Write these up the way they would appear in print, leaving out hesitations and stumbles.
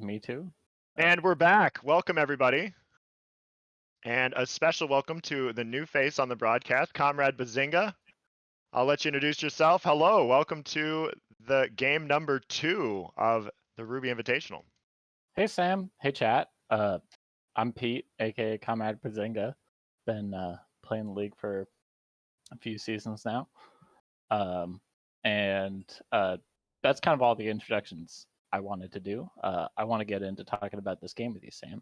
Me too. And we're back. Welcome, everybody. And a special welcome to the new face on the broadcast, Comrade Bazinga. I'll let you introduce yourself. Hello, welcome to the game number 2 of the Ruby Invitational. Hey, Sam. Hey, chat. I'm Pete, aka Comrade Bazinga. Been playing the league for a few seasons now. And that's kind of all the introductions I wanted to do. I want to get into talking about this game with you, Sam.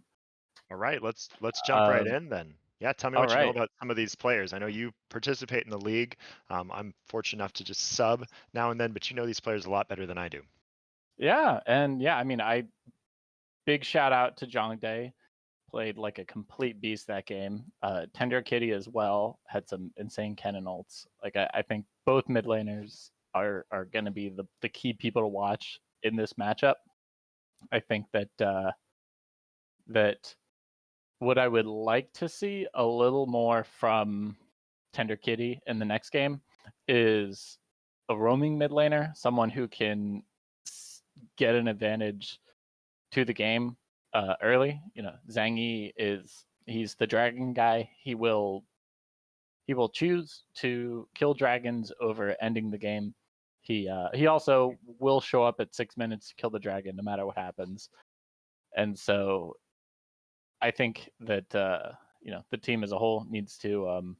All right, let's jump right in then. Yeah, tell me what you know about some of these players. I know you participate in the league. I'm fortunate enough to just sub now and then, but you know these players a lot better than I do. Yeah, and yeah, I mean, big shout out to Jong Dae. Played like a complete beast that game. Tender Kitty as well had some insane cannon ults. Like I think both mid laners are going to be the key people to watch in this matchup. I think that that what I would like to see a little more from Tender Kitty in the next game is a roaming mid laner, someone who can get an advantage to the game early. You know, Zhang Yi he's the dragon guy. He will choose to kill dragons over ending the game. He also will show up at 6 minutes to kill the dragon no matter what happens. And so I think that the team as a whole needs to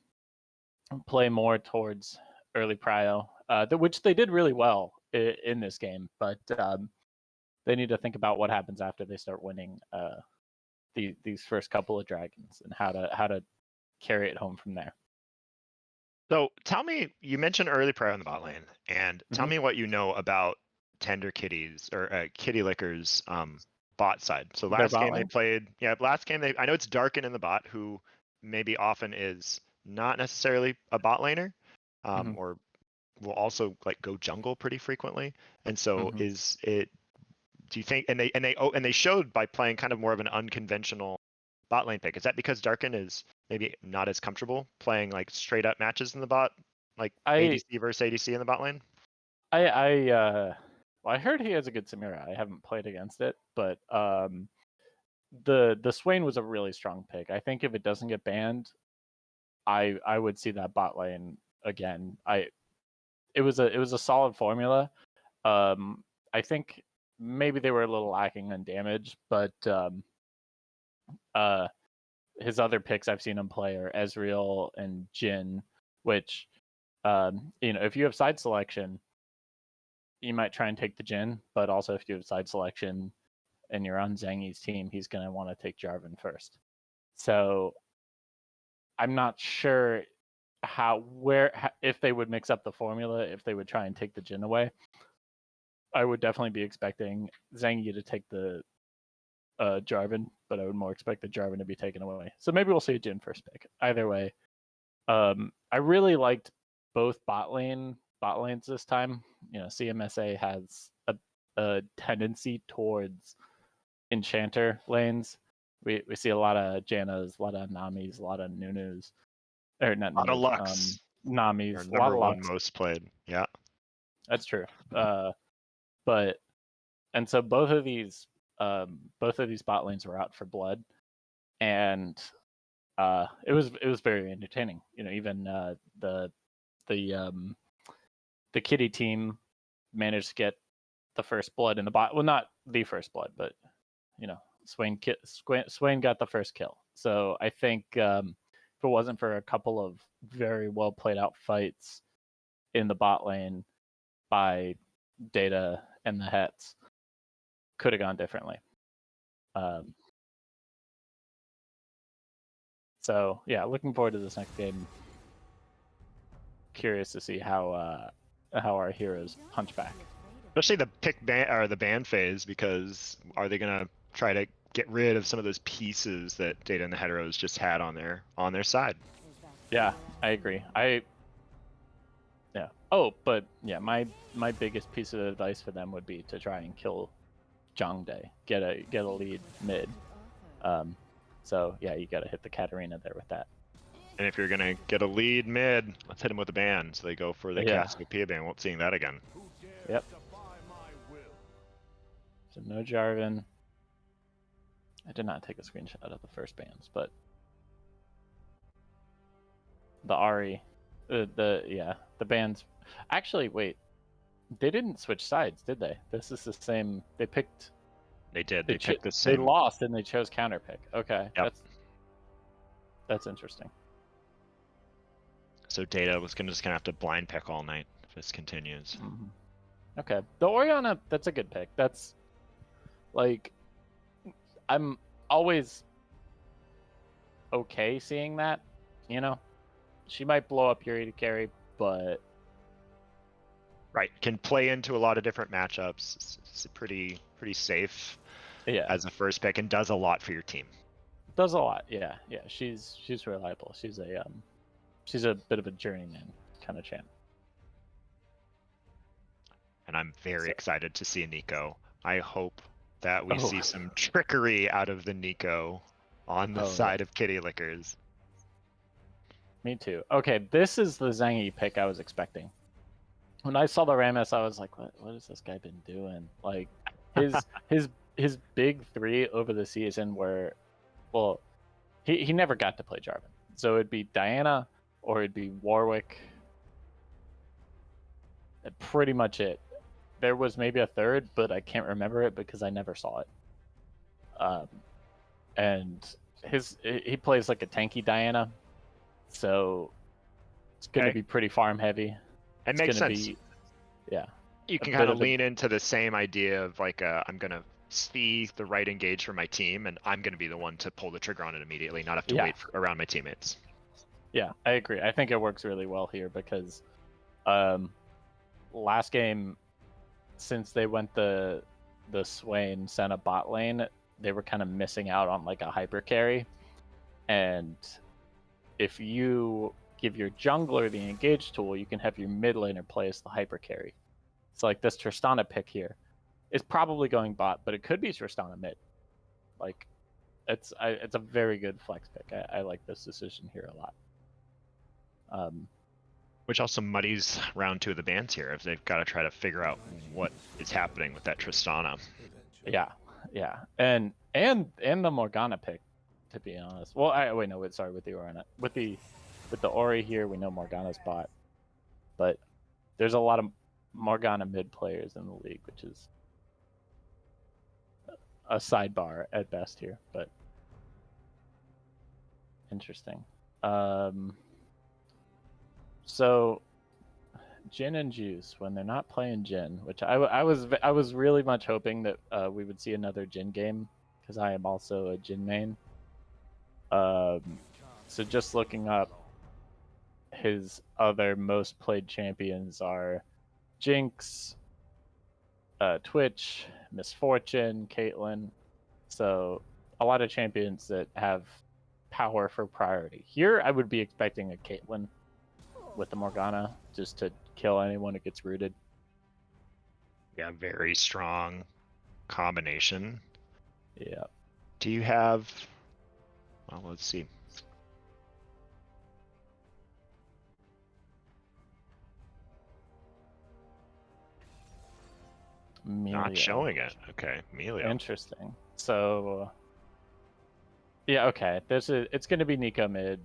play more towards early prio, which they did really well in this game, but they need to think about what happens after they start winning these first couple of dragons and how to carry it home from there. So tell me, you mentioned early prio in the bot lane, and tell me what you know about Tender Kitty's or Kitty Licker's bot side. So last game they played, I know it's Darkin in the bot, who maybe often is not necessarily a bot laner, or will also like go jungle pretty frequently. And so is it? Do you think? And they showed by playing kind of more of an unconventional bot lane pick. Is that because Darkin is maybe not as comfortable playing like straight up matches in the bot, like ADC versus ADC in the bot lane? I heard he has a good Samira. I haven't played against it, but the Swain was a really strong pick. I think if it doesn't get banned, I would see that bot lane again. It was a solid formula. I think maybe they were a little lacking in damage, but his other picks I've seen him play are Ezreal and Jhin, which if you have side selection, you might try and take the Jhin, but also if you have side selection and you're on Zhang Yi's team, he's going to want to take Jarvan first. So I'm not sure if they would mix up the formula, if they would try and take the Jhin away. I would definitely be expecting Zhang Yi to take the Jarvan, but I would more expect the Jarvan to be taken away. So maybe we'll see a Jhin first pick. Either way, I really liked both bot lanes this time. You know, CMSA has a tendency towards enchanter lanes. We see a lot of Jannas, a lot of Namis, a lot of Nunus, or not a lot of Lux, Namis, a lot of Lux. Most played, yeah, that's true. And so both of these bot lanes were out for blood, and it was very entertaining. You know, even the Kitty team managed to get the first blood in the bot. Well, not the first blood, but you know, Swain got the first kill. So I think if it wasn't for a couple of very well played out fights in the bot lane by Data and the Hets, could have gone differently. So yeah, looking forward to this next game. Curious to see how our heroes punch back. Especially the pick ban or the ban phase, because are they gonna try to get rid of some of those pieces that Data and the Heteros just had on their side? Yeah, I agree. Oh, but yeah, my biggest piece of advice for them would be to try and kill Jong Dae, get a lead mid. So yeah, you got to hit the Katarina there with that. And if you're gonna get a lead mid, let's hit him with a ban. So they go for the Cassiopeia ban. Won't seeing that again. Yep. So no Jarvan. I did not take a screenshot of the first bands, but the Ari, the bands. Actually, wait, they didn't switch sides, did they? This is the same. They picked. They did. They picked the same. They lost and they chose counterpick. Okay, yep. That's interesting. So Data was just gonna have to blind pick all night if this continues. Mm-hmm. Okay, the Orianna, that's a good pick. That's like, I'm always okay seeing that. You know, she might blow up Yuri to carry, but right, can play into a lot of different matchups. It's pretty safe. Yeah. As a first pick and does a lot for your team. Does a lot, yeah. She's reliable. She's a bit of a journeyman kind of champ. And I'm very excited to see Nico. I hope that we see some trickery out of the Nico on the side of Kitty Lickers. Me too. Okay, this is the Zangy pick I was expecting. When I saw the Rammus, I was like, what has this guy been doing? Like, his big three over the season were, well, he never got to play Jarvan. So it'd be Diana or it'd be Warwick. Pretty much it. There was maybe a third, but I can't remember it because I never saw it. And he plays like a tanky Diana, so it's going to be pretty farm heavy. It makes sense. Yeah. You can kind of lean into the same idea of like, I'm going to see the right engage for my team, and I'm going to be the one to pull the trigger on it immediately, not have to wait around my teammates. Yeah, I agree. I think it works really well here because last game, since they went the Swain Senna bot lane, they were kind of missing out on like a hyper carry. And if you give your jungler the engage tool, you can have your mid laner play as the hyper carry. So like this Tristana pick here is probably going bot, but it could be Tristana mid. Like it's a very good flex pick. I like this decision here a lot. Which also muddies round 2 of the bans here if they've got to try to figure out what is happening with that Tristana. Yeah. And the Morgana pick, to be honest. Well, sorry, with the Orianna. With the Ori here, we know Morgana's bot. But there's a lot of Morgana mid players in the league, which is a sidebar at best here, but interesting. So Jhin and Juice, when they're not playing Jhin, which I was really much hoping that we would see another Jhin game because I am also a Jhin main. So just looking up, his other most played champions are Jinx, Twitch, Misfortune, Caitlyn. So a lot of champions that have power for priority. Here I would be expecting a Caitlyn with the Morgana just to kill anyone that gets rooted. Yeah, very strong combination. Yeah. Do you have... Well, let's see. Melio. Not showing it. Okay, Melio. Interesting. So, yeah, okay. It's going to be Nico mid.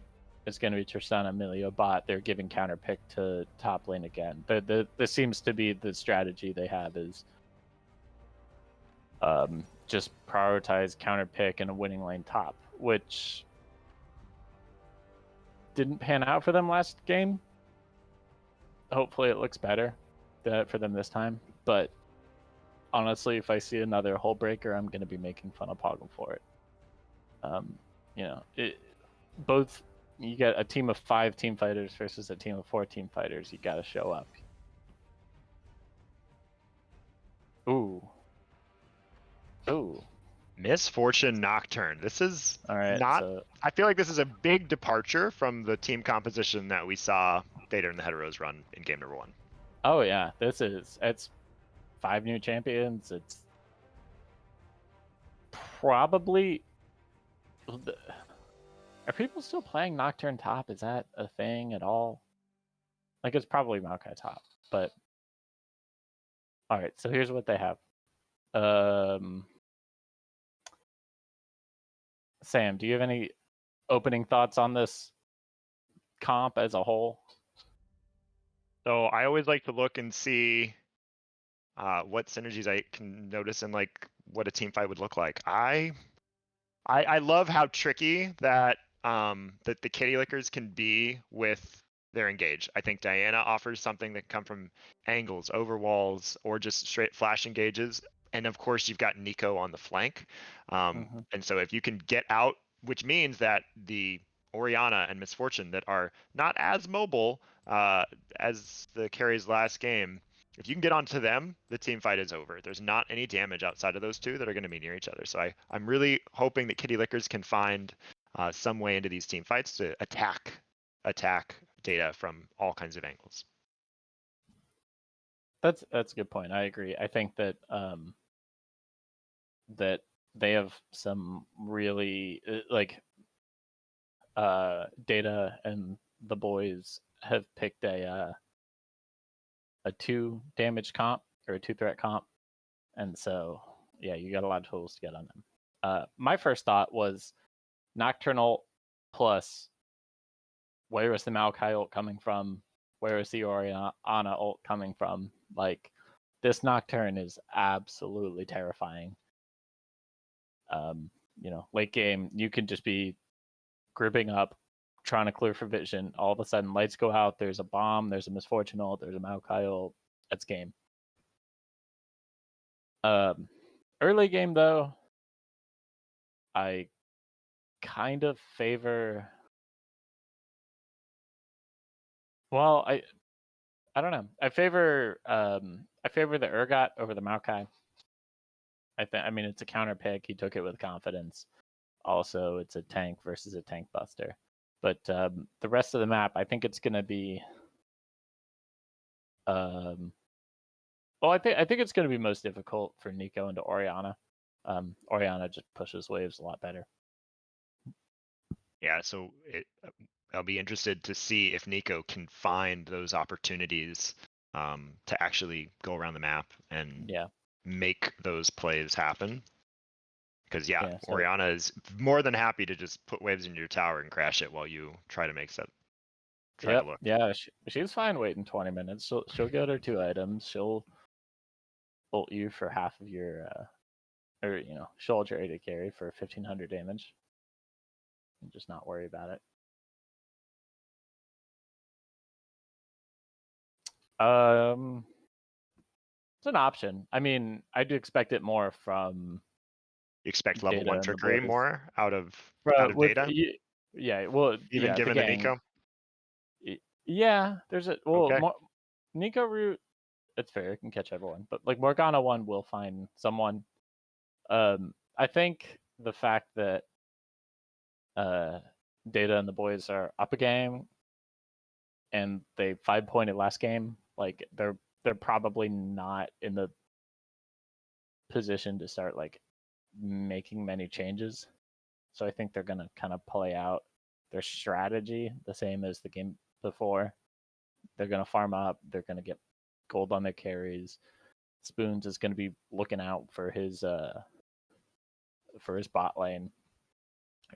It's going to be Tristana, Melio bot. They're giving counter pick to top lane again. This seems to be the strategy they have is just prioritize counter pick and a winning lane top, which didn't pan out for them last game. Hopefully it looks better for them this time. But honestly, if I see another hole breaker, I'm going to be making fun of Poggle for it. You get a team of 5 team fighters versus a team of 4 team fighters. You got to show up. Ooh. Misfortune Nocturne. This is not... I feel like this is a big departure from the team composition that we saw Vader and the Heteros run in game number 1. Oh yeah, it's 5 new champions. It's probably... Are people still playing Nocturne top? Is that a thing at all? Like, it's probably Maokai top, but... Alright, so here's what they have. Sam, do you have any opening thoughts on this comp as a whole? So I always like to look and see what synergies I can notice and like what a team fight would look like. I love how tricky that that the kitty lickers can be with their engage. I think Diana offers something that can come from angles, over walls, or just straight flash engages. And of course, you've got Nico on the flank. And so if you can get out, which means that the Orianna and Misfortune that are not as mobile as the carries last game, if you can get onto them, the team fight is over. There's not any damage outside of those two that are going to be near each other. So I'm really hoping that Kitty Lickers can find some way into these team fights to attack data from all kinds of angles. That's a good point. I agree. I think that that they have some really Data and the boys have picked a 2 damage comp or a 2 threat comp, and so yeah, you got a lot of tools to get on them. My first thought was Nocturnal plus where is the Maokai ult coming from? Where is the Orianna ult coming from? Like, this Nocturne is absolutely terrifying. Late game, you can just be grouping up, trying to clear for vision. All of a sudden, lights go out. There's a bomb. There's a Misfortune ult. There's a Maokai ult. That's game. Early game though, I kind of favor. Well, I don't know. I favor the Urgot over the Maokai. I mean, it's a counter pick. He took it with confidence. Also, it's a tank versus a tank buster. But the rest of the map, I think it's going to be. Well, I think it's going to be most difficult for Nico into Orianna. Orianna just pushes waves a lot better. Yeah, so I'll be interested to see if Nico can find those opportunities to actually go around the map and make those plays happen. Because Orianna is more than happy to just put waves into your tower and crash it while you try to make that. To look. Yeah, she's fine waiting 20 minutes. She'll get her 2 items. She'll ult you for half of your, she'll ult your AD carry for 1500 damage. And just not worry about it. It's an option. I mean, I do expect it more from. You expect level 1 trickery more out of Data? Yeah, well, even given the Nico? Yeah, there's a Nico route. It's fair, it can catch everyone, but like Morgana 1 will find someone. I think the fact that Data and the boys are up a game and they 5-pointed last game, like they're probably not in the position to start like making many changes. So I think they're gonna kind of play out their strategy the same as the game before. They're gonna farm up. They're gonna get gold on their carries. Spoons is gonna be looking out for his bot lane.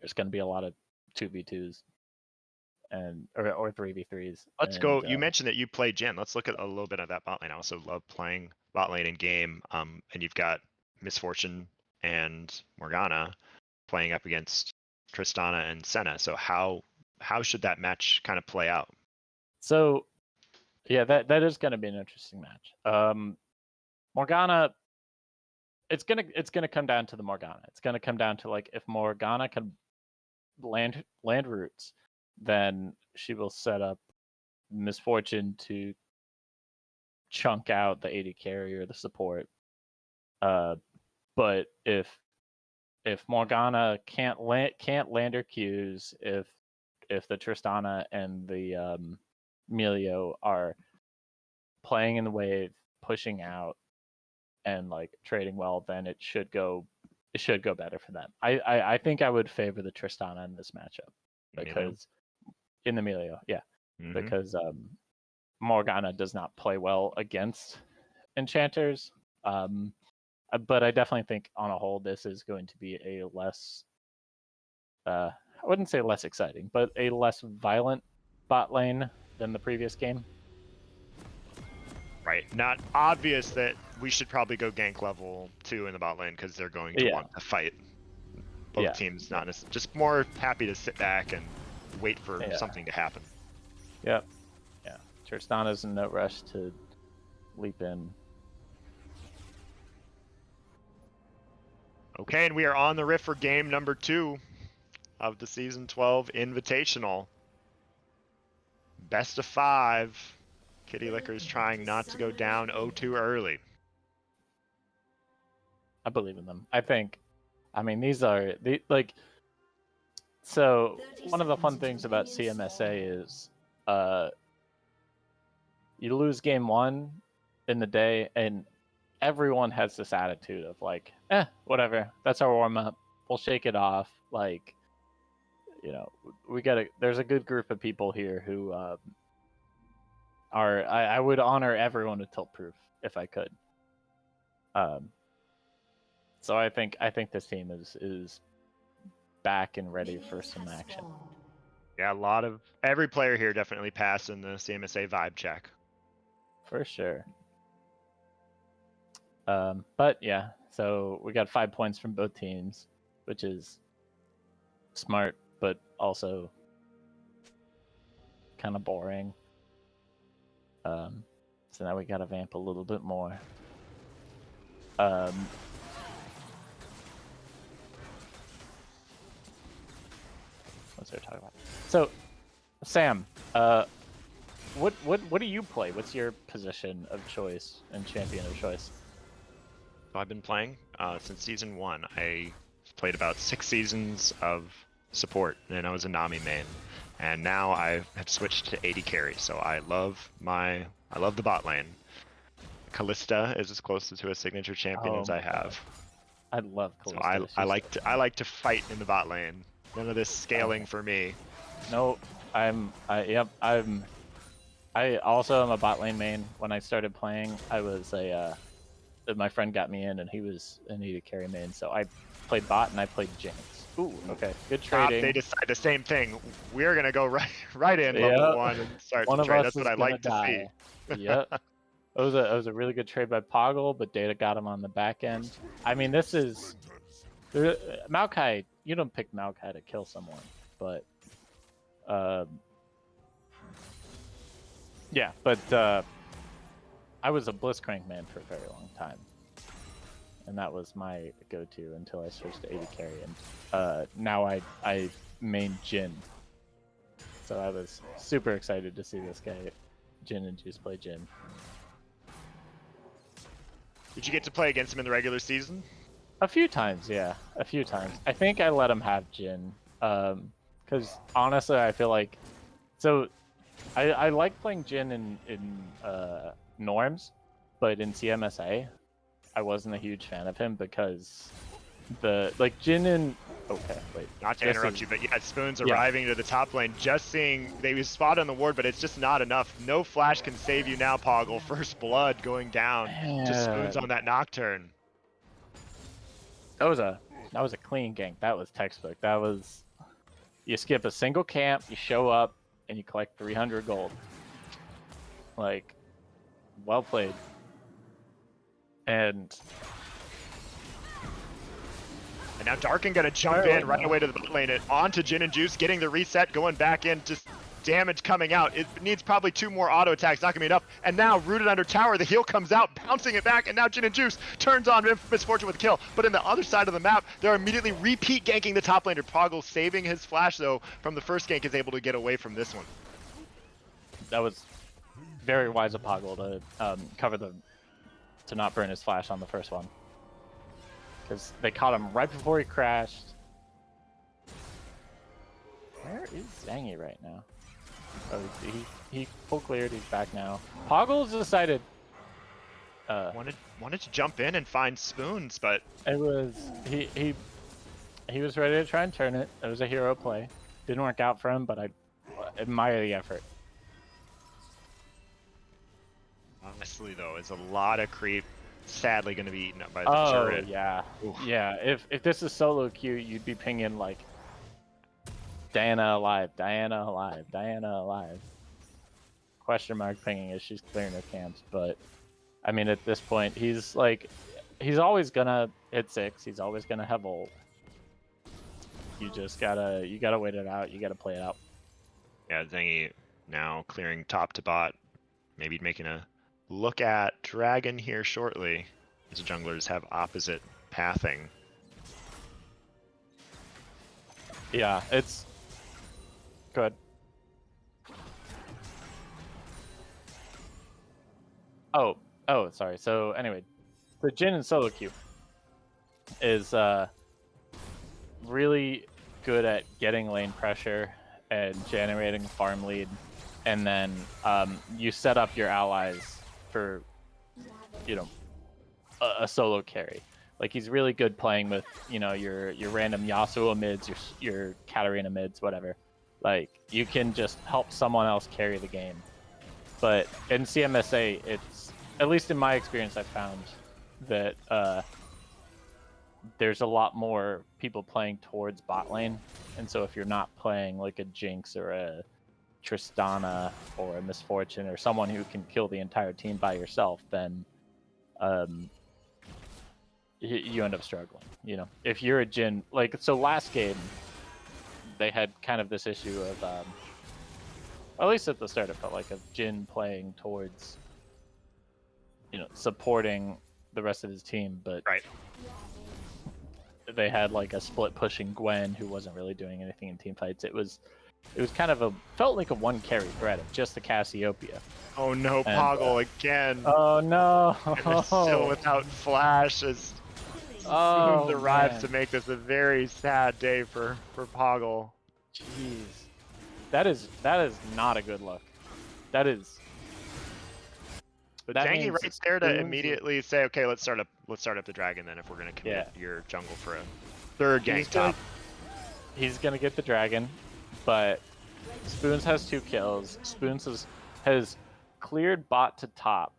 There's gonna be a lot of 2v2s or 3v3s. Let's go. You mentioned that you play Jhin. Let's look at a little bit of that bot lane. I also love playing bot lane in game. And you've got Misfortune and Morgana playing up against Tristana and Senna. So how should that match kind of play out? So yeah, that is going to be an interesting match. Morgana, it's gonna come down to the Morgana. It's gonna come down to like if Morgana can land roots, then she will set up Misfortune to chunk out the AD carry or the support. But if Morgana can't land her Qs, if the Tristana and the Melio are playing in the wave, pushing out, and like trading well, then it should go better for them. I think I would favor the Tristana in this matchup because in the Melio, because Morgana does not play well against enchanters. But I definitely think on a whole this is going to be a less I wouldn't say less exciting, but a less violent bot lane than the previous game. Right. Not obvious that we should probably go gank level 2 in the bot lane because they're going to want to fight. Both teams, not just more happy to sit back and wait for something to happen. Yep. Yeah. Tristana's in no rush to leap in. Okay, and we are on the riff for game number 2 of the Season 12 Invitational. Best of 5. Kitty Lickers trying not to go down 0-2 early. I believe in them. I mean, these are like. So one of the fun things about CMSA is, you lose game 1 in the day, and everyone has this attitude of like, whatever. That's our warm up. We'll shake it off. Like, you know, there's a good group of people here who I would honor everyone with tilt proof if I could. So I think this team is back and ready for some action. Yeah, every player here definitely passing the CMSA vibe check. For sure. But yeah, so we got 5 points from both teams, which is smart, but also kind of boring. So now we gotta vamp a little bit more. What's there talking about? So, Sam, what do you play? What's your position of choice and champion of choice? So I've been playing since Season 1. I played about 6 seasons of support, and I was a Nami main. And now I have switched to AD carry, so I love the bot lane. Callista is as close to a signature champion as I have. I love Callista. So I like to fight in the bot lane. None of this scaling for me. No, I also am a bot lane main. When I started playing, I was my friend got me in, and he was an AD carry main, so I played bot and I played Jinx. Ooh, okay, good trading. They decide the same thing. We're gonna go right in level 1 and start to trade. That's what I like to see. Yep. It was a really good trade by Poggle, but Data got him on the back end. I mean, this is Maokai. You don't pick Maokai to kill someone, but yeah. But I was a Blitzcrank man for a very long time, and that was my go-to until I switched to AD carry, and now I main Jhin. So I was super excited to see this guy, Jhin and Juice, play Jhin. Did you get to play against him in the regular season? A few times, yeah. A few times. I think I let him have Jhin. Because honestly, I feel like... So, I like playing Jhin in norms, but in CMSA, I wasn't a huge fan of him because Jhin and... Okay, wait. Not to interrupt you, but yeah, Spoon's arriving to the top lane. Just seeing they spot on the ward, but it's just not enough. No flash can save you now, Poggle. First blood going down to Spoons on that Nocturne. That was a clean gank. That was textbook. That was... You skip a single camp, you show up, and you collect 300 gold. Like, well played. And now Darkin gonna jump in right away to the bot lane, onto Jhin and Juice, getting the reset, going back in, just damage coming out. It needs probably 2 more auto attacks, not gonna be enough. And now, rooted under tower, the heal comes out, bouncing it back, and now Jhin and Juice turns on Misfortune with a kill. But in the other side of the map, they're immediately repeat ganking the top laner. Poggle saving his flash, though, from the first gank, is able to get away from this one. That was very wise of Poggle to to not burn his flash on the first one. Because they caught him right before he crashed. Where is Zangy right now? Oh, he full cleared. He's back now. Poggle's decided. Wanted to jump in and find Spoons, but it was he was ready to try and turn it. It was a hero play. Didn't work out for him, but I admire the effort. Honestly, though, it's a lot of creep. Sadly, going to be eaten up by the turret. Yeah. Oof. Yeah. If this is solo queue, you'd be pinging like Diana alive, Diana alive, Diana alive. Question mark pinging as she's clearing her camps, but I mean at this point he's always gonna hit 6, he's always gonna have ult. You just gotta wait it out, you gotta play it out. Yeah, Zengi now clearing top to bot, maybe making a look at Dragon here shortly, as the junglers have opposite pathing. Yeah, it's good. Oh, sorry. So anyway, the Jhin and solo queue is really good at getting lane pressure and generating a farm lead, and then you set up your allies for, you know, a solo carry. Like he's really good playing with, you know, your random Yasuo mids, your Katarina mids, whatever. Like you can just help someone else carry the game. But in CMSA, it's, at least in my experience, I've found that there's a lot more people playing towards bot lane, and so if you're not playing like a Jinx or a Tristana or a Misfortune or someone who can kill the entire team by yourself, then you end up struggling. You know, if you're a Jhin, like, so last game they had kind of this issue of at least at the start it felt like, of Jhin playing towards, you know, supporting the rest of his team, but right. They had like a split pushing Gwen who wasn't really doing anything in team fights. It was kind of felt like a one carry threat of just the Cassiopeia. Oh no, Poggle again. Oh no. And still without flash as Spoons arrives to make this a very sad day for Poggle. Jeez. That is not a good look. That is. But Zengi right there to immediately say, okay, let's start up the dragon then, if we're gonna commit your jungle for a third gank top. He's gonna get the dragon, but Spoons has 2 kills. Spoons has cleared bot to top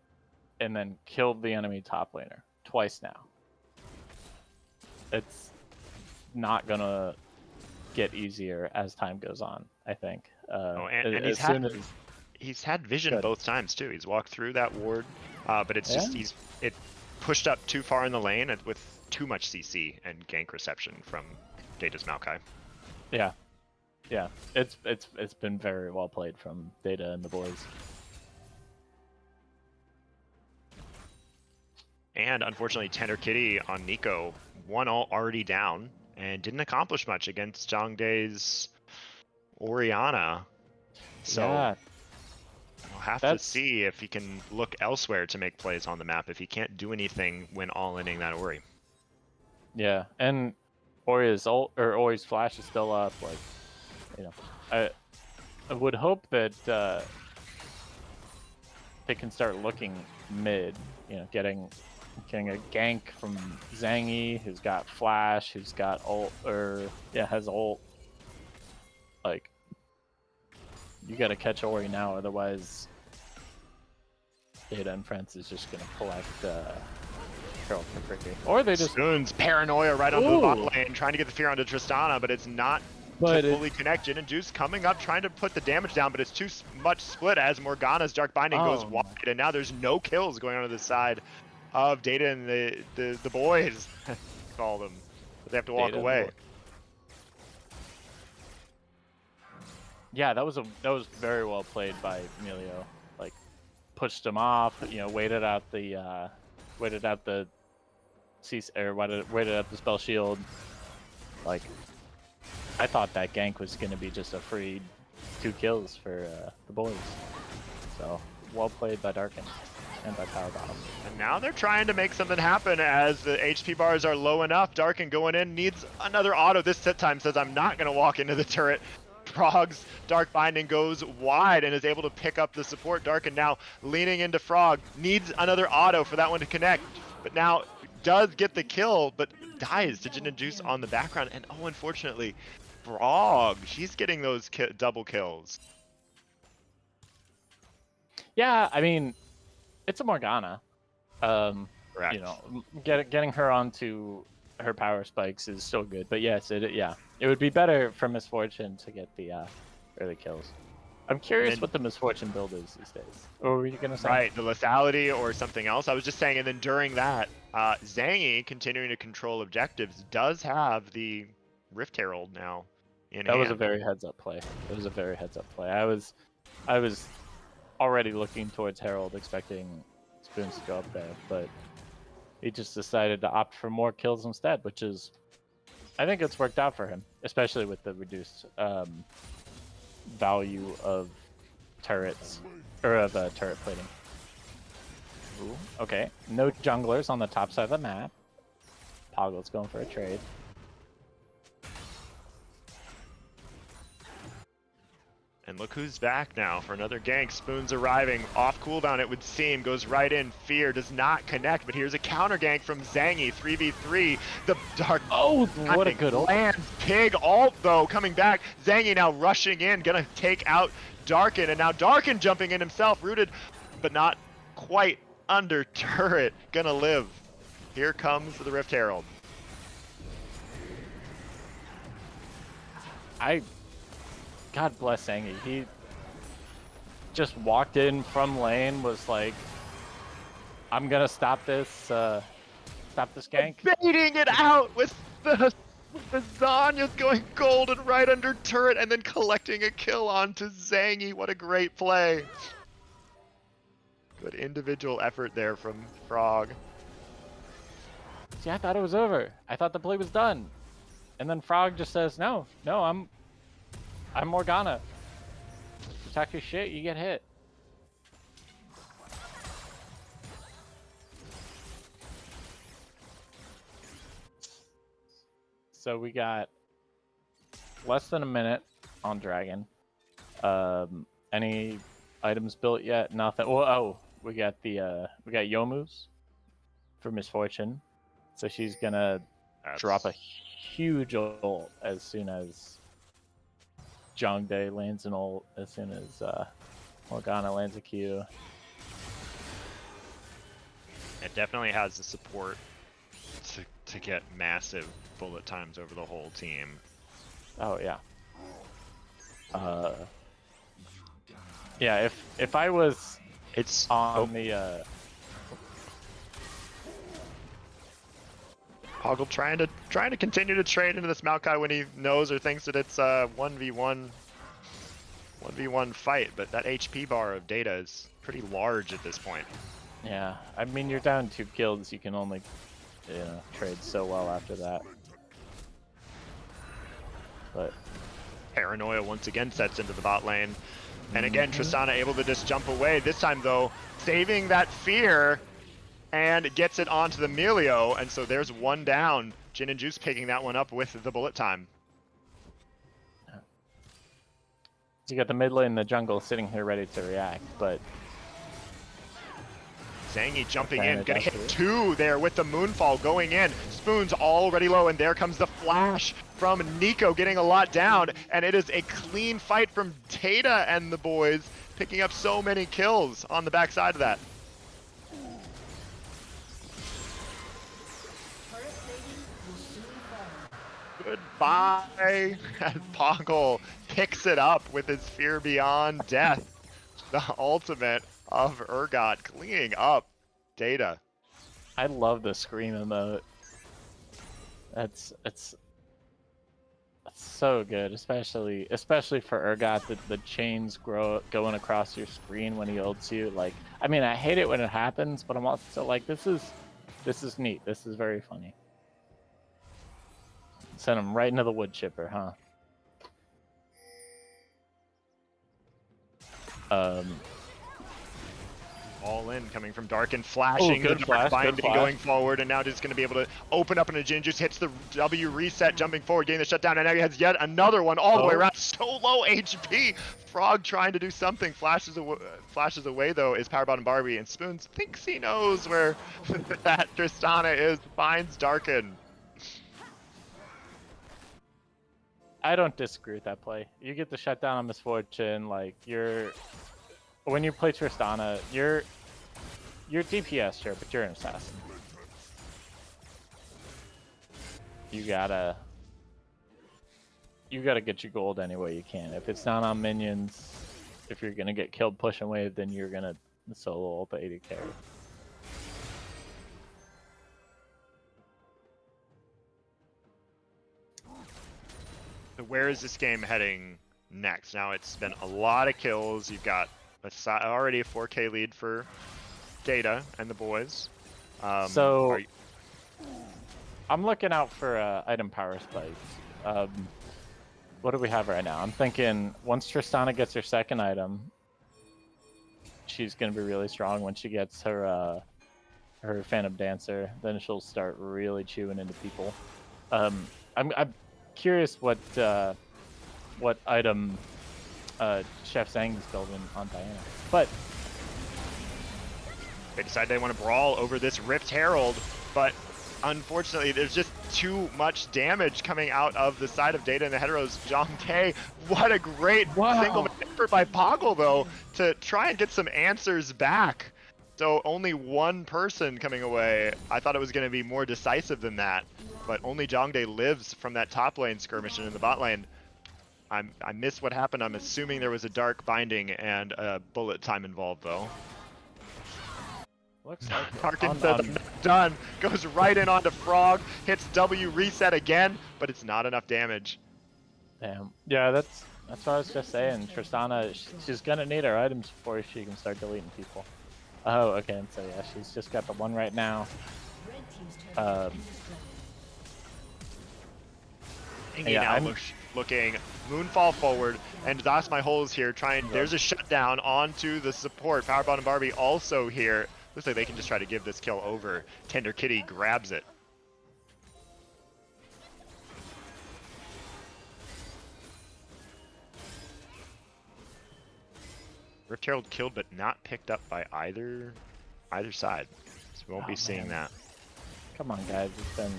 and then killed the enemy top laner twice now. It's not gonna get easier as time goes on, I think. And he's had vision both times too. He's walked through that ward, but it's just it pushed up too far in the lane with too much CC and gank reception from Data's Maokai. Yeah, it's been very well played from Data and the boys. And unfortunately, Tender Kitty on Nico, 1 ult already down and didn't accomplish much against Zhongdae's Orianna. So we'll have to see if he can look elsewhere to make plays on the map if he can't do anything when all-inning that Ori. Yeah, and Ori's ult or Ori's flash is still up. Like, you know, I would hope that they can start looking mid. You know, getting a gank from Zengi, who's got flash, who's got ult, has ult. Like, you gotta catch Ori now, otherwise Data and Friends is just gonna collect Carol Kefriki. Or they just... Spoons paranoia right on the bot lane, trying to get the fear onto Tristana, but it's not fully connected. And Juice coming up, trying to put the damage down, but it's too much split as Morgana's Dark Binding goes wide, and now there's no kills going on the side of Data and the boys, call them. But they have to walk away. Yeah, that was very well played by Emilio. Like, pushed him off, you know, waited out the waited out the spell shield. Like, I thought that gank was going to be just a free 2 kills for the boys. So, well played by Darken and by Power Bottom. And now they're trying to make something happen as the HP bars are low enough. Darken going in, needs another auto. This set time says, I'm not going to walk into the turret. Frog's Dark Binding goes wide and is able to pick up the support. Darken now leaning into Frog, needs another auto for that one to connect, but now does get the kill, but dies to Jhin and Juice on the background. And oh, unfortunately, Frog, she's getting those double kills. Yeah, I mean, it's a Morgana. Correct. You know, getting her onto her power spikes is still good. But yes, it would be better for Misfortune to get the early kills. I'm curious what the Misfortune build is these days. Or were you gonna say? Right, the lethality or something else. I was just saying, and then during that, Zangy, continuing to control objectives, does have the Rift Herald now in hand. That was a very heads-up play. It was a very heads-up play. I was already looking towards Herald, expecting Spoons to go up there, but he just decided to opt for more kills instead, which is, I think it's worked out for him, especially with the reduced value of turrets, or of turret plating. Ooh, okay, no junglers on the top side of the map. Poggle's going for a trade. And look who's back now for another gank. Spoons arriving off cooldown, it would seem. Goes right in. Fear does not connect, but here's a counter gank from Zangy. 3v3. The dark. Oh, what a good ult. Lands pig ult though coming back. Zangy now rushing in, gonna take out Darkin, and now Darkin jumping in himself, rooted, but not quite under turret. Gonna live. Here comes the Rift Herald. God bless Zangy. He just walked in from lane, was like, I'm gonna stop this gank. Baiting it out with the Zanya's going golden right under turret and then collecting a kill onto Zangy. What a great play. Good individual effort there from Frog. See, I thought it was over. I thought the play was done. And then Frog just says, no, I'm Morgana. You talk your shit, you get hit. So we got less than a minute on Dragon. Any items built yet? Nothing. Well, oh, we got Yomu's for Misfortune. So she's gonna drop a huge ult as soon as Zhongdae lands an ult, as soon as Morgana lands a Q. It definitely has the support to get massive bullet times over the whole team. Oh yeah. Yeah, if I was on the Hoggle trying to continue to trade into this Maokai when he knows or thinks that it's a 1v1 fight, but that HP bar of Data is pretty large at this point. Yeah, I mean, you're down 2 kills, you can only, trade so well after that. But Paranoia once again sets into the bot lane. And again, Tristana able to just jump away. This time though, saving that fear and gets it onto the Melio, and so there's one down. Jin and Juice picking that one up with the bullet time. You got the mid lane and the jungle sitting here ready to react, but Zangy jumping in, gonna hit 2 there with the Moonfall going in. Spoon's already low, and there comes the flash from Nico getting a lot down, and it is a clean fight from Data and the boys, picking up so many kills on the backside of that. Goodbye, as Poggle picks it up with his Fear Beyond Death. The ultimate of Urgot cleaning up Data. I love the scream emote. It's so good, especially for Urgot. The chains going across your screen when he ults you. Like, I mean, I hate it when it happens, but I'm also like, this is neat. This is very funny. Send him right into the wood chipper, huh? All in coming from Darkin, flashing the dark binding going forward, and now just going to be able to open up, and a Jin just hits the W reset, jumping forward, getting the shutdown, and now he has yet another one all the way around. So low HP. Frog trying to do something, flashes away though is Powerbot and Barbie, and Spoons thinks he knows where that Tristana is, finds Darkin. I don't disagree with that play. You get the shutdown on Misfortune, like when you play Tristana, you're DPS, sure, but you're an assassin. you gotta get your gold any way you can. If it's not on minions, if you're gonna get killed pushing wave, then you're gonna solo ult the AD carry. So where is this game heading next? Now it's been a lot of kills. You've got already a 4K lead for Data and the boys. So I'm looking out for item power spikes. What do we have right now? I'm thinking once Tristana gets her second item, she's gonna be really strong. When she gets her Phantom Dancer, then she'll start really chewing into people. I'm curious what item Chef Zhang's building on Diana. But they decide they want to brawl over this Rift Herald, but unfortunately there's just too much damage coming out of the side of Data and the heteros. Zhang, what a great single effort by Poggle though to try and get some answers back. So only one person coming away. I thought it was going to be more decisive than that, but only Zhang lives from that top lane skirmish, and in the bot lane I missed what happened. I'm assuming there was a dark binding and a bullet time involved though. Looks like Tarkin says I'm not done, goes right in onto Frog, hits W reset again, but it's not enough damage. Damn. Yeah, that's what I was just saying. Tristana, she's gonna need her items before she can start deleting people. Oh, okay, and so yeah, she's just got the one right now. Yeah, I'm looking Moonfall forward, and that's my holes here. There's a shutdown onto the support. Powerbomb and Barbie also here. Looks like they can just try to give this kill over. Tender Kitty grabs it. Rift Herald killed, but not picked up by either side. So we won't be seeing that. Come on, guys! It's been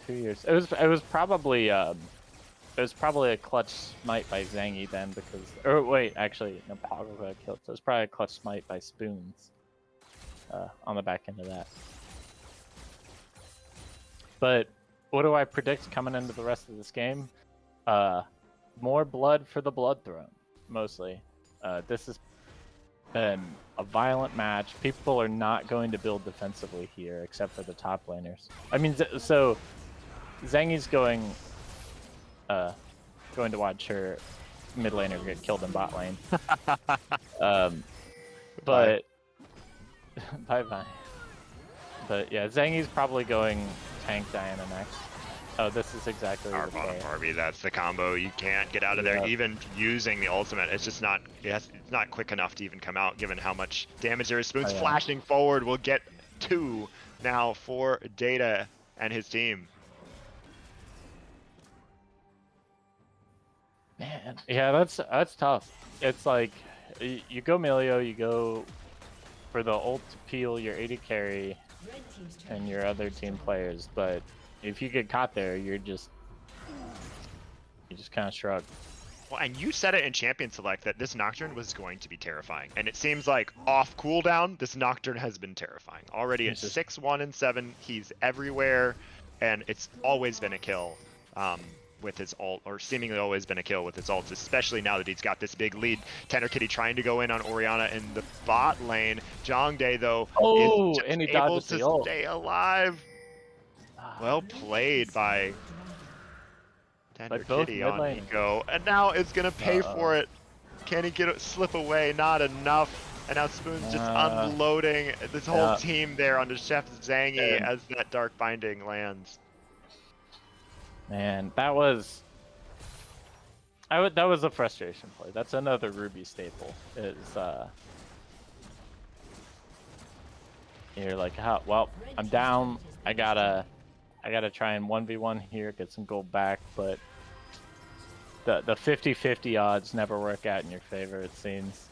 2 years. It was probably a clutch smite by Zhang then because. Or wait, actually, no, Poggle got killed. So it's probably a clutch smite by Spoons. On the back end of that. But what do I predict coming into the rest of this game? More blood for the Blood Throne, mostly. This has been a violent match. People are not going to build defensively here, except for the top laners. I mean, so Zhang's going to watch her mid laner get killed in bot lane. But bye. But yeah, Zhang's probably going tank Diana next. Oh, this is exactly the play. Barbie, that's the combo. You can't get out of there even using the ultimate. It's just not. It's not quick enough to even come out, given how much damage there is. Spoon's flashing forward. We'll get 2 now for Data and his team. Man, yeah, that's tough. It's like you go Melio, you go for the ult to peel your AD carry and your other team players, but if you get caught there, you just kind of shrug. Well, and you said it in Champion Select that this Nocturne was going to be terrifying, and it seems like off cooldown, this Nocturne has been terrifying. Already at 6, 1, and 7, he's everywhere, and it's always been a kill. With his ult, or seemingly always been a kill with his ults, especially now that he's got this big lead. Tender Kitty trying to go in on Orianna in the bot lane. Zhang though is and he able to stay alive. Well played by Tender Kitty on Eco, and now it's gonna pay for it. Can he slip away? Not enough. And now Spoon's just unloading this whole team there onto Chef Zhang as that Dark Binding lands. Man, that was a frustration play. That's another Ruby staple. Is you're like, well, I'm down. I gotta try and 1v1 here, get some gold back, but the 50-50 odds never work out in your favor, it seems.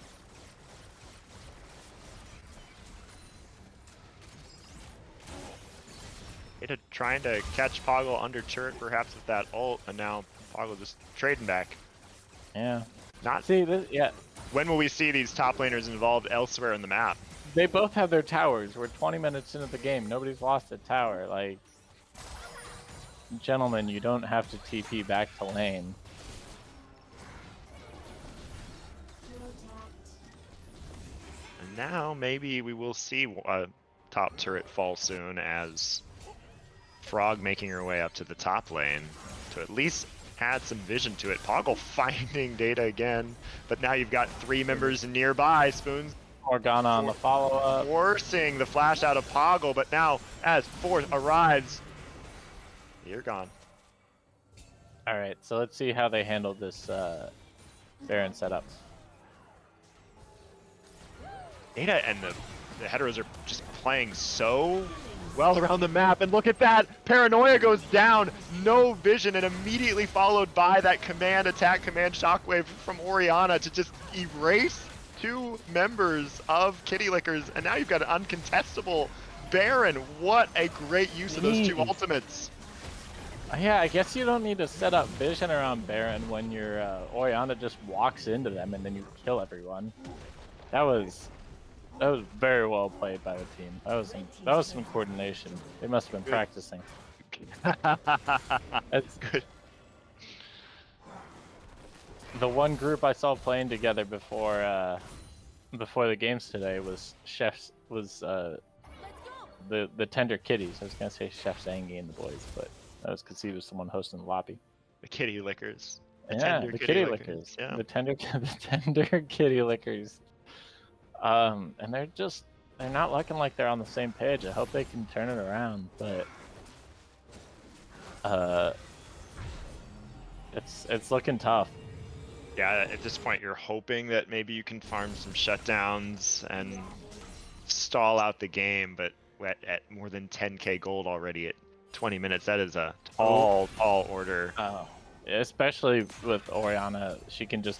Trying to catch Poggle under turret perhaps with that ult, and now Poggle just trading back. Yeah. Yeah. When will we see these top laners involved elsewhere in the map? They both have their towers. We're 20 minutes into the game. Nobody's lost a tower. Like, gentlemen, you don't have to TP back to lane. And now maybe we will see a top turret fall soon as Frog making her way up to the top lane to at least add some vision to it. Poggle finding data again, but now you've got 3 members nearby. Spoons Morgana on the follow-up. Forcing the flash out of Poggle, but now as Fourth arrives, you're gone. Alright, so let's see how they handle this Baron setup. Data and the heteros are just playing so well around the map, and look at that! Paranoia goes down, no vision, and immediately followed by that command attack, command shockwave from Orianna to just erase 2 members of Kitty Lickers, and now you've got an uncontestable Baron. What a great use of those 2 ultimates. Yeah, I guess you don't need to set up vision around Baron when your Orianna just walks into them and then you kill everyone. That was very well played by the team. That was some coordination. They must have been practicing. That's good. The one group I saw playing together before the games today was the Tender Kitties. I was gonna say Chef Zangi and the boys, but that was because he was someone hosting the lobby. The Kitty Lickers. The Kitty Lickers. Yeah. The tender Kitty Lickers. And they're not looking like they're on the same page. I hope they can turn it around, but it's looking tough. Yeah, at this point you're hoping that maybe you can farm some shutdowns and stall out the game, but at more than 10k gold already at 20 minutes, that is a tall order. Especially with Orianna, she can just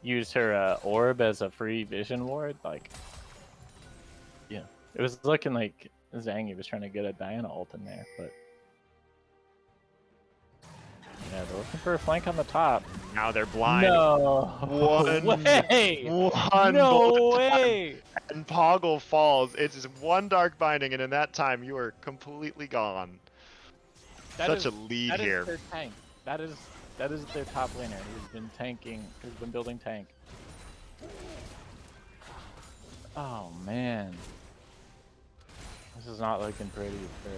use her orb as a free vision ward. Like, yeah, it was looking like Zangi was trying to get a Diana ult in there, but yeah, they're looking for a flank on the top. Now they're blind. No way! No way! And Poggle falls. It's just one dark binding, and in that time you are completely gone. Such a lead here. That is their tank. That is their top laner. He's been tanking. He's been building tank. Oh man, this is not looking pretty for.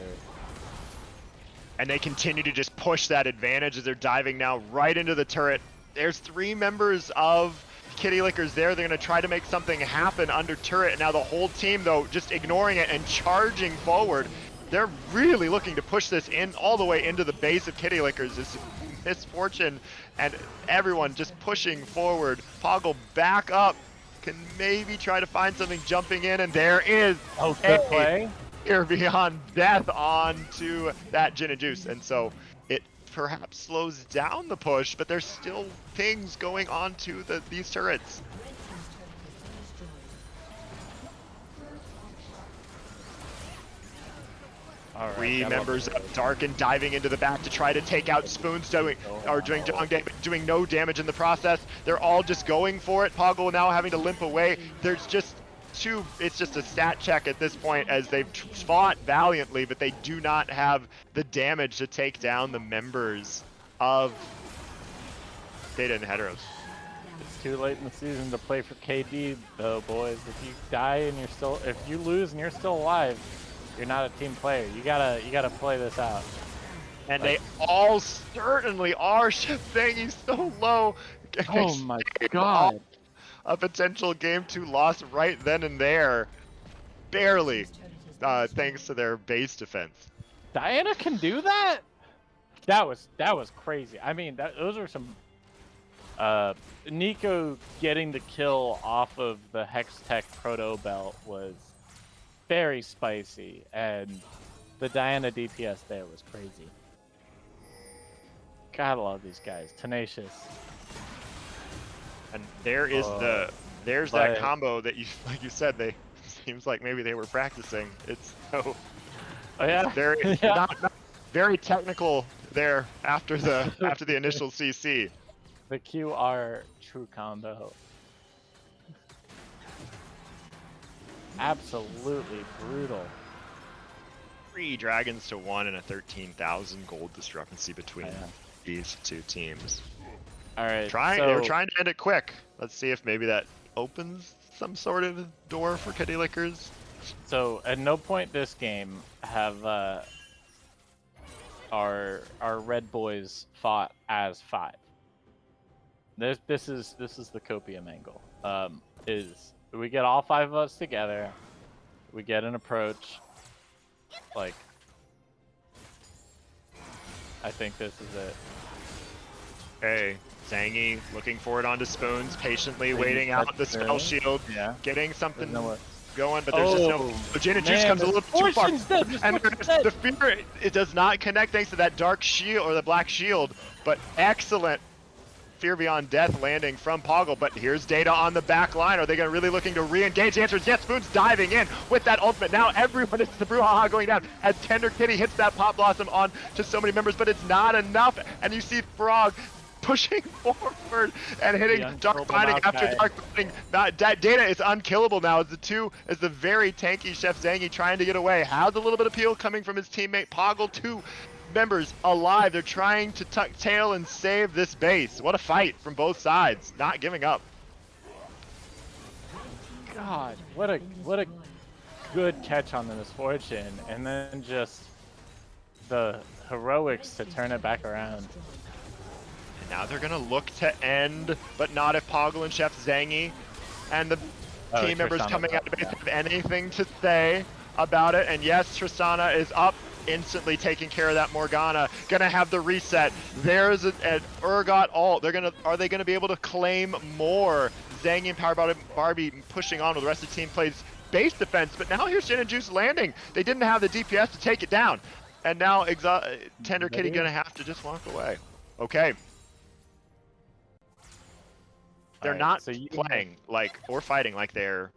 And they continue to just push that advantage as they're diving now right into the turret. There's 3 members of Kitty Lickers there. They're going to try to make something happen under turret. And now the whole team, though, just ignoring it and charging forward. They're really looking to push this in all the way into the base of Kitty Lickers. This Misfortune and everyone just pushing forward. Poggle back up. Can maybe try to find something jumping in. And there is good play. Here beyond death onto that Gin and Juice, and so it perhaps slows down the push, but there's still things going on to these turrets. Right, 3 members of Darken diving into the back to try to take out Spoons, doing no damage in the process. They're all just going for it. Poggle now having to limp away. There's just it's just a stat check at this point as they've fought valiantly, but they do not have the damage to take down the members of Data and Heteros. It's too late in the season to play for KD though, boys. If you die and if you lose and you're still alive, you're not a team player. You gotta play this out. And they all certainly are. He's so low. Oh my god. A potential game 2 loss right then and there, barely, thanks to their base defense. Diana can do that? That was crazy. I mean, those are some. Nico getting the kill off of the Hextech Proto Belt was very spicy, and the Diana DPS there was crazy. Gotta love these guys. Tenacious. And there is there's that combo that like you said, seems like maybe they were practicing. It's so very not very technical there after the initial CC. The QR true combo. Absolutely brutal. 3 dragons to 1 and a 13,000 gold discrepancy between these two teams. All right. They were trying to end it quick. Let's see if maybe that opens some sort of door for Kitty Lickers. So at no point this game have our red boys fought as 5. This is the copium angle. Is we get all 5 of us together, we get an approach. Like, I think this is it. Hey, Zangy looking forward onto Spoons, patiently waiting out the spell shield, getting something going, but there's just no. Gin and Juice comes a little too far, and the fear, it does not connect thanks to that dark shield or the black shield, but excellent Fear Beyond Death landing from Poggle, but here's Data on the back line. Are they going to really looking to re-engage? The answer is yes. Spoon's diving in with that ultimate. Now everyone is the brouhaha going down as Tender Kitty hits that Pop Blossom on to so many members, but it's not enough. And you see Frog pushing forward and hitting Dark Binding after Dark Binding. Data is unkillable now as the very tanky Chef Zangy trying to get away. Has a little bit of appeal coming from his teammate Poggle. 2 members alive. They're trying to tuck tail and save this base. What a fight from both sides. Not giving up. God, what a good catch on the Misfortune, and then just the heroics to turn it back around. And now they're gonna look to end, but not if Poggle and Chef Zangy and the team members coming out of base have anything to say about it. And yes, Tristana is up, instantly taking care of that Morgana. Gonna have the reset. There's an Urgot ult. Are they gonna be able to claim more? Zangy and Power Barbie pushing on while the rest of the team plays base defense, but now here's Gin and Juice landing. They didn't have the DPS to take it down. And now Tender Kitty gonna have to just walk away. Okay. They're not playing like or fighting like they're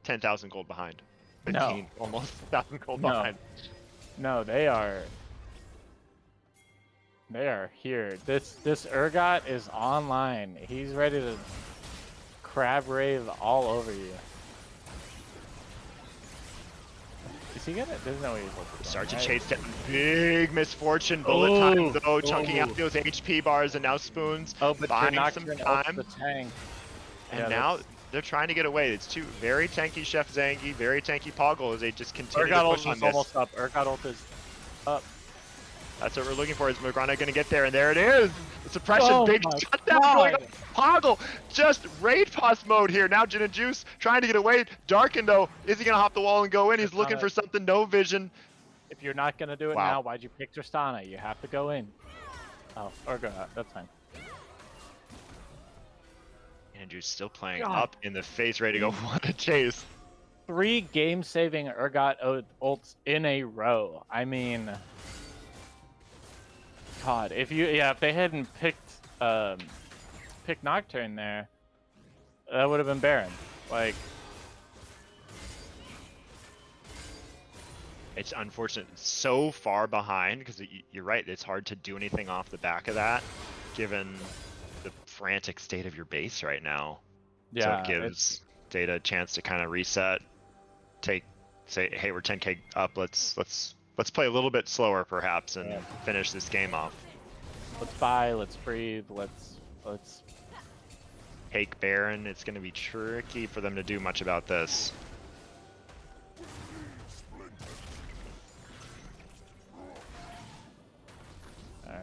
10,000 gold behind. 15, almost 1,000 gold behind. No, they are here. This Urgot is online. He's ready to crab rave all over you. Is he gonna? There's no way he's looking. Start to chase down. Big Misfortune. Bullet time though, chunking out those HP bars, and now Spoons buying some time. And now they're trying to get away. It's 2 very tanky Chef Zangy, very tanky Poggle as they just continue to push on this. Almost up. Urgot ult is up. That's what we're looking for. Is Morgana going to get there? And there it is. The suppression, big shutdown going on. Poggle just raid pause mode here. Now Gin and Juice trying to get away. Darken though. Is he going to hop the wall and go in? He's looking for something. No vision. If you're not going to do it now, why'd you pick Tristana? You have to go in. Oh, Urgot, that's fine. Andrew's still playing up in the face, ready to go. What a chase. 3 game-saving Urgot ults in a row. I mean, God, if they hadn't picked Nocturne there, that would have been Baron. Like, it's unfortunate, so far behind, because you're right, it's hard to do anything off the back of that, given the frantic state of your base right now. So it gives Data a chance to kind of reset, say, hey, we're 10k up, let's play a little bit slower perhaps and finish this game off. Let's buy, let's breathe, let's take Baron. It's going to be tricky for them to do much about this. All right.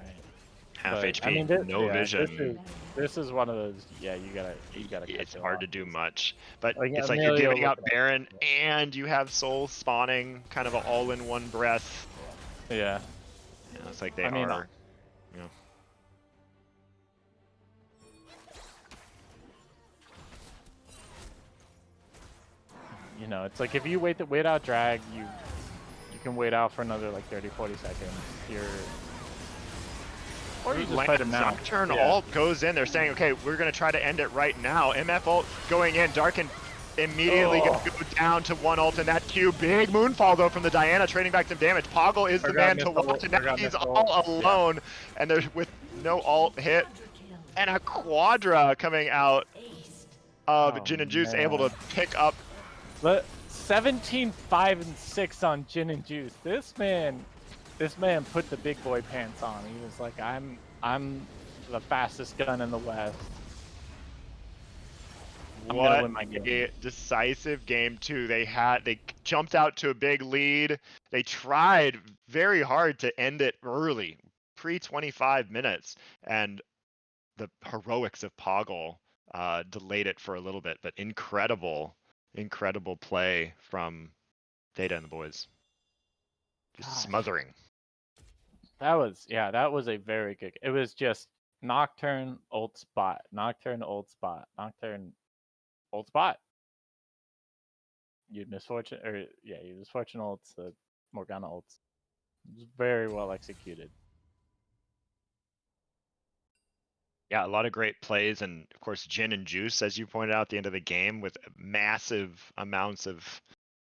Half HP, I mean, no vision. This is one of those. Yeah, you gotta. It's hard to do much, but it's like you're giving up Baron, and you have Soul spawning, kind of an all-in-one breath. Yeah. It's like they are. You know, it's like if you wait out drag, you can wait out for another like 30-40 seconds. Or you just fight him now. Nocturne ult goes in. They're saying, okay, we're going to try to end it right now. MF ult going in. Darken immediately going to go down to 1 ult in that queue. Big moonfall, though, from the Diana, trading back some damage. Poggle is the man to watch, and now he's all alone. And there's with no ult hit. And a Quadra coming out of Gin and Juice, able to pick up 17, 5, and 6 on Gin and Juice. This man put the big boy pants on. He was like, I'm the fastest gun in the West. I'm gonna win my game. A decisive game too. They jumped out to a big lead. They tried very hard to end it early, pre 25 minutes, and the heroics of Poggle delayed it for a little bit. But incredible play from Data and the boys. Just smothering. That was a very good. It was just Nocturne, ult spot, Nocturne, ult spot, Nocturne, ult spot. You misfortune ults, the Morgana ults. It was very well executed. Yeah, a lot of great plays, and of course Gin and Juice, as you pointed out at the end of the game, with massive amounts of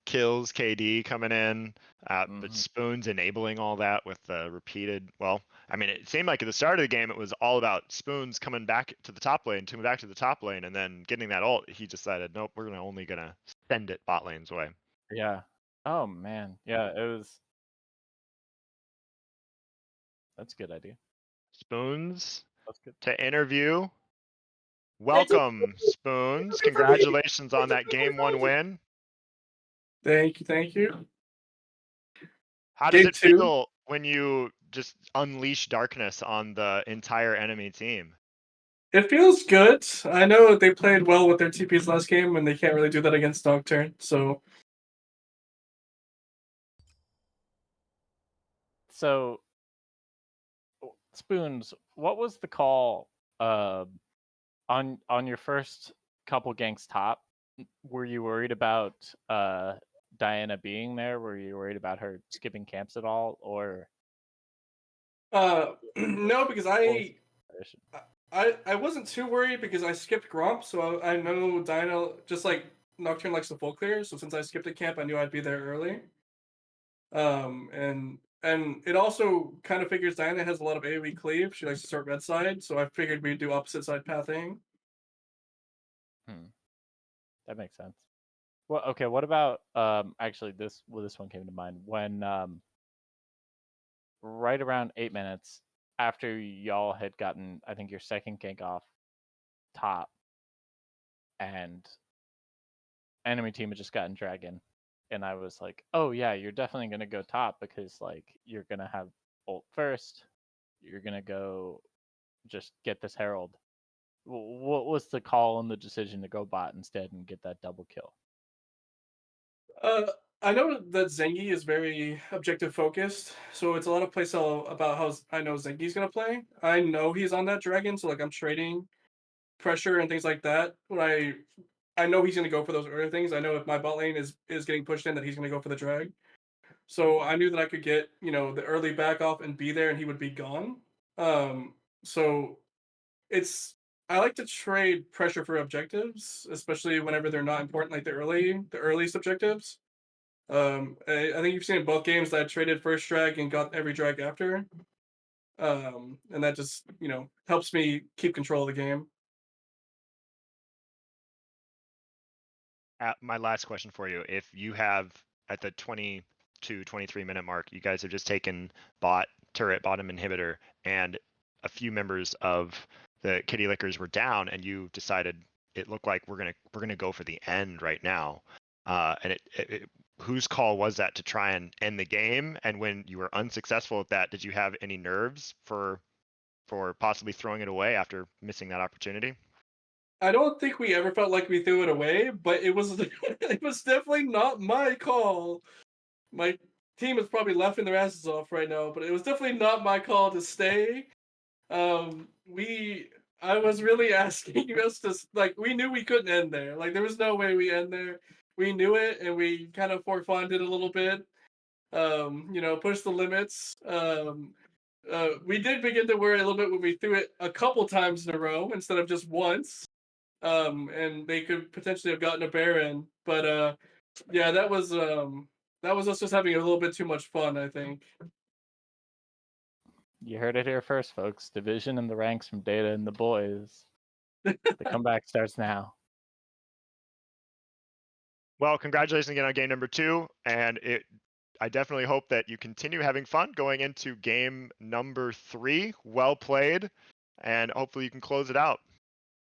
kills, KD coming in, but Spoons enabling all that with the repeated. Well, I mean, it seemed like at the start of the game it was all about Spoons coming back to the top lane, and then getting that ult. He decided, nope, we're only gonna send it bot lane's way. Yeah. Oh man. Yeah, it was. That's a good idea. Spoons That's good. to interview. Welcome, Spoons. Congratulations on that game 1 win. Thank you. How does it feel when you just unleash darkness on the entire enemy team? It feels good. I know they played well with their TPs last game, and they can't really do that against Nocturne, so... So, Spoons, what was the call on your first couple ganks top? Were you worried about Diana being there? Were you worried about her skipping camps at all, or? No, because I wasn't too worried because I skipped Gromp, so I know Diana, just like Nocturne likes to full clear, so since I skipped a camp, I knew I'd be there early. And it also kind of figures Diana has a lot of AoE cleave. She likes to start red side, so I figured we'd do opposite side pathing. That makes sense. Well, okay. What about actually this one came to mind when right around 8 minutes after y'all had gotten, I think, your second gank off top, and enemy team had just gotten dragon, and I was like, oh yeah, you're definitely gonna go top because like you're gonna have ult first, you're gonna go just get this herald. What was the call and the decision to go bot instead and get that double kill? I know that Zengi is very objective focused, so it's a lot of playstyle about how I know Zengi's gonna play. I know he's on that dragon, so like I'm trading pressure and things like that. When I know he's gonna go for those early things. I know if my bot lane is getting pushed in, that he's gonna go for the drag. So I knew that I could get, the early back off and be there, and he would be gone. So it's I like to trade pressure for objectives, especially whenever they're not important, like the earliest objectives. I think you've seen in both games that I traded first drag and got every drag after. And that just, helps me keep control of the game. My last question for you: if you have at the 22-23 minute mark, you guys have just taken bot turret, bottom inhibitor, and a few members of the Kitty Lickers were down, and you decided it looked like we're gonna go for the end right now. And whose call was that to try and end the game? And when you were unsuccessful at that, did you have any nerves for possibly throwing it away after missing that opportunity? I don't think we ever felt like we threw it away, but it was it was definitely not my call. My team is probably laughing their asses off right now, but it was definitely not my call to stay. I was really asking us to, like, we knew we couldn't end there. Like, there was no way we end there. We knew it, and we kind of forfunded a little bit. Pushed the limits. We did begin to worry a little bit when we threw it a couple times in a row instead of just once. And they could potentially have gotten a Baron, but yeah, that was us just having a little bit too much fun, I think. You heard it here first, folks. Division in the ranks from Data and the boys. The comeback starts now. Well, congratulations again on game number 2, and I definitely hope that you continue having fun going into game number 3. Well played, and hopefully you can close it out.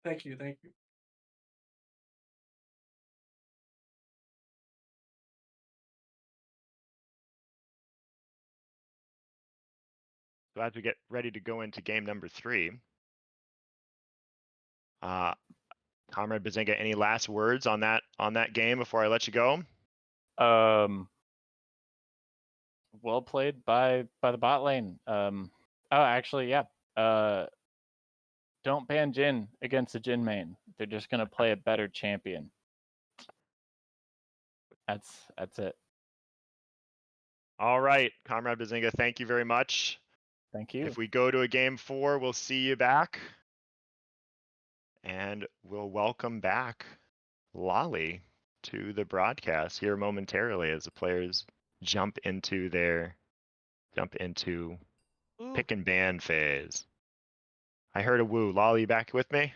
Thank you. Thank you. So as we get ready to go into game number 3, Comrade Bazinga, any last words on that game before I let you go? Well played by the bot lane. Oh, actually, yeah. Don't ban Jhin against the Jhin main. They're just gonna play a better champion. That's it. All right, Comrade Bazinga, thank you very much. Thank you. If we go to a game 4, we'll see you back. And we'll welcome back Lolly to the broadcast here momentarily as the players jump into pick and ban phase. I heard a woo. Lolly, you back with me?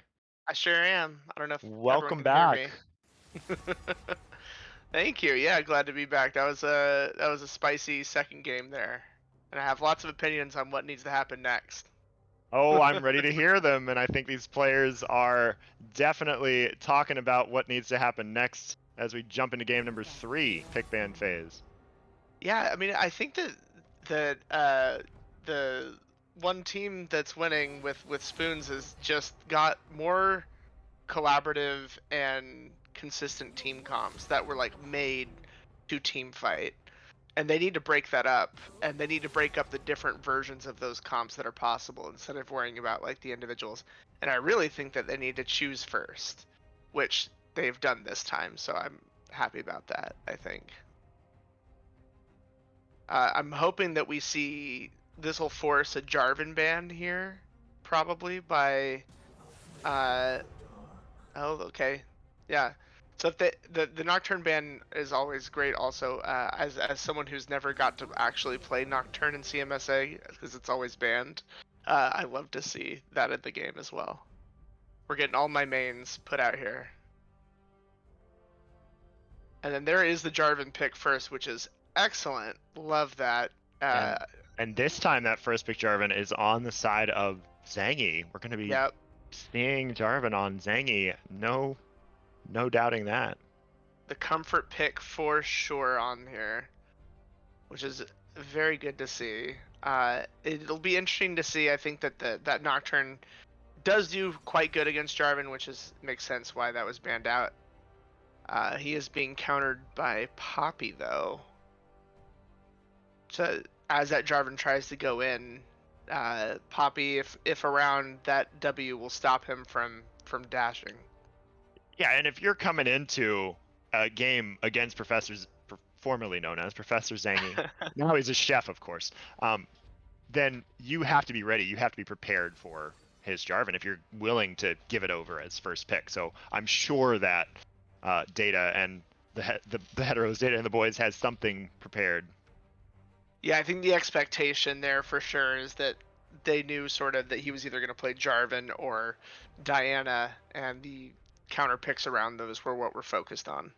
I sure am. I don't know if Welcome everyone can back. hear me. Thank you. Yeah, glad to be back. That was a spicy second game there, and I have lots of opinions on what needs to happen next. Oh, I'm ready to hear them, and I think these players are definitely talking about what needs to happen next as we jump into game number 3, pick ban phase. Yeah, I mean, I think that the one team that's winning with Spoons has just got more collaborative and consistent team comms that were like made to team fight, and they need to break that up, and they need to break up the different versions of those comps that are possible instead of worrying about like the individuals. And I really think that they need to choose first, which they've done this time, so I'm happy about that. I think I'm hoping that we see this will force a Jarvan ban here, probably by oh, okay. Yeah. So if the Nocturne ban is always great also, as someone who's never got to actually play Nocturne in CMSA, because it's always banned, I love to see that in the game as well. We're getting all my mains put out here. And then there is the Jarvan pick first, which is excellent. Love that. And this time that first pick Jarvan is on the side of Zangy. We're going to be seeing Jarvan on Zangy. No doubting that. The comfort pick for sure on here, which is very good to see. It'll be interesting to see. I think that that Nocturne does do quite good against Jarvan, which makes sense why that was banned out. He is being countered by Poppy though. So as that Jarvan tries to go in, Poppy, if around, that W will stop him from dashing. Yeah, and if you're coming into a game against formerly known as Professor Zangy, now he's a chef, of course, then you have to be ready. You have to be prepared for his Jarvan if you're willing to give it over as first pick. So I'm sure that Data and the heteros, Data and the boys, has something prepared. Yeah, I think the expectation there for sure is that they knew sort of that he was either going to play Jarvan or Diana, and the counter picks around those were what we're focused on.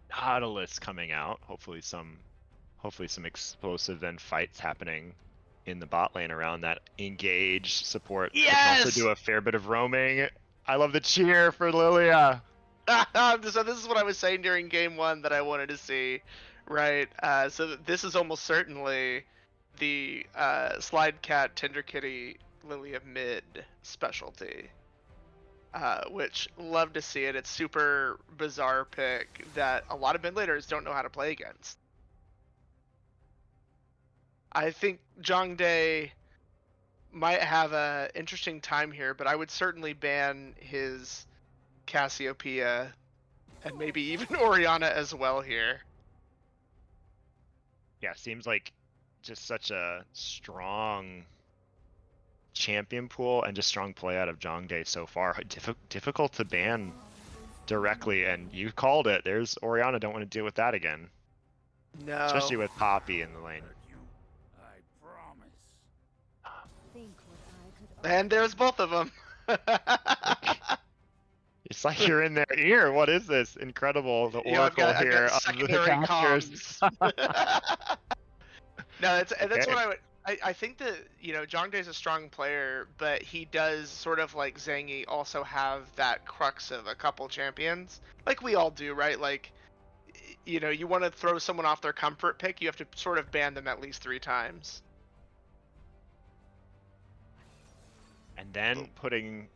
Nautilus coming out. Hopefully some explosive then fights happening in the bot lane around that engaged support. Yes! Can also do a fair bit of roaming. I love the cheer for Lilia. So this is what I was saying during game 1 that I wanted to see, right? So this is almost certainly the Slide Cat, Tender Kitty, Lilia mid specialty. Which love to see it. It's super bizarre pick that a lot of mid laners don't know how to play against. I think Zhongdae might have an interesting time here, but I would certainly ban his Cassiopeia and maybe even Orianna as well here. Yeah, seems like just such a strong champion pool and just strong play out of Zhongdae so far. Difficult to ban directly, and you called it. There's Orianna. Don't want to deal with that again. No. Especially with Poppy in the lane. And there's both of them. It's like you're in their ear. What is this? Incredible. The oracle I've here got of the secondary casters. comms. No, that's Okay. what I think that Jongdae's a strong player, but he does sort of like Zangy also have that crux of a couple champions, like we all do, right? Like, you want to throw someone off their comfort pick, you have to sort of ban them at least 3 times. And then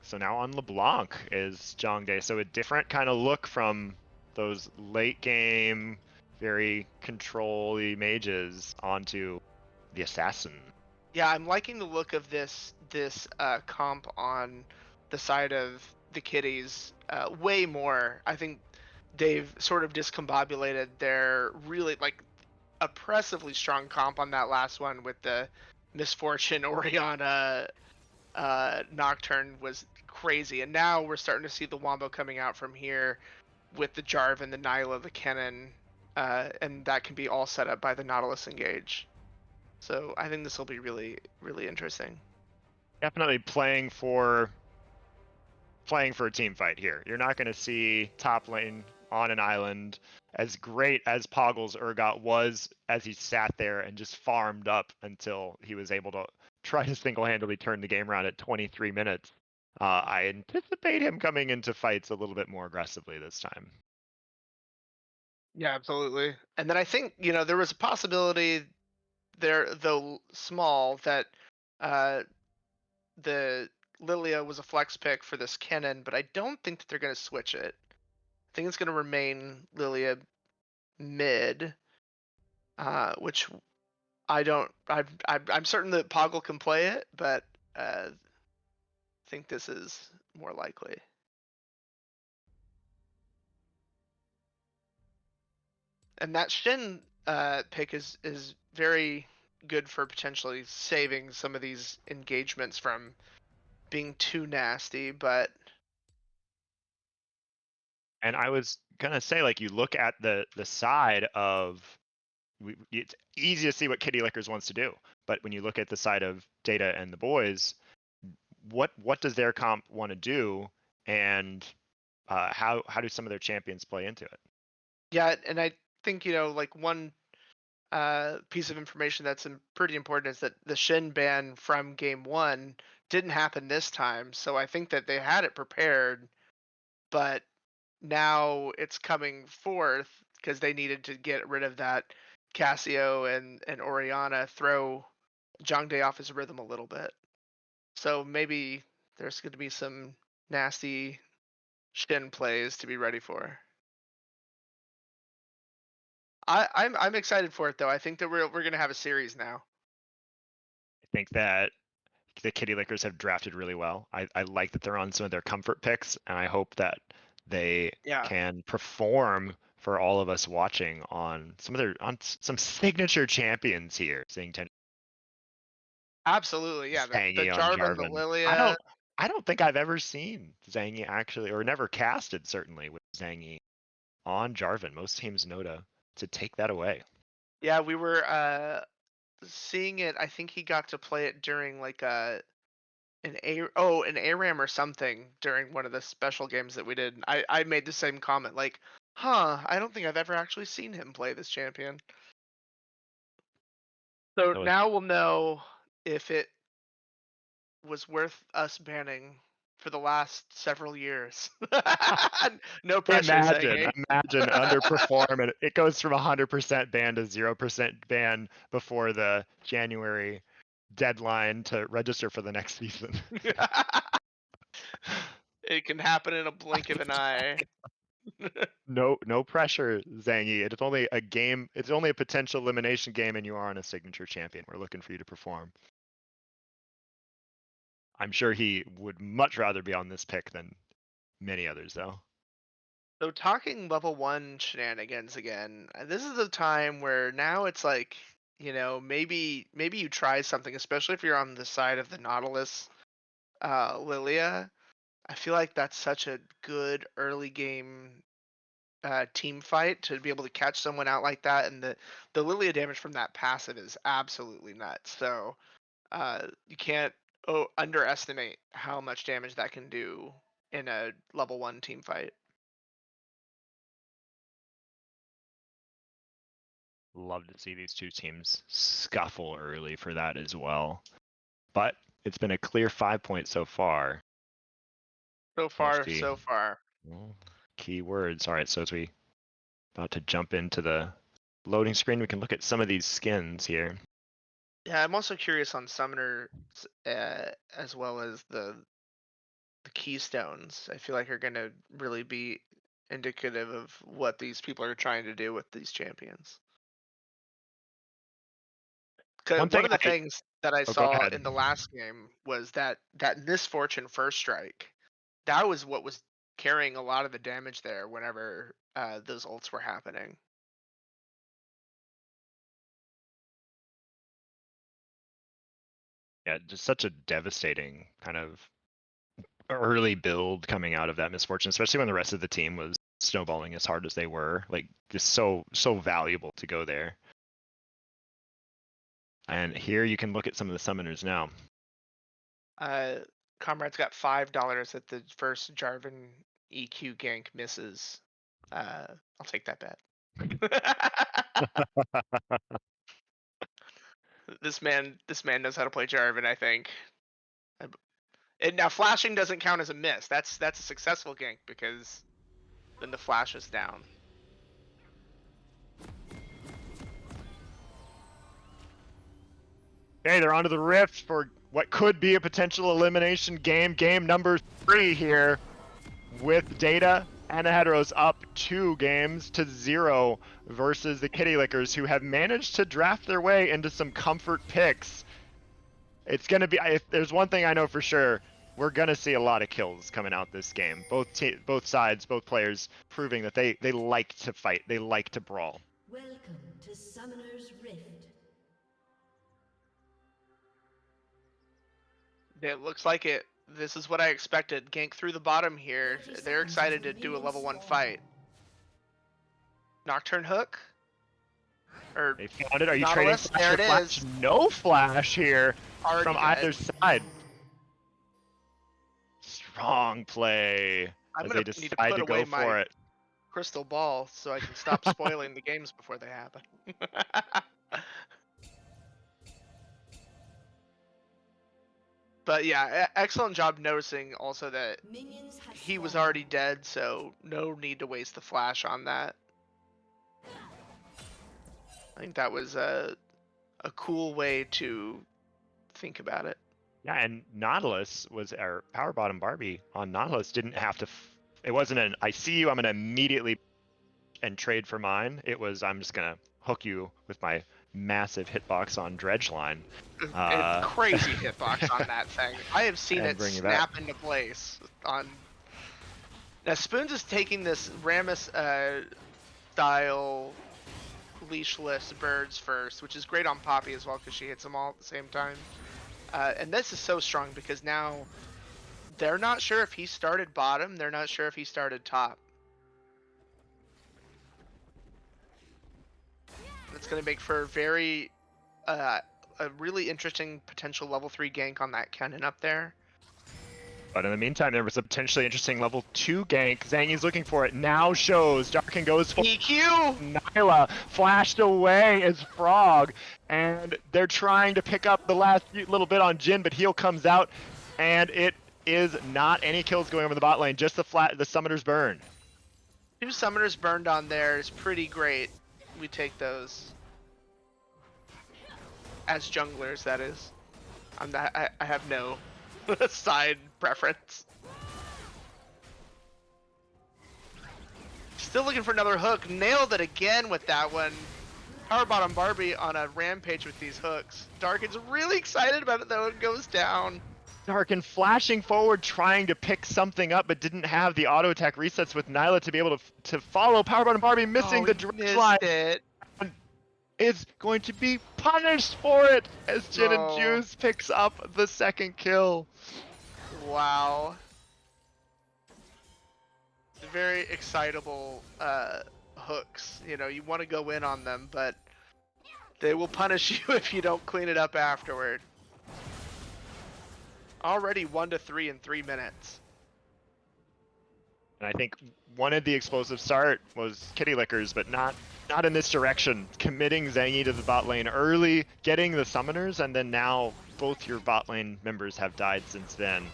so now on LeBlanc is Jongdae. So a different kind of look from those late game, very control-y mages onto the assassin. Yeah, I'm liking the look of this comp on the side of the Kitties way more. I think they've sort of discombobulated their really like oppressively strong comp on that last one with the Misfortune Oriana Nocturne was crazy, and now we're starting to see the Wombo coming out from here with the Jarvan, the Nyla, the Kennen, and that can be all set up by the Nautilus Engage. So I think this will be really, really interesting. Definitely playing for a team fight here. You're not going to see top lane on an island as great as Poggle's Urgot was as he sat there and just farmed up until he was able to try to single-handedly turn the game around at 23 minutes. I anticipate him coming into fights a little bit more aggressively this time. Yeah, absolutely. And then I think, there was a possibility there, though small, that the Lilia was a flex pick for this Kennen, but I don't think that they're going to switch it. I think it's going to remain Lilia mid, which I'm certain that Poggle can play it, but I think this is more likely. And that Shin pick is very good for potentially saving some of these engagements from being too nasty, but. And I was gonna say, like, you look at the side of, it's easy to see what Kitty Lickers wants to do, but when you look at the side of Data and the boys, what does their comp want to do, and how do some of their champions play into it? Yeah, and I think like one piece of information that's pretty important is that the Shin ban from game 1 didn't happen this time, so I think that they had it prepared, but now it's coming forth because they needed to get rid of that Cassio and Oriana, throw Jongdae off his rhythm a little bit. So maybe there's going to be some nasty Shin plays to be ready for. I'm excited for it though. I think that we're going to have a series now. I think that the Kitty Lickers have drafted really well. I like that they're on some of their comfort picks, and I hope that they can perform for all of us watching on some signature champions here. Seeing Absolutely, yeah. The Jarvan, the Lilia. I don't think I've ever seen Zangy actually, or never casted certainly with Zangy on Jarvan. Most teams know to take that away. Yeah, we were seeing it. I think he got to play it during like an ARAM or something during one of the special games that we did. I made the same comment, like, I don't think I've ever actually seen him play this champion. So now we'll know if it was worth us banning for the last several years. No pressure. Imagine underperform, and it goes from 100% ban to 0% ban before the January deadline to register for the next season. It can happen in a blink of an eye. No pressure, Zangy. It's only a game. It's only a potential elimination game, and you are on a signature champion. We're looking for you to perform. I'm sure he would much rather be on this pick than many others, though. So talking level 1 shenanigans again, this is the time where now it's like, maybe you try something, especially if you're on the side of the Nautilus Lilia. I feel like that's such a good early game team fight to be able to catch someone out like that, and the Lilia damage from that passive is absolutely nuts. So you can't underestimate how much damage that can do in a level 1 team fight. Love to see these two teams scuffle early for that as well. But it's been a clear 5 points so far. So far. Well, key words. All right, so as we about to jump into the loading screen, we can look at some of these skins here. Yeah, I'm also curious on Summoner as well as the keystones. I feel like are going to really be indicative of what these people are trying to do with these champions. One of the things that I saw in the last game was that Misfortune first strike. That was what was carrying a lot of the damage there whenever those ults were happening. Yeah, just such a devastating kind of early build coming out of that Misfortune, especially when the rest of the team was snowballing as hard as they were. Like, just so valuable to go there. And here you can look at some of the summoners now. Comrade's got $5 at the first Jarvan EQ gank misses. I'll take that bet. This man knows how to play Jarvan, I think. And now flashing doesn't count as a miss. That's a successful gank because then the flash is down. Okay, they're onto the rift for what could be a potential elimination game. Game number 3 here with Data and Heteros up 2-0 versus the Kitty Lickers, who have managed to draft their way into some comfort picks. It's going to be, if there's one thing I know for sure, we're going to see a lot of kills coming out this game. Both sides, both players proving that they like to fight, they like to brawl. Welcome to Summoner's Rift. It looks like it. This is what I expected. Gank through the bottom here. They're excited to do a level 1 fight. Nocturne hook? Or they found it. Are you Nautilus? trading flash? There it Flash? is. No flash here from either side. Strong play as they decide to go for it. Crystal ball so I can stop spoiling the games before they happen. But yeah, excellent job noticing also that he was already dead, so no need to waste the flash on that. I think that was a cool way to think about it. Yeah, and Nautilus was our power bottom Barbie on Nautilus didn't have to. It wasn't an I see you, I'm gonna immediately and trade for mine. It was I'm just gonna hook you with my massive hitbox on Dredgeline. Crazy hitbox on that thing. I have seen it snap into place. Now Spoons is taking this Rammus style leashless birds first, which is great on Poppy as well because she hits them all at the same time. And this is so strong because now they're not sure if he started bottom, they're not sure if he started top. It's going to make for a really interesting potential level 3 gank on that cannon up there. But in the meantime, there was a potentially interesting level 2 gank. Zangi's looking for it. Now shows. Darkin goes for EQ! Nyla flashed away as Frog. And they're trying to pick up the last little bit on Jhin, but Heal comes out. And it is not any kills going over the bot lane. Just the Summoner's Burn. 2 Summoners burned on there is pretty great. We take those. As junglers, that is. I have no side preference. Still looking for another hook. Nailed it again with that one. Power bottom Barbie on a rampage with these hooks. Darkin's really excited about it though. It goes down. Darkin flashing forward, trying to pick something up, but didn't have the auto attack resets with Nyla to be able to follow. Power bottom Barbie missing the direct line. Is going to be punished for it as Jhin and Juice picks up the second kill. Wow. Very excitable hooks. You know, you want to go in on them, but they will punish you if you don't clean it up afterward. Already 1-3 in 3 minutes. And I think one of the explosive start was Kitty Lickers, but not in this direction. Committing Zangy to the bot lane early, getting the summoners, and then now both your bot lane members have died since then.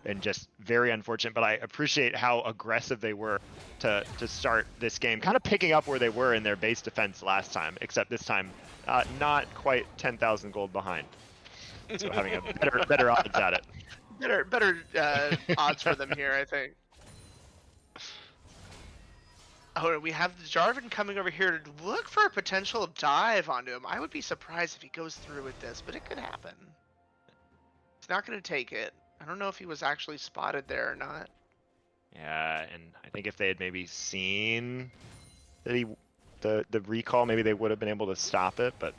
And just very unfortunate, but I appreciate how aggressive they were to start this game. Kind of picking up where they were in their base defense last time, except this time not quite 10,000 gold behind. So having a better odds at it. Better odds for them here, I think. Oh, and we have Jarvan coming over here to look for a potential dive onto him. I would be surprised if he goes through with this, but it could happen. He's not going to take it. I don't know if he was actually spotted there or not. Yeah, and I think if they had maybe seen that the recall, maybe they would have been able to stop it, but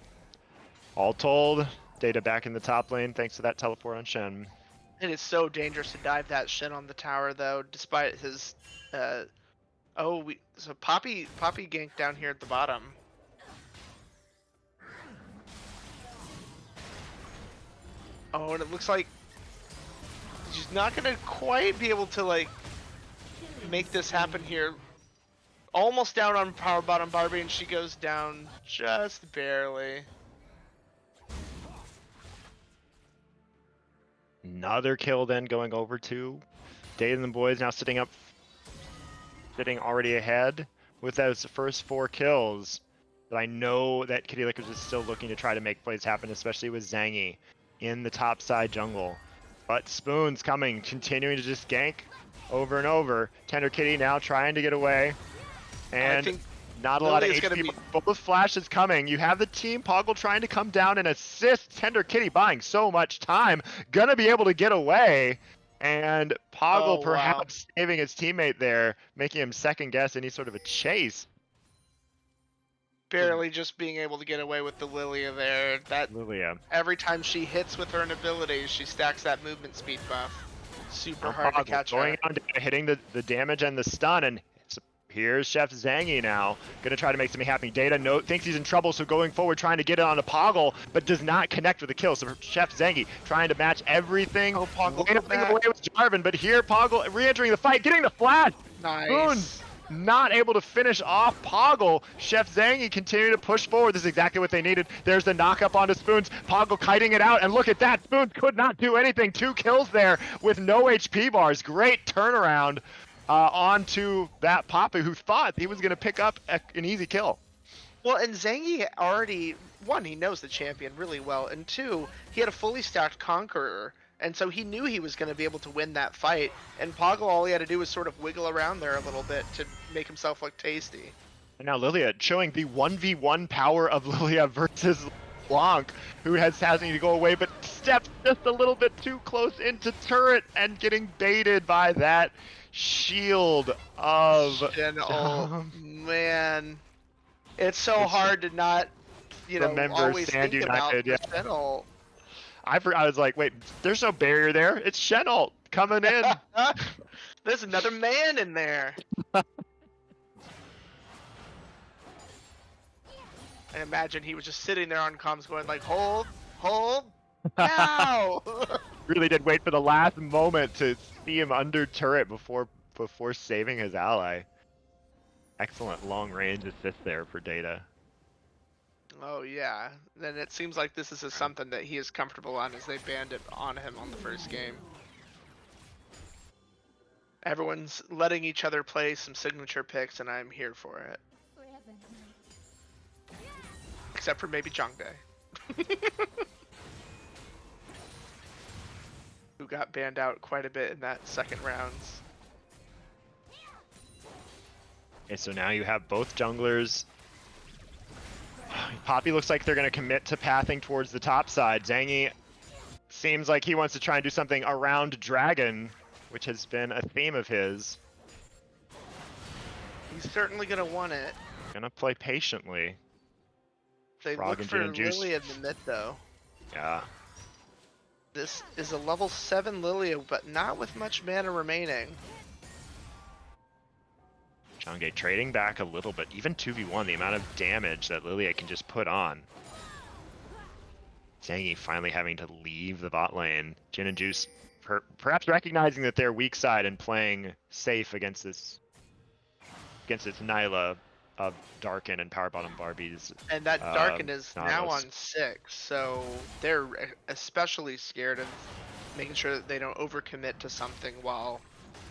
all told, Data back in the top lane thanks to that teleport on Shen. It is so dangerous to dive that Shen on the tower, though, despite his... So Poppy ganked down here at the bottom. Oh, and it looks like she's not gonna quite be able to like make this happen here. Almost down on power bottom Barbie, and she goes down just barely. Another kill then going over to Data and the boys now sitting already ahead with those first 4 kills. But I know that Kitty Lickers is still looking to try to make plays happen, especially with Zangy in the top side jungle. But Spoon's coming, continuing to just gank over and over. Tender Kitty now trying to get away. And not a lot of HP, but both flashes coming. You have the team Poggle trying to come down and assist. Tender Kitty buying so much time. Gonna be able to get away. And Poggle perhaps saving his teammate there, making him second guess any sort of a chase. Barely just being able to get away with the Lilia there. Every time she hits with her ability, she stacks that movement speed buff. Super hard to catch her. Going on, hitting the damage and the stun, and here's Chef Zangy now. Gonna try to make something happen. Data thinks he's in trouble, so going forward, trying to get it on a Poggle, but does not connect with the kill. So Chef Zangy trying to match everything. Oh, Poggle away with Jarvan, but here Poggle re-entering the fight, getting the flash. Nice. Spoons not able to finish off Poggle. Chef Zangy continuing to push forward. This is exactly what they needed. There's the knock up onto Spoons. Poggle kiting it out, and look at that. Spoons could not do anything. 2 kills there with no HP bars. Great turnaround onto that Poppy, who thought he was going to pick up an easy kill. Well, and Zangy already, 1, he knows the champion really well, and 2, he had a fully stacked Conqueror, and so he knew he was going to be able to win that fight, and Poggle, all he had to do was sort of wiggle around there a little bit to make himself look tasty. And now Lilia showing the 1v1 power of Lilia versus Blanc, who has to go away, but steps just a little bit too close into turret and getting baited by that shield of man, it's so hard to not, remember always Stand think United, about the Shen ult. I was like, wait, there's no barrier there. It's Shen ult coming in. There's another man in there. I imagine he was just sitting there on comms going like, hold, now. Really did wait for the last moment to see him under turret before saving his ally. Excellent long range assist there for Data. Oh yeah, then it seems like this is something that he is comfortable on, as they banned it on him on the first game. Everyone's letting each other play some signature picks, and I'm here for it. Except for maybe Zhongdae. Who got banned out quite a bit in that second rounds. Okay, so now you have both junglers. Poppy looks like they're going to commit to pathing towards the top side. Zangy seems like he wants to try and do something around Dragon, which has been a theme of his. He's certainly going to want it. Gonna play patiently. They look for Lilia in the mid, though. Yeah. This is a level 7 Lilia, but not with much mana remaining. Zhongdae trading back a little bit. Even 2v1, the amount of damage that Lilia can just put on. Zangy finally having to leave the bot lane. Jin and Juice perhaps recognizing that they're weak side and playing safe against this Nyla of Darken and Power Bottom Barbies. And that Darken is now Nautilus. on 6, so they're especially scared of making sure that they don't overcommit to something while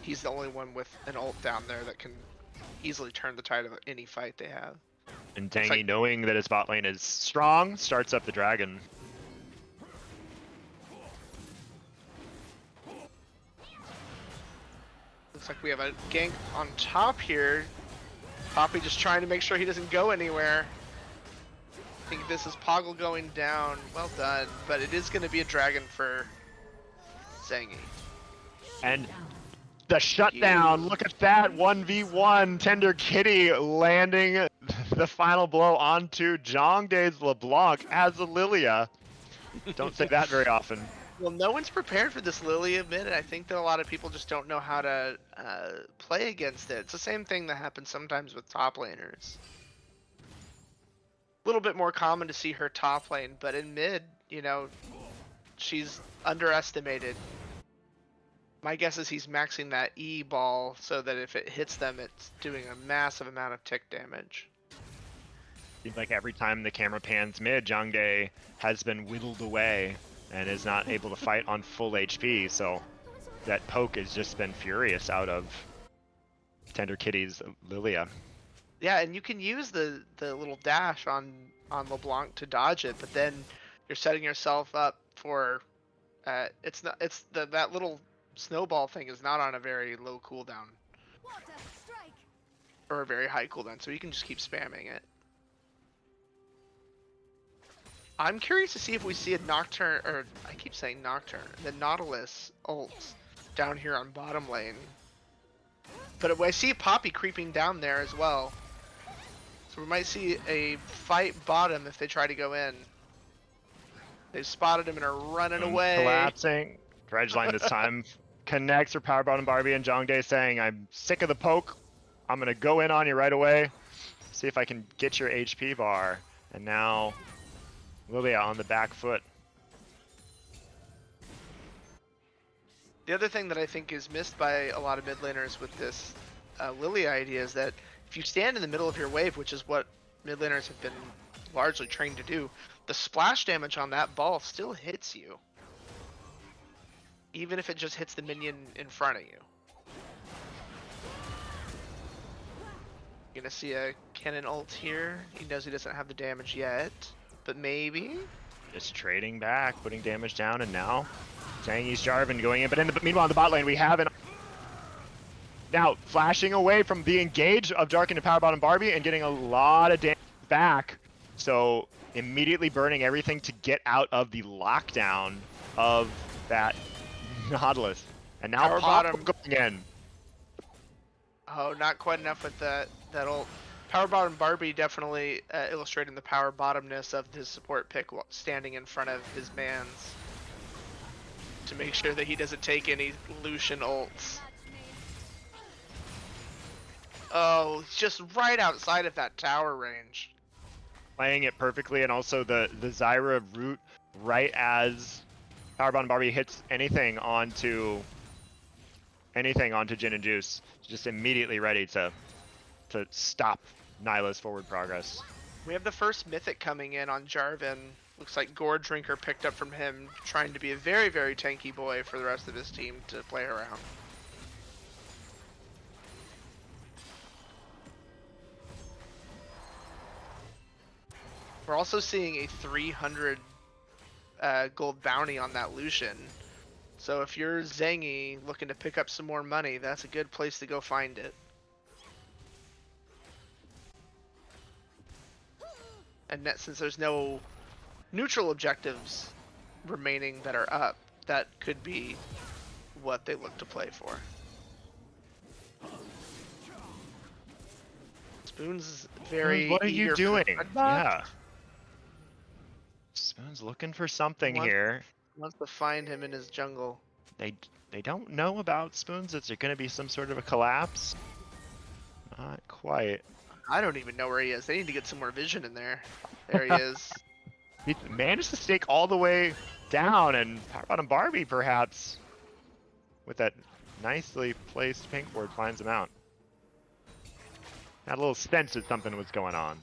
he's the only one with an ult down there that can easily turn the tide of any fight they have. And Dangy, knowing that his bot lane is strong, starts up the dragon. Looks like we have a gank on top here. Poppy just trying to make sure he doesn't go anywhere. I think this is Poggle going down. Well done, but it is going to be a dragon for Zangy. And the shutdown, look at that, 1v1, Tender Kitty landing the final blow onto Jongdae's LeBlanc as a Lilia. Don't say that very often. Well, no one's prepared for this Lilia mid, and I think that a lot of people just don't know how to play against it. It's the same thing that happens sometimes with top laners. A little bit more common to see her top lane, but in mid, you know, she's underestimated. My guess is he's maxing that E ball so that if it hits them, it's doing a massive amount of tick damage. Seems like every time the camera pans mid, Jongdae has been whittled away and is not able to fight on full HP, so that poke has just been furious out of Tender Kitty's Lilia. Yeah, and you can use the little dash on LeBlanc to dodge it, but then you're setting yourself up for that little snowball thing is not on a very low cooldown or a very high cooldown, so you can just keep spamming it. I'm curious to see if we see a Nocturne, or I keep saying Nocturne, the Nautilus ult down here on bottom lane. But I see Poppy creeping down there as well. So we might see a fight bottom if they try to go in. They've spotted him and are running away. Collapsing. Dredgeline this time connects for Power Bottom Barbie, and Jongdae saying, I'm sick of the poke. I'm going to go in on you right away. See if I can get your HP bar. And now Lilia on the back foot. The other thing that I think is missed by a lot of mid laners with this Lilia idea is that if you stand in the middle of your wave, which is what mid laners have been largely trained to do, the splash damage on that ball still hits you. Even if it just hits the minion in front of you. You're gonna see a cannon ult here. He knows he doesn't have the damage yet, but maybe. Just trading back, putting damage down, and now Zangy's Jarvan going in. But meanwhile, in the bot lane, we have an now flashing away from the engage of Darken and Power Bottom Barbie and getting a lot of damage back. So immediately burning everything to get out of the lockdown of that Nautilus. And now Power Pop Bottom going in. Oh, not quite enough with that ult. Power Bottom Barbie definitely illustrating the power bottomness of his support pick while standing in front of his mans to make sure that he doesn't take any Lucian ults. Oh, just right outside of that tower range. Playing it perfectly, and also the Zyra root right as Power Bottom Barbie hits anything onto Jin and Juice. Just immediately ready to stop Nyla's forward progress. We have the first mythic coming in on Jarvan. Looks like Gore Drinker picked up from him, trying to be a very, very tanky boy for the rest of his team to play around. We're also seeing a 300 gold bounty on that Lucian. So if you're Zangy looking to pick up some more money, that's a good place to go find it. And since there's no neutral objectives remaining that are up, that could be what they look to play for. Spoon's is very What are you doing? Yeah. For Spoon's looking for something Wants- here. wants to find him in his jungle. They don't know about Spoons. Is there going to be some sort of a collapse? Not quite. I don't even know where he is. They need to get some more vision in there. There he is. He managed to stake all the way down, and Power Bottom Barbie perhaps with that nicely placed pink ward finds him out. Had a little sense that something was going on.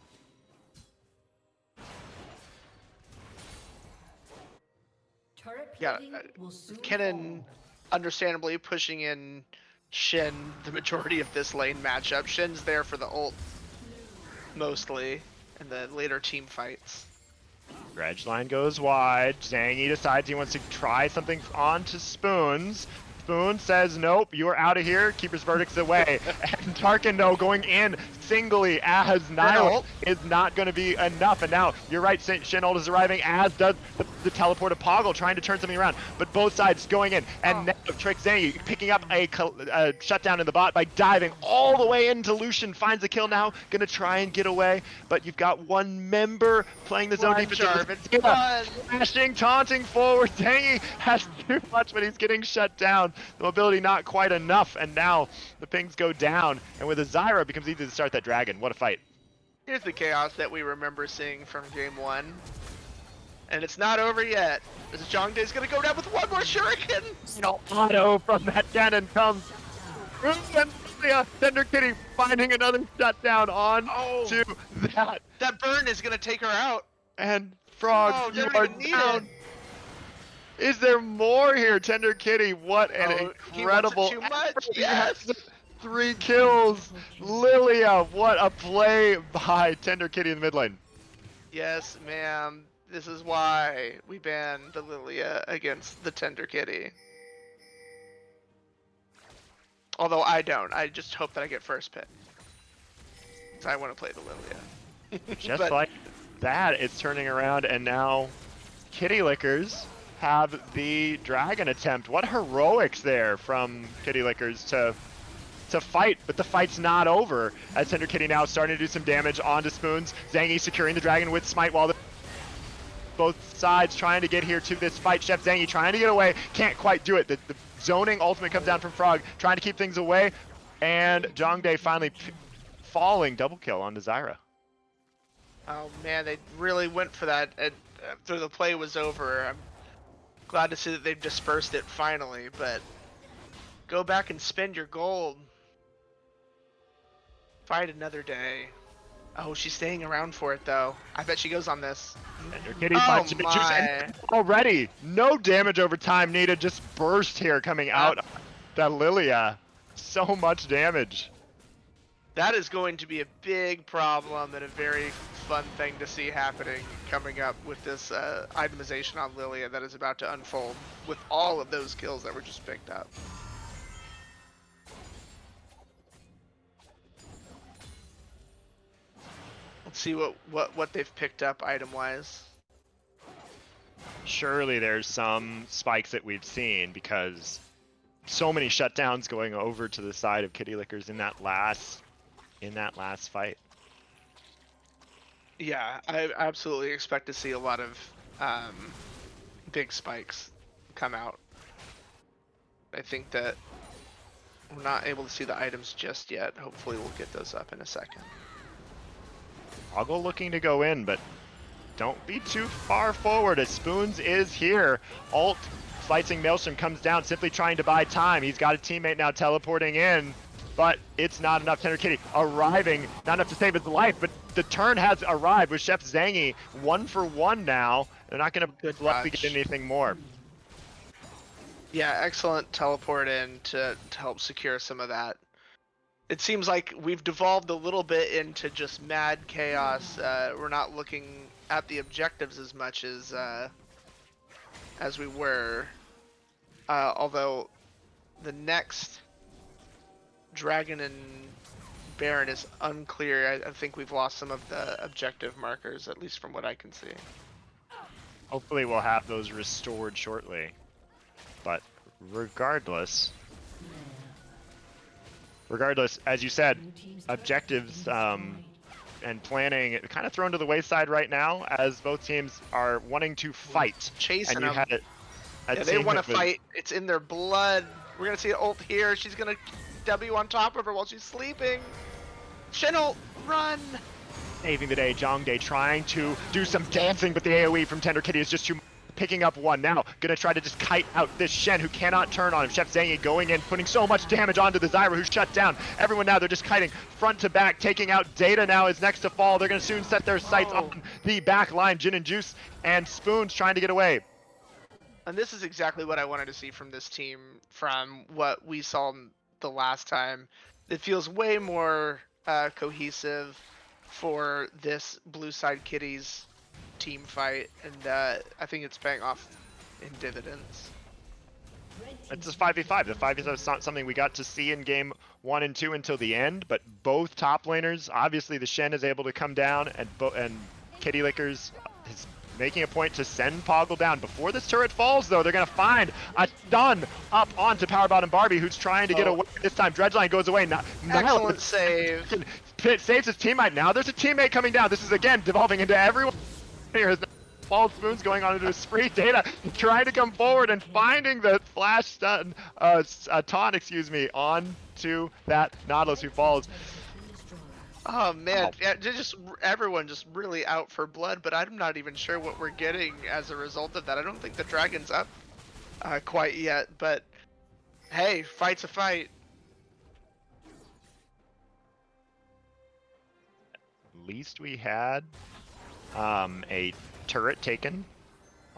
Yeah, Kennen understandably pushing in Shen the majority of this lane matchup. Shen's there for the ult mostly, and the later team fights. Dredge line goes wide. Zangy decides he wants to try something onto Spoons. Spoon says, nope, you are out of here. Keeper's verdict's away. And Tarkano going in singly as Nile is not going to be enough. And now, you're right, Shen ult is arriving, as does the teleport of Poggle, trying to turn something around. But both sides going in. And now Trick Zangy picking up a shutdown in the bot by diving all the way into Lucian. Finds the kill now. Going to try and get away. But you've got one member playing the zone defense. Flashing, taunting forward. Zangy has too much, but he's getting shut down. The mobility not quite enough, and now the pings go down, and with a Zyra it becomes easy to start that dragon. What a fight. Here's the chaos that we remember seeing from game 1. And it's not over yet. As Zhongdae's gonna go down with one more shuriken! No auto from that cannon comes. And Tender Kitty finding another shutdown on to that. That burn is gonna take her out. And Frog, you are down. Is there more here, Tender Kitty? What an incredible too much. Yes. 3 kills. Lilia, what a play by Tender Kitty in the mid lane. Yes, ma'am. This is why we banned the Lilia against the Tender Kitty. Although I don't. I just hope that I get first pick. Because I want to play the Lilia. Just like that, it's turning around, and now Kitty Lickers have the dragon attempt. What heroics there from Kitty Lickers to fight, but the fight's not over, as Tender Kitty now starting to do some damage onto Spoons. Zangy securing the dragon with Smite, while both sides trying to get here to this fight. Chef Zangy trying to get away, can't quite do it. The zoning ultimate comes down from Frog, trying to keep things away, and Zhongdae finally falling. Double kill on Zyra. Oh man, they really went for that after the play was over. I'm glad to see that they've dispersed it finally, but go back and spend your gold. Fight another day. Oh, she's staying around for it though. I bet she goes on this. Tender Kitty finds some juice already. No damage over time needed. Just burst here coming out. That Lilia. So much damage. That is going to be a big problem and a very fun thing to see happening coming up with this itemization on Lilia that is about to unfold with all of those kills that were just picked up. Let's see what they've picked up item-wise. Surely there's some spikes that we've seen, because so many shutdowns going over to the side of Kitty Lickers in that last fight. Yeah, I absolutely expect to see a lot of big spikes come out. I think that we're not able to see the items just yet. Hopefully we'll get those up in a second. Poggle looking to go in, but don't be too far forward as Spoons is here. Ult, slicing Maelstrom comes down, simply trying to buy time. He's got a teammate now teleporting in, but it's not enough. Tender Kitty arriving, not enough to save his life, but the turn has arrived with Chef Zangy 1 for 1 now. They're not going to likely get anything more. Yeah, excellent teleport in to help secure some of that. It seems like we've devolved a little bit into just mad chaos. We're not looking at the objectives as much as we were. Although the next Dragon and Baron is unclear. I think we've lost some of the objective markers, at least from what I can see. Hopefully we'll have those restored shortly. But regardless, as you said, objectives and planning kind of thrown to the wayside right now, as both teams are wanting to fight. Chasing and you them. had it. Yeah, they want to fight. It's in their blood. We're gonna see an ult here. She's gonna W on top of her while she's sleeping. Shen ult, run! saving the day. Jongdae trying to do some dancing, but the AoE from Tender Kitty is just too much. Picking up one now, gonna try to just kite out this Shen who cannot turn on him. Chef Zangy going in, putting so much damage onto the Zyra who's shut down. Everyone now, they're just kiting front to back, taking out Data now is next to fall. They're gonna soon set their sights on the back line. Jin and Juice and Spoons trying to get away. And this is exactly what I wanted to see from this team from what we saw the last time. It feels way more cohesive for this Blue Side Kitties team fight, and I think it's paying off in dividends. It's a 5v5. The 5v5 is not something we got to see in game 1 and 2 until the end, but both top laners, obviously the Shen is able to come down, and Kitty Lickers is making a point to send Poggle down. Before this turret falls, though, they're going to find a stun up onto Power Bottom Barbie, who's trying to get away. This time, Dredgeline goes away. Excellent save. Saves his teammate now. There's a teammate coming down. This is, again, devolving into everyone. Here, Bald Spoons going on into a spree. Data trying to come forward and finding the flash stun, taunt, excuse me, onto that Nautilus who falls. Oh man, yeah, just everyone just really out for blood, but I'm not even sure what we're getting as a result of that. I don't think the dragon's up quite yet, but hey, fight's a fight. At least we had a turret taken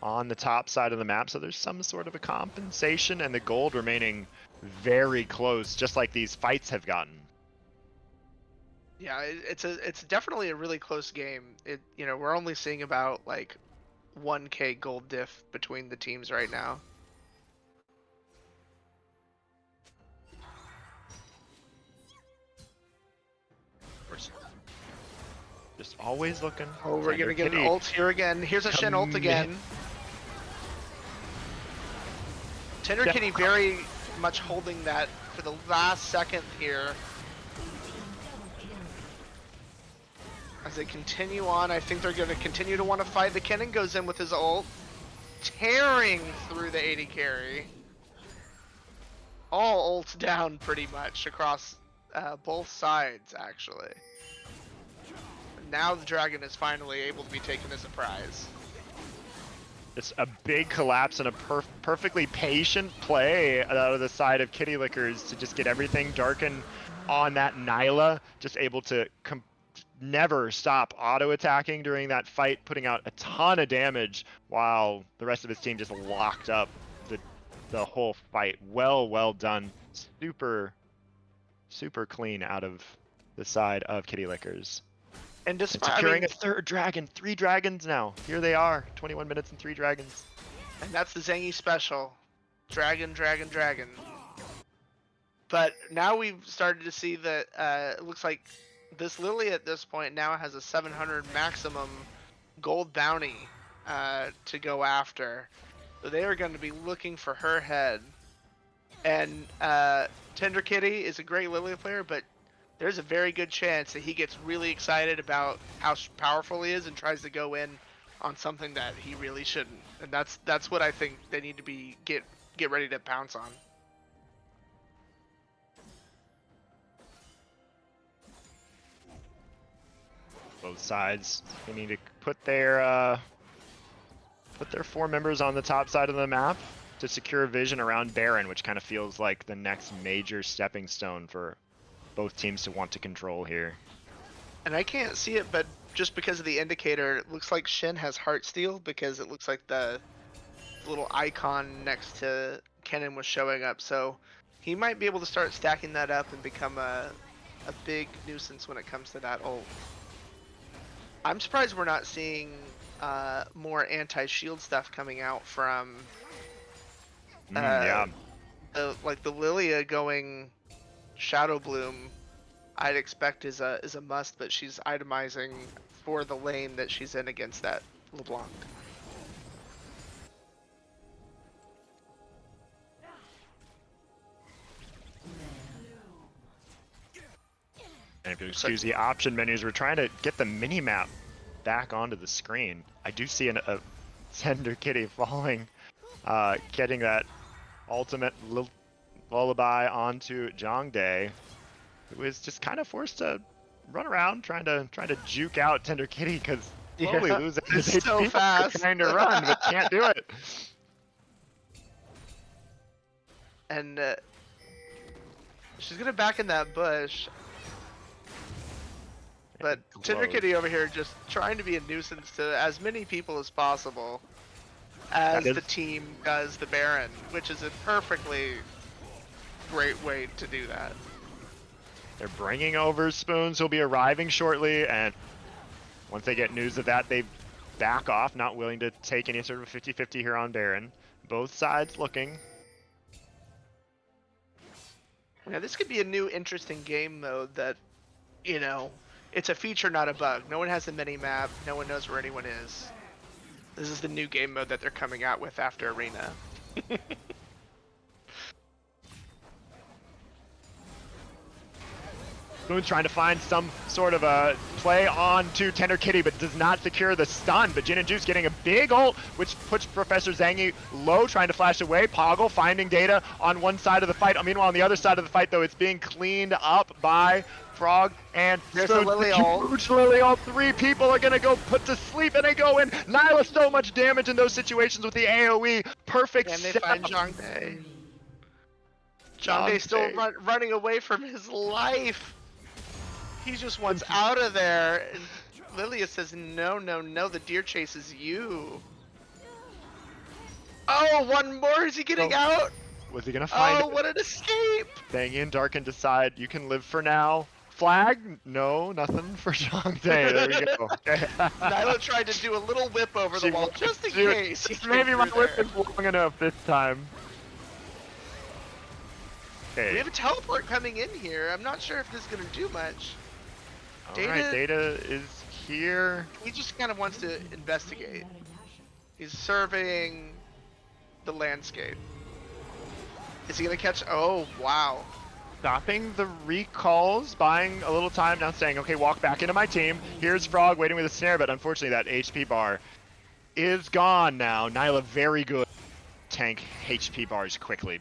on the top side of the map, so there's some sort of a compensation, and the gold remaining very close, just like these fights have gotten. Yeah, it's definitely a really close game. We're only seeing about like 1k gold diff between the teams right now. Just always looking. Oh, we're gonna get an ult here again. Here's a Shen ult again. Tender Kitty very much holding that for the last second here. As they continue on, I think they're going to continue to want to fight. The Kennen goes in with his ult, tearing through the AD carry. All ults down pretty much across both sides, actually. Now the dragon is finally able to be taken as a prize. It's a big collapse and a perfectly patient play out of the side of Kitty Lickers to just get everything darkened on that Nyla, just able to never stop auto-attacking during that fight, putting out a ton of damage while the rest of his team just locked up the whole fight. Well done. Super clean out of the side of Kitty Lickers. And just securing a third dragon. 3 dragons now. Here they are. 21 minutes and 3 dragons. And that's the Zangy special. Dragon. But now we've started to see that it looks like this Lily at this point now has a 700 maximum gold bounty to go after. So they are going to be looking for her head. And Tender Kitty is a great Lily player, but there's a very good chance that he gets really excited about how powerful he is and tries to go in on something that he really shouldn't. And that's what I think they need to be get ready to pounce on. Both sides, they need to put their 4 members on the top side of the map to secure vision around Baron, which kind of feels like the next major stepping stone for both teams to want to control here. And I can't see it, but just because of the indicator, it looks like Shen has Heartsteel because it looks like the little icon next to Kennen was showing up. So he might be able to start stacking that up and become a big nuisance when it comes to that ult. I'm surprised we're not seeing more anti-shield stuff coming out from yeah. the Lilia going Shadow Bloom. I'd expect is a must, but she's itemizing for the lane that she's in against that LeBlanc. And if you excuse the option menus, we're trying to get the mini-map back onto the screen. I do see a Tender Kitty falling, getting that ultimate lullaby onto Jongdae, who is just kind of forced to run around trying to juke out Tender Kitty because slowly Yeah, losing it's his so HP. fast. Trying to run, but can't do it. And she's gonna back in that bush. But Tender Kitty over here just trying to be a nuisance to as many people as possible as the team does the Baron, which is a perfectly great way to do that. They're bringing over Spoons, who'll be arriving shortly, and once they get news of that, they back off, not willing to take any sort of a 50-50 here on Baron. Both sides looking. Yeah, this could be a new interesting game mode that, you know, it's a feature, not a bug. No one has a mini-map. No one knows where anyone is. This is the new game mode that they're coming out with after Arena. Spoon's trying to find some sort of a play on to Tender Kitty, but does not secure the stun. But Jin and Juice getting a big ult, which puts Professor Zangi low, trying to flash away. Poggle finding data on one side of the fight. Meanwhile, on the other side of the fight, though, it's being cleaned up by Frog and there's a Lily ult. Huge Lily ult. 3 people are gonna go put to sleep, and they go in. Nyla so much damage in those situations with the AoE. Perfect. And they find Zhangde. Zhangde's still running away from his life. He just wants out of there. And Lilia says, no, no, no, the deer chases you. Oh, one more. Is he getting out? Was he gonna find Oh, what an escape. Zangi and Darkin decide you can live for now. Flag? No, nothing for Zhangde. There we go. Nyla tried to do a little whip over the wall just in case. Maybe my whip is long enough this time. Okay. We have a teleport coming in here. I'm not sure if this is going to do much. Alright, Data is here. He just kind of wants to investigate. He's surveying the landscape. Is he going to catch? Oh, wow. Stopping the recalls, buying a little time, now saying, okay, walk back into my team. Here's Frog waiting with a snare, but unfortunately that HP bar is gone now. Nyla very good. Tank HP bars quickly.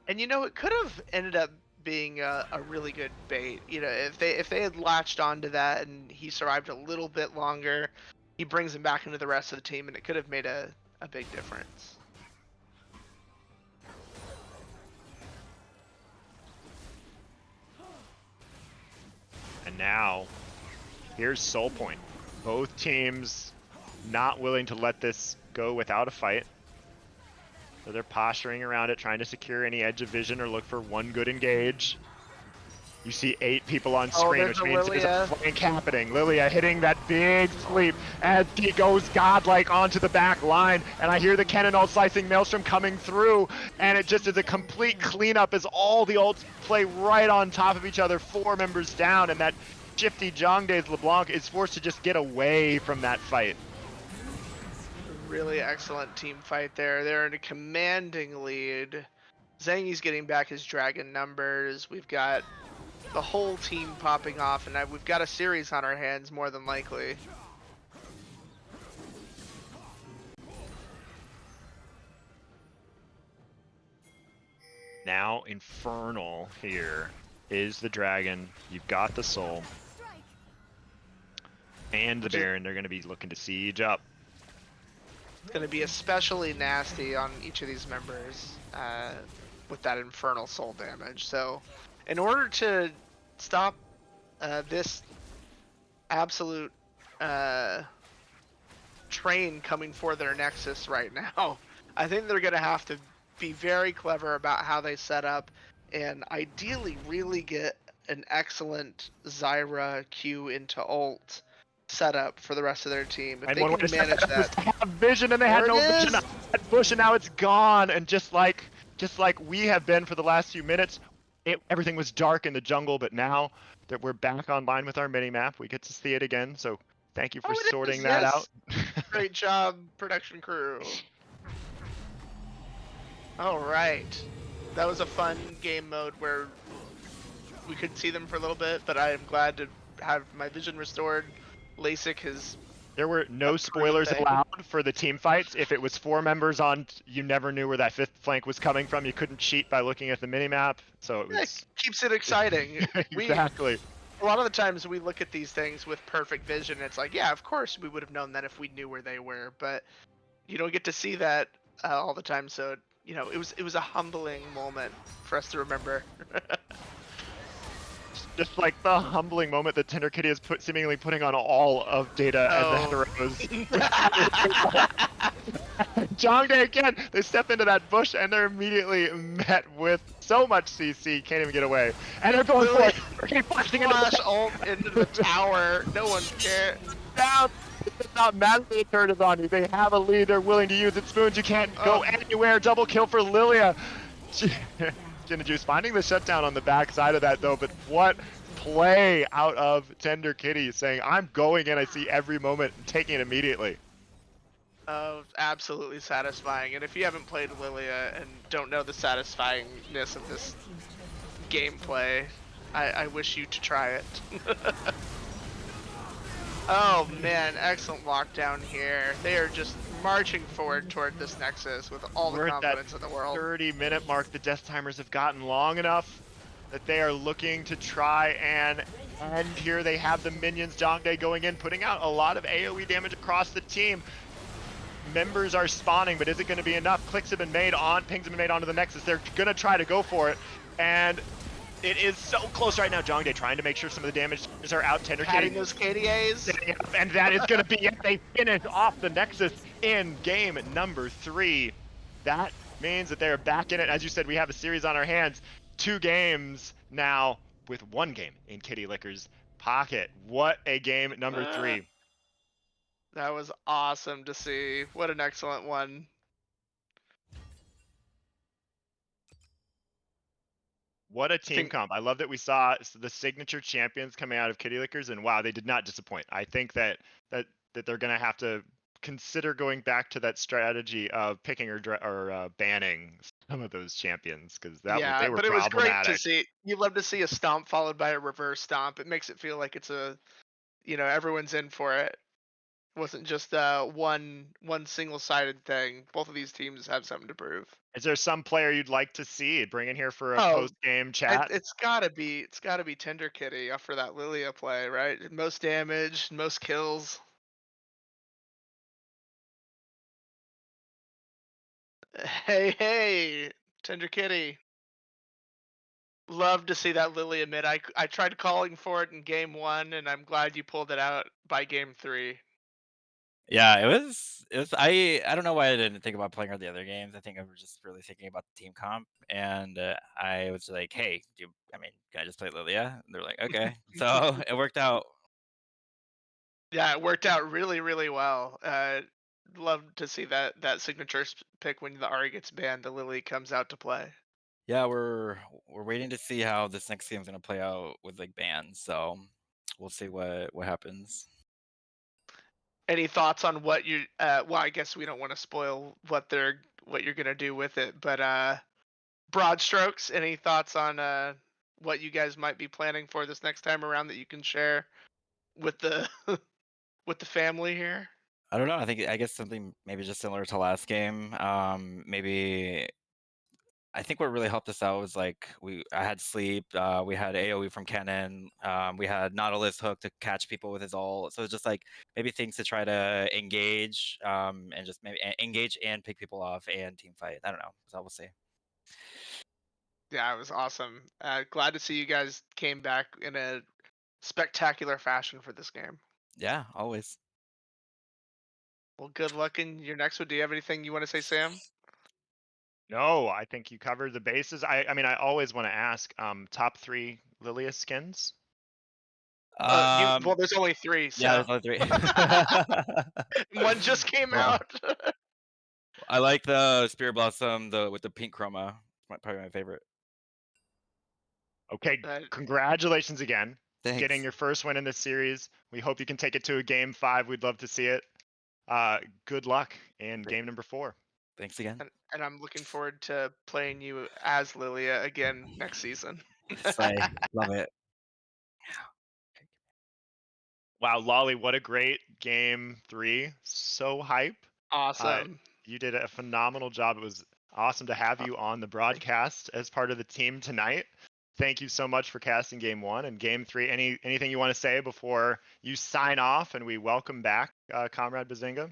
And you know, it could have ended up being a really good bait. You know, if they had latched onto that and he survived a little bit longer, he brings him back into the rest of the team, and it could have made a big difference. And now, here's Soul Point. Both teams not willing to let this go without a fight. So they're posturing around it, trying to secure any edge of vision or look for one good engage. You see 8 people on screen, which means there's a flank happening. Lilia hitting that big sweep as he goes godlike onto the back line. And I hear the cannon ult slicing Maelstrom coming through. And it just is a complete cleanup as all the ults play right on top of each other, 4 members down. And that shifty Zhangde's LeBlanc is forced to just get away from that fight. Really excellent team fight there. They're in a commanding lead. Zangi's getting back his dragon numbers. We've got the whole team popping off, and we've got a series on our hands more than likely. Now Infernal here is the dragon. You've got the soul. And the Baron, they're going to be looking to siege up. It's going to be especially nasty on each of these members with that Infernal soul damage. So in order to stop this absolute train coming for their Nexus right now, I think they're going to have to be very clever about how they set up and ideally really get an excellent Zyra Q into ult setup for the rest of their team. If they can manage that. They have vision and they had no vision on that bush, and now it's gone. And just like we have been for the last few minutes, everything was dark in the jungle, but now that we're back online with our mini-map, we get to see it again. So thank you for sorting that out. Great job, production crew. All right. That was a fun game mode where we could see them for a little bit, but I am glad to have my vision restored. LASIK has... There were no spoilers allowed for the team fights. If it was 4 members on, you never knew where that 5th flank was coming from. You couldn't cheat by looking at the minimap, so it was... It keeps it exciting. Exactly. A lot of the times we look at these things with perfect vision. It's like, yeah, of course we would have known that if we knew where they were, but you don't get to see that all the time. So it was a humbling moment for us to remember. Just like the humbling moment that Tender Kitty is seemingly putting on all of Data and the heteros. Jongdae again, they step into that bush and they're immediately met with so much CC, can't even get away. And they're going for it. They're flashing into the tower. No one cares. Down. It does not matter if the turret is on you. They have a lead. They're willing to use it. Spoons, you can't go anywhere. Double kill for Lilia. Juice finding the shutdown on the back side of that though, but what play out of Tender Kitty saying, I'm going in, I see every moment, and taking it immediately. Absolutely satisfying. And if you haven't played Lilia and don't know the satisfyingness of this gameplay, I wish you to try it. Oh man, excellent lockdown here. They are just marching forward toward this Nexus with all the confidence in the world. 30-minute mark, the death timers have gotten long enough that they are looking to try and end here. They have the minions, Jongdae going in, putting out a lot of AoE damage across the team. Members are spawning, but is it going to be enough? Clicks have been made on, pings have been made onto the Nexus. They're going to try to go for it, and it is so close right now. Jongdae trying to make sure some of the damage are out. Tender Kitty. Those KDAs. And that is going to be it. They finish off the Nexus in game number 3. That means that they're back in it. As you said, we have a series on our hands. 2 games now with 1 game in Kitty Licker's pocket. What a game number 3. That was awesome to see. What an excellent one. What a team comp. I love that we saw the signature champions coming out of Kitty Lickers, and wow, they did not disappoint. I think that they're going to have to consider going back to that strategy of picking or banning some of those champions, because they were problematic. But it was great to see. You love to see a stomp followed by a reverse stomp. It makes it feel like it's everyone's in for it. It wasn't just one single-sided thing. Both of these teams have something to prove. Is there some player you'd like to see bring in here for a post-game chat? It's gotta be Tender Kitty for that Lilia play, right? Most damage, most kills. Hey, Tender Kitty. Love to see that Lilia mid. I tried calling for it in game 1, and I'm glad you pulled it out by game 3. Yeah, it was. I don't know why I didn't think about playing her the other games. I think I was just really thinking about the team comp, and I was like, "Hey, can I just play Lilia?" And they're like, "Okay." So it worked out. Yeah, it worked out really, really well. Love to see that signature pick when the Ahri gets banned. The Lily comes out to play. Yeah, we're waiting to see how this next game's gonna play out with like bans. So we'll see what happens. Any thoughts on what you? Well, I guess we don't want to spoil what you're gonna do with it, but broad strokes. Any thoughts on what you guys might be planning for this next time around that you can share with the with the family here? I don't know. I guess something maybe just similar to last game. Maybe I think what really helped us out was like I had sleep. We had AoE from Kennen. We had Nautilus hook to catch people with his ult. So it's just like maybe things to try to engage and just maybe engage and pick people off and team fight. I don't know. So we'll see. Yeah, it was awesome. Glad to see you guys came back in a spectacular fashion for this game. Yeah, always. Well, good luck in your next one. Do you have anything you want to say, Sam? No, I think you covered the bases. I mean, I always want to ask, top 3 Lilia skins? Well, there's only 3. So. Yeah, there's only 3. One just came out. I like the Spirit Blossom with the pink chroma. Probably my favorite. Okay, congratulations again. Thanks. Getting your first win in this series. We hope you can take it to a game 5. We'd love to see it. Good luck in game number 4. Thanks again. And I'm looking forward to playing you as Lilia again next season. Love it. Wow, Lolly, what a great game 3. So hype. Awesome. You did a phenomenal job. It was awesome to have you on the broadcast as part of the team tonight. thank you so much for casting game 1 and game 3. Anything you want to say before you sign off and we welcome back Comrade Bazinga?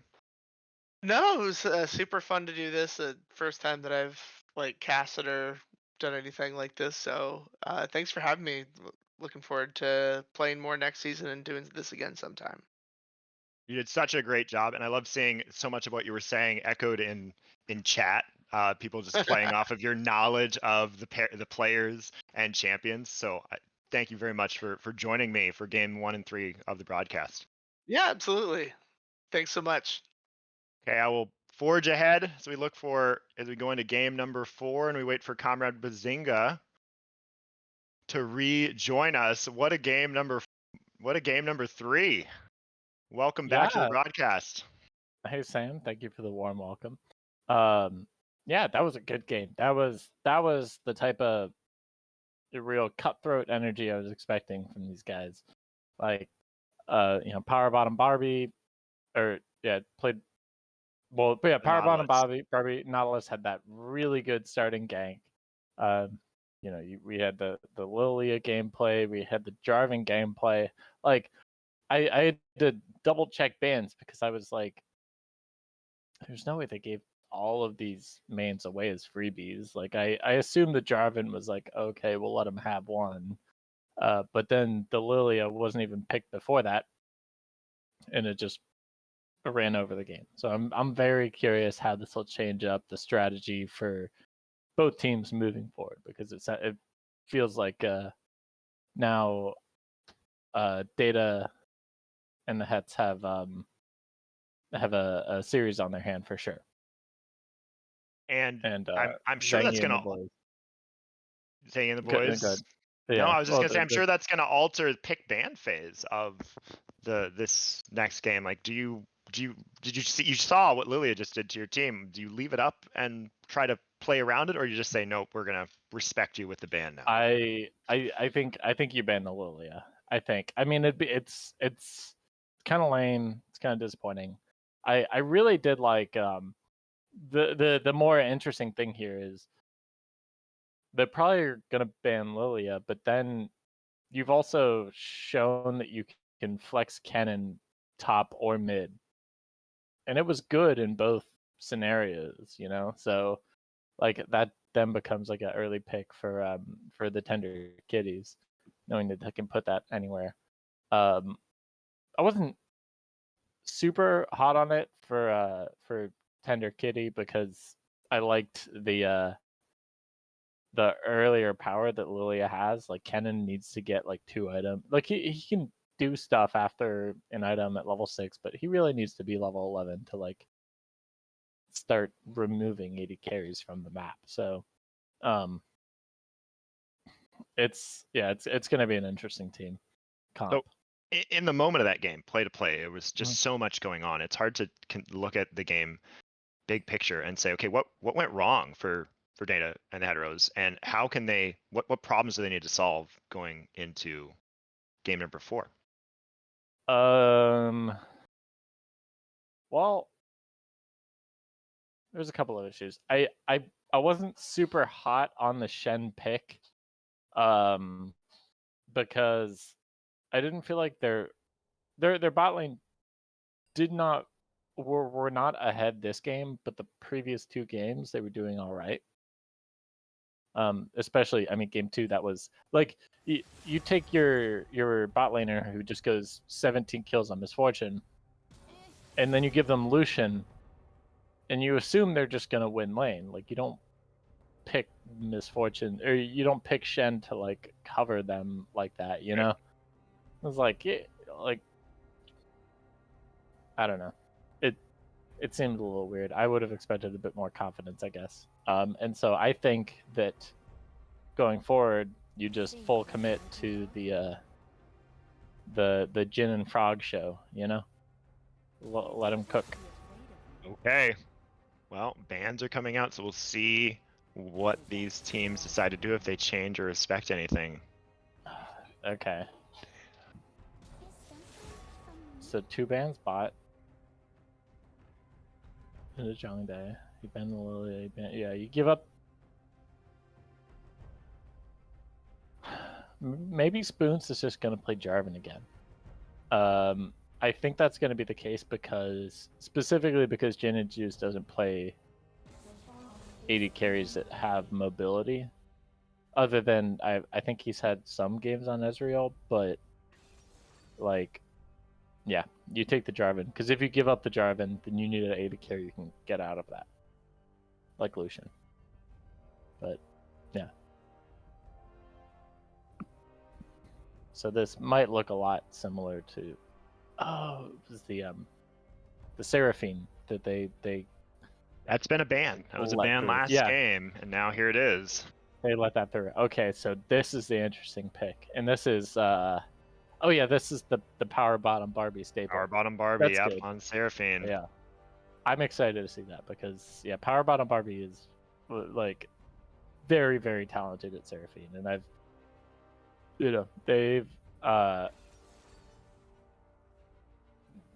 No, it was super fun to do this. First time that I've like casted or done anything like this. So thanks for having me. Looking forward to playing more next season and doing this again sometime. You did such a great job, and I love seeing so much of what you were saying echoed in chat. People just playing off of your knowledge of the players and champions. So thank you very much for joining me for game 1 and 3 of the broadcast. Yeah, absolutely. Thanks so much. Okay, I will forge ahead as we look for as we go into game number 4 and we wait for Comrade Bazinga to rejoin us. What a game number 3. Welcome back to the broadcast. Hey Sam, thank you for the warm welcome. Yeah, that was a good game. That was the type of real cutthroat energy I was expecting from these guys. Like, Power Bottom Barbie, or yeah, played well. But yeah, Power Bottom Barbie. Nautilus had that really good starting gank. We had the Lilia gameplay. We had the Jarvan gameplay. Like, I had to double check bans because I was like, there's no way they gave all of these mains away as freebies. Like, I assumed the Jarvan was like, okay, we'll let him have one. But then the Lilia wasn't even picked before that, and it just ran over the game. So I'm very curious how this will change up the strategy for both teams moving forward, because it feels like now Data and the Hets have a series on their hand for sure. And I'm sure that's gonna Zang and the boys. No, I was just gonna say I'm sure that's gonna alter the pick ban phase of this next game. Like, did you you saw what Lilia just did to your team? Do you leave it up and try to play around it, or you just say nope, we're gonna respect you with the ban now? I think you ban the Lilia. I mean, it's kind of lame. It's kind of disappointing. I really did like the more interesting thing here is they're probably gonna ban Lilia, but then you've also shown that you can flex Kennen top or mid, and it was good in both scenarios, So like that then becomes like an early pick for the Tender Kitties, knowing that they can put that anywhere. I wasn't super hot on it for Tender Kitty because I liked the earlier power that Lilia has. Like, Kennen needs to get like 2 items. Like, he can do stuff after an item at level 6, but he really needs to be level 11 to like start removing 80 carries from the map. So it's gonna be an interesting team comp. So in the moment of that game, play to play, it was just so much going on. It's hard to look at the game big picture and say, okay, what went wrong for Data and the Heteros, and how can they what problems do they need to solve going into game number 4? Well, there's a couple of issues. I wasn't super hot on the Shen pick, because I didn't feel like their bot lane were not ahead this game, but the previous 2 games they were doing all right. Especially, I mean, game 2, that was like you take your bot laner who just goes 17 kills on Misfortune, and then you give them Lucian, and you assume they're just gonna win lane. Like, you don't pick Misfortune, or you don't pick Shen to like cover them like that, you know? It was like, I don't know. It seemed a little weird. I would have expected a bit more confidence, I guess. And so I think that going forward, you just full commit to the Jin and Frog show, Let them cook. Okay. Well, bans are coming out, so we'll see what these teams decide to do, if they change or respect anything. Okay. So 2 bans bot. In the Zhang Day. You ban the Lilia, you give up. maybe Spoons is just going to play Jarvan again. I think that's going to be the case specifically because Jin and Juice doesn't play AD carries that have mobility. Other than I think he's had some games on Ezreal, but like, yeah, you take the Jarvan because if you give up the Jarvan, then you need an AD carry you can get out of that, like Lucian. But yeah, so this might look a lot similar to it was the Seraphine that they That's been a ban. That was a ban last game, and now here it is. They let that through. Okay, so this is the interesting pick, and this is this is the power bottom Barbie staple. Power bottom Barbie, yep, on Seraphine. Yeah, I'm excited to see that because power bottom Barbie is like very, very talented at Seraphine, and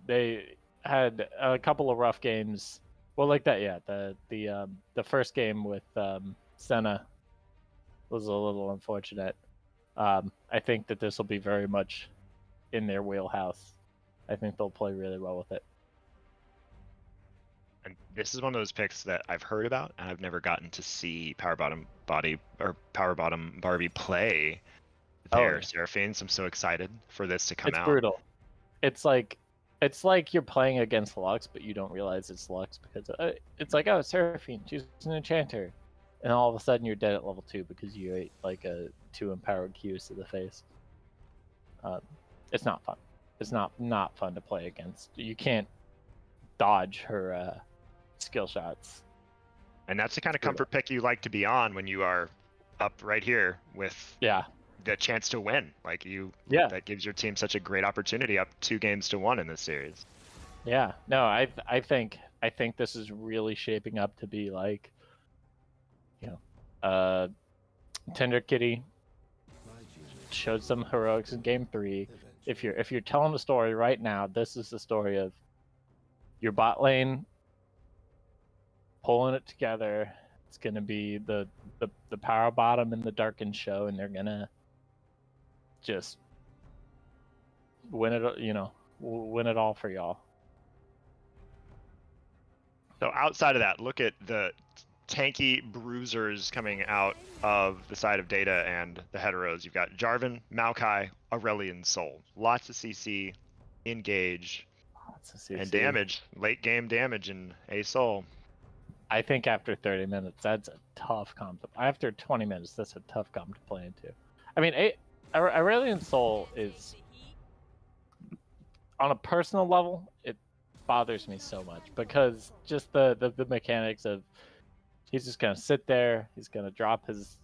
they had a couple of rough games. Well, like that, yeah. The first game with Senna was a little unfortunate. I think that this will be very much in their wheelhouse. I think they'll play really well with it. And this is one of those picks that I've heard about, and I've never gotten to see Power Bottom Barbie play their Seraphines. I'm so excited for this to come out. It's brutal. It's like you're playing against Lux, but you don't realize it's Lux because it's like, oh, Seraphine, she's an enchanter. And all of a sudden you're dead at level 2 because you ate like 2 empowered Qs to the face. It's not fun. It's not fun to play against. You can't dodge her skill shots. And that's the kind of comfort pick you like to be on when you are up right here with the chance to win. Like that gives your team such a great opportunity, up 2 games to 1 in this series. Yeah, no, I think this is really shaping up to be like, Tender Kitty showed some heroics in game 3. If you're telling the story right now, this is the story of your bot lane pulling it together. It's gonna be the power bottom in the darkened show, and they're gonna just win it. Win it all for y'all. So outside of that, look at the tanky bruisers coming out of the side of Data and the heteros. You've got Jarvan, Maokai, Aurelion Soul. Lots of CC, engage, and damage. Late game damage in A Soul. I think after 30 minutes, that's a tough comp. After 20 minutes, that's a tough comp to play into. I mean, Aurelion Soul is, on a personal level, it bothers me so much because just the mechanics of he's just gonna sit there, he's gonna drop his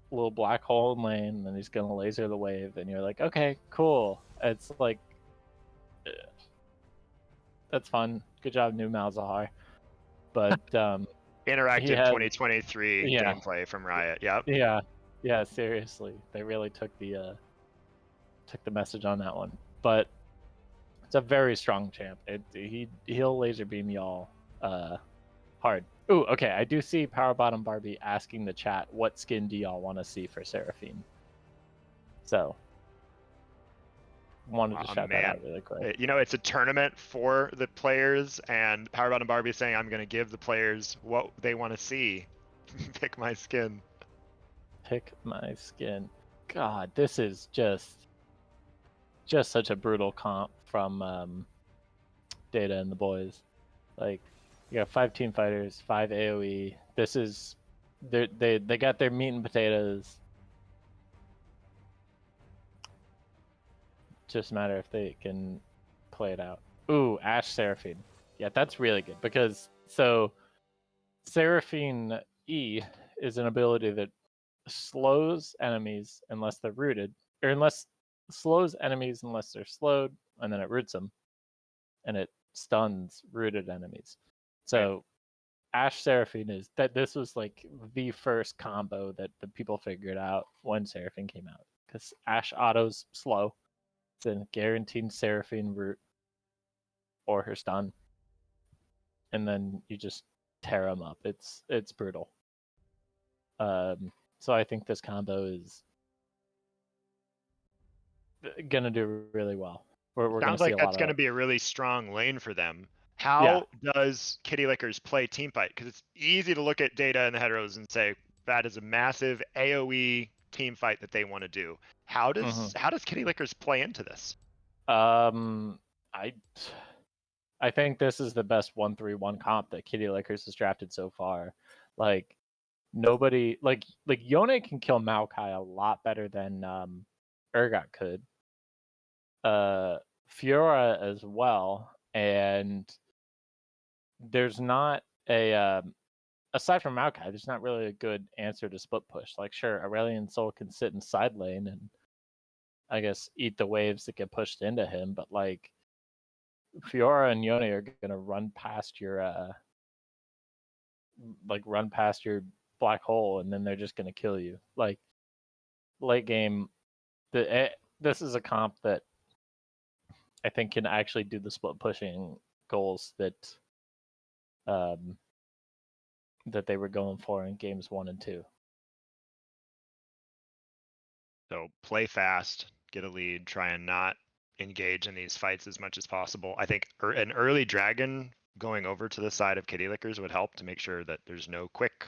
little black hole in lane, and then he's gonna laser the wave, and you're like, okay, cool. It's like, that's fun. Good job, New Malzahar. But interactive 2023 gameplay from Riot. Yep. Yeah. Seriously, they really took the message on that one. But it's a very strong champ. He'll laser beam y'all hard. Ooh, okay. I do see Power Bottom Barbie asking the chat, what skin do y'all want to see for Seraphine? So, wanted to shout that out really quick. It's a tournament for the players, and Power Bottom Barbie is saying, I'm going to give the players what they want to see. Pick my skin. Pick my skin. God, this is just such a brutal comp from Data and the boys. Like, you got 5 team fighters, 5 AoE. This is they got their meat and potatoes. Just a matter if they can play it out. Ooh, Ashe Seraphine. Yeah, that's really good because Seraphine E is an ability that slows enemies unless they're rooted, or slows enemies unless they're slowed, and then it roots them, and it stuns rooted enemies. So Ashe Seraphine this was like the first combo that the people figured out when Seraphine came out, because Ashe autos slow. It's a guaranteed Seraphine root or her stun, and then you just tear them up. It's brutal. So I think this combo is gonna do really well. We're gonna Sounds see like a that's lot going to of be a really strong lane for them. Yeah. How does Kitty Lickers play team fight? Because it's easy to look at data and the heteros and say that is a massive AOE team fight that they want to do. How does Kitty Lickers play into this? I think this is the best 1-3-1 comp that Kitty Lickers has drafted so far. Like nobody like Yone can kill Maokai a lot better than Urgot could. Fiora as well, and there's not a aside from Maokai, there's not really a good answer to split push. Like sure, Aurelion Sol can sit in side lane and I guess eat the waves that get pushed into him, but like Fiora and Yone are gonna run past your black hole, and then they're just gonna kill you. Like late game, this is a comp that I think can actually do the split pushing goals that that they were going for in games 1 and 2. So play fast, get a lead, try and not engage in these fights as much as possible. I think an early dragon going over to the side of Kitty Lickers would help to make sure that there's no quick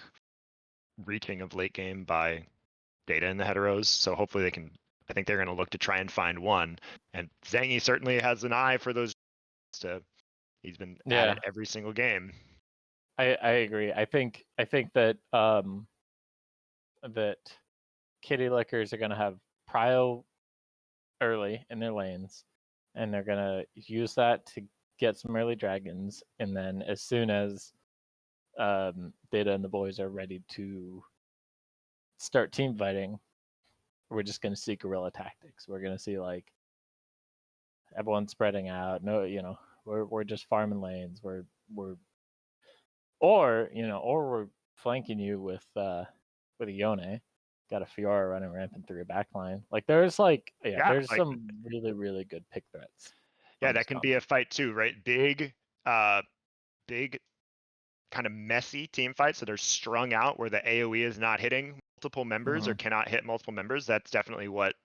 reaching of late game by data in the heteros. So hopefully they can. I think they're going to look to try and find one. And Zangy certainly has an eye for those. He's been at it every single game. I agree. I think that that Kitty Lickers are going to have prio early in their lanes, and they're going to use that to get some early dragons, and then as soon as Data and the boys are ready to start team fighting, we're just going to see guerrilla tactics. We're going to see like everyone spreading out. No, we're just farming lanes. We're we're flanking you with a Yone. Got a Fiora running rampant through your backline. Like there's there's some really, really good pick threats. Yeah, that can be a fight too, right? Big kind of messy team fights that are strung out where the AoE is not hitting multiple members or cannot hit multiple members. That's definitely what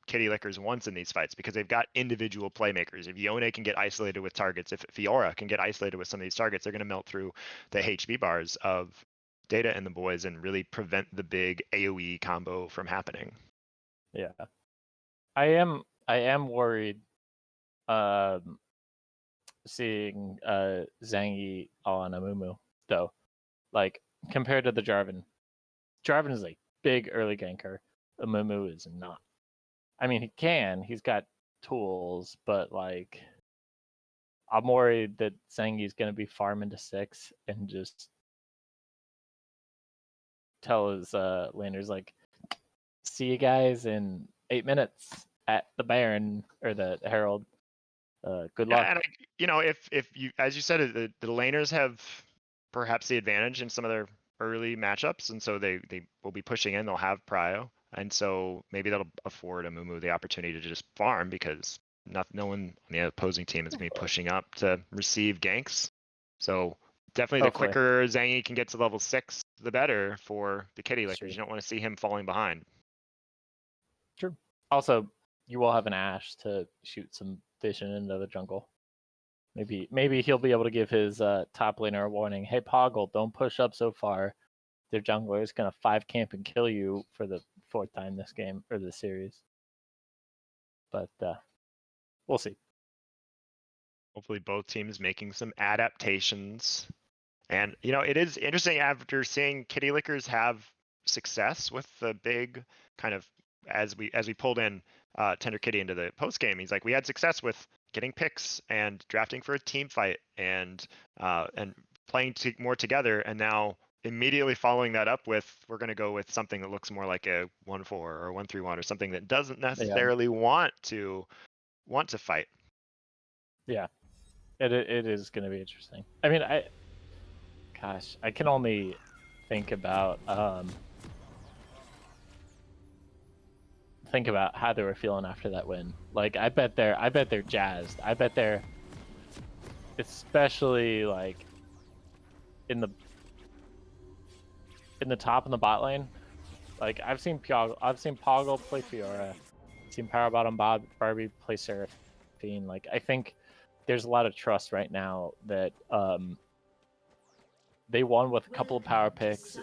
Kitty Lickers wants in these fights because they've got individual playmakers. If Yone can get isolated with targets, if Fiora can get isolated with some of these targets, they're going to melt through the HB bars of Data and the boys and really prevent the big AoE combo from happening. Yeah. I am worried seeing Zangy on Amumu though. Like compared to the Jarvan. Jarvan is a big early ganker. Amumu is not. I mean he's got tools, but like I'm worried that Zangy's gonna be farming to 6 and just tell his laners like, see you guys in 8 minutes at the Baron or the Herald. Good luck. And if you, as you said, the laners have perhaps the advantage in some of their early matchups, and so they will be pushing in. They'll have prio, and so maybe that'll afford Amumu the opportunity to just farm because no one on the opposing team is going to be pushing up to receive ganks. So definitely the quicker Zangy can get to level 6, the better for the Kitty Lickers. You don't want to see him falling behind. True. Also, you will have an Ashe to shoot some vision into the jungle. Maybe he'll be able to give his top laner a warning. Hey, Poggle, don't push up so far. Their jungler is going to 5 camp and kill you for the 4th time this game or this series. But we'll see. Hopefully both teams making some adaptations. And, it is interesting after seeing Kitty Lickers have success with the big kind of, as we pulled in Tender Kitty into the post game, he's like, we had success with getting picks and drafting for a team fight and playing more together. And now immediately following that up with, we're going to go with something that looks more like a 1-4 or 1-3-1 or something that doesn't necessarily want to fight. Yeah, it is going to be interesting. I mean, I can only think about how they were feeling after that win. Like I bet they're jazzed. I bet they're especially like in the top in the bot lane. Like I've seen Poggle play Fiora. Team Power Bottom Barbie play Seraphine. Like I think there's a lot of trust right now that they won with a couple of power picks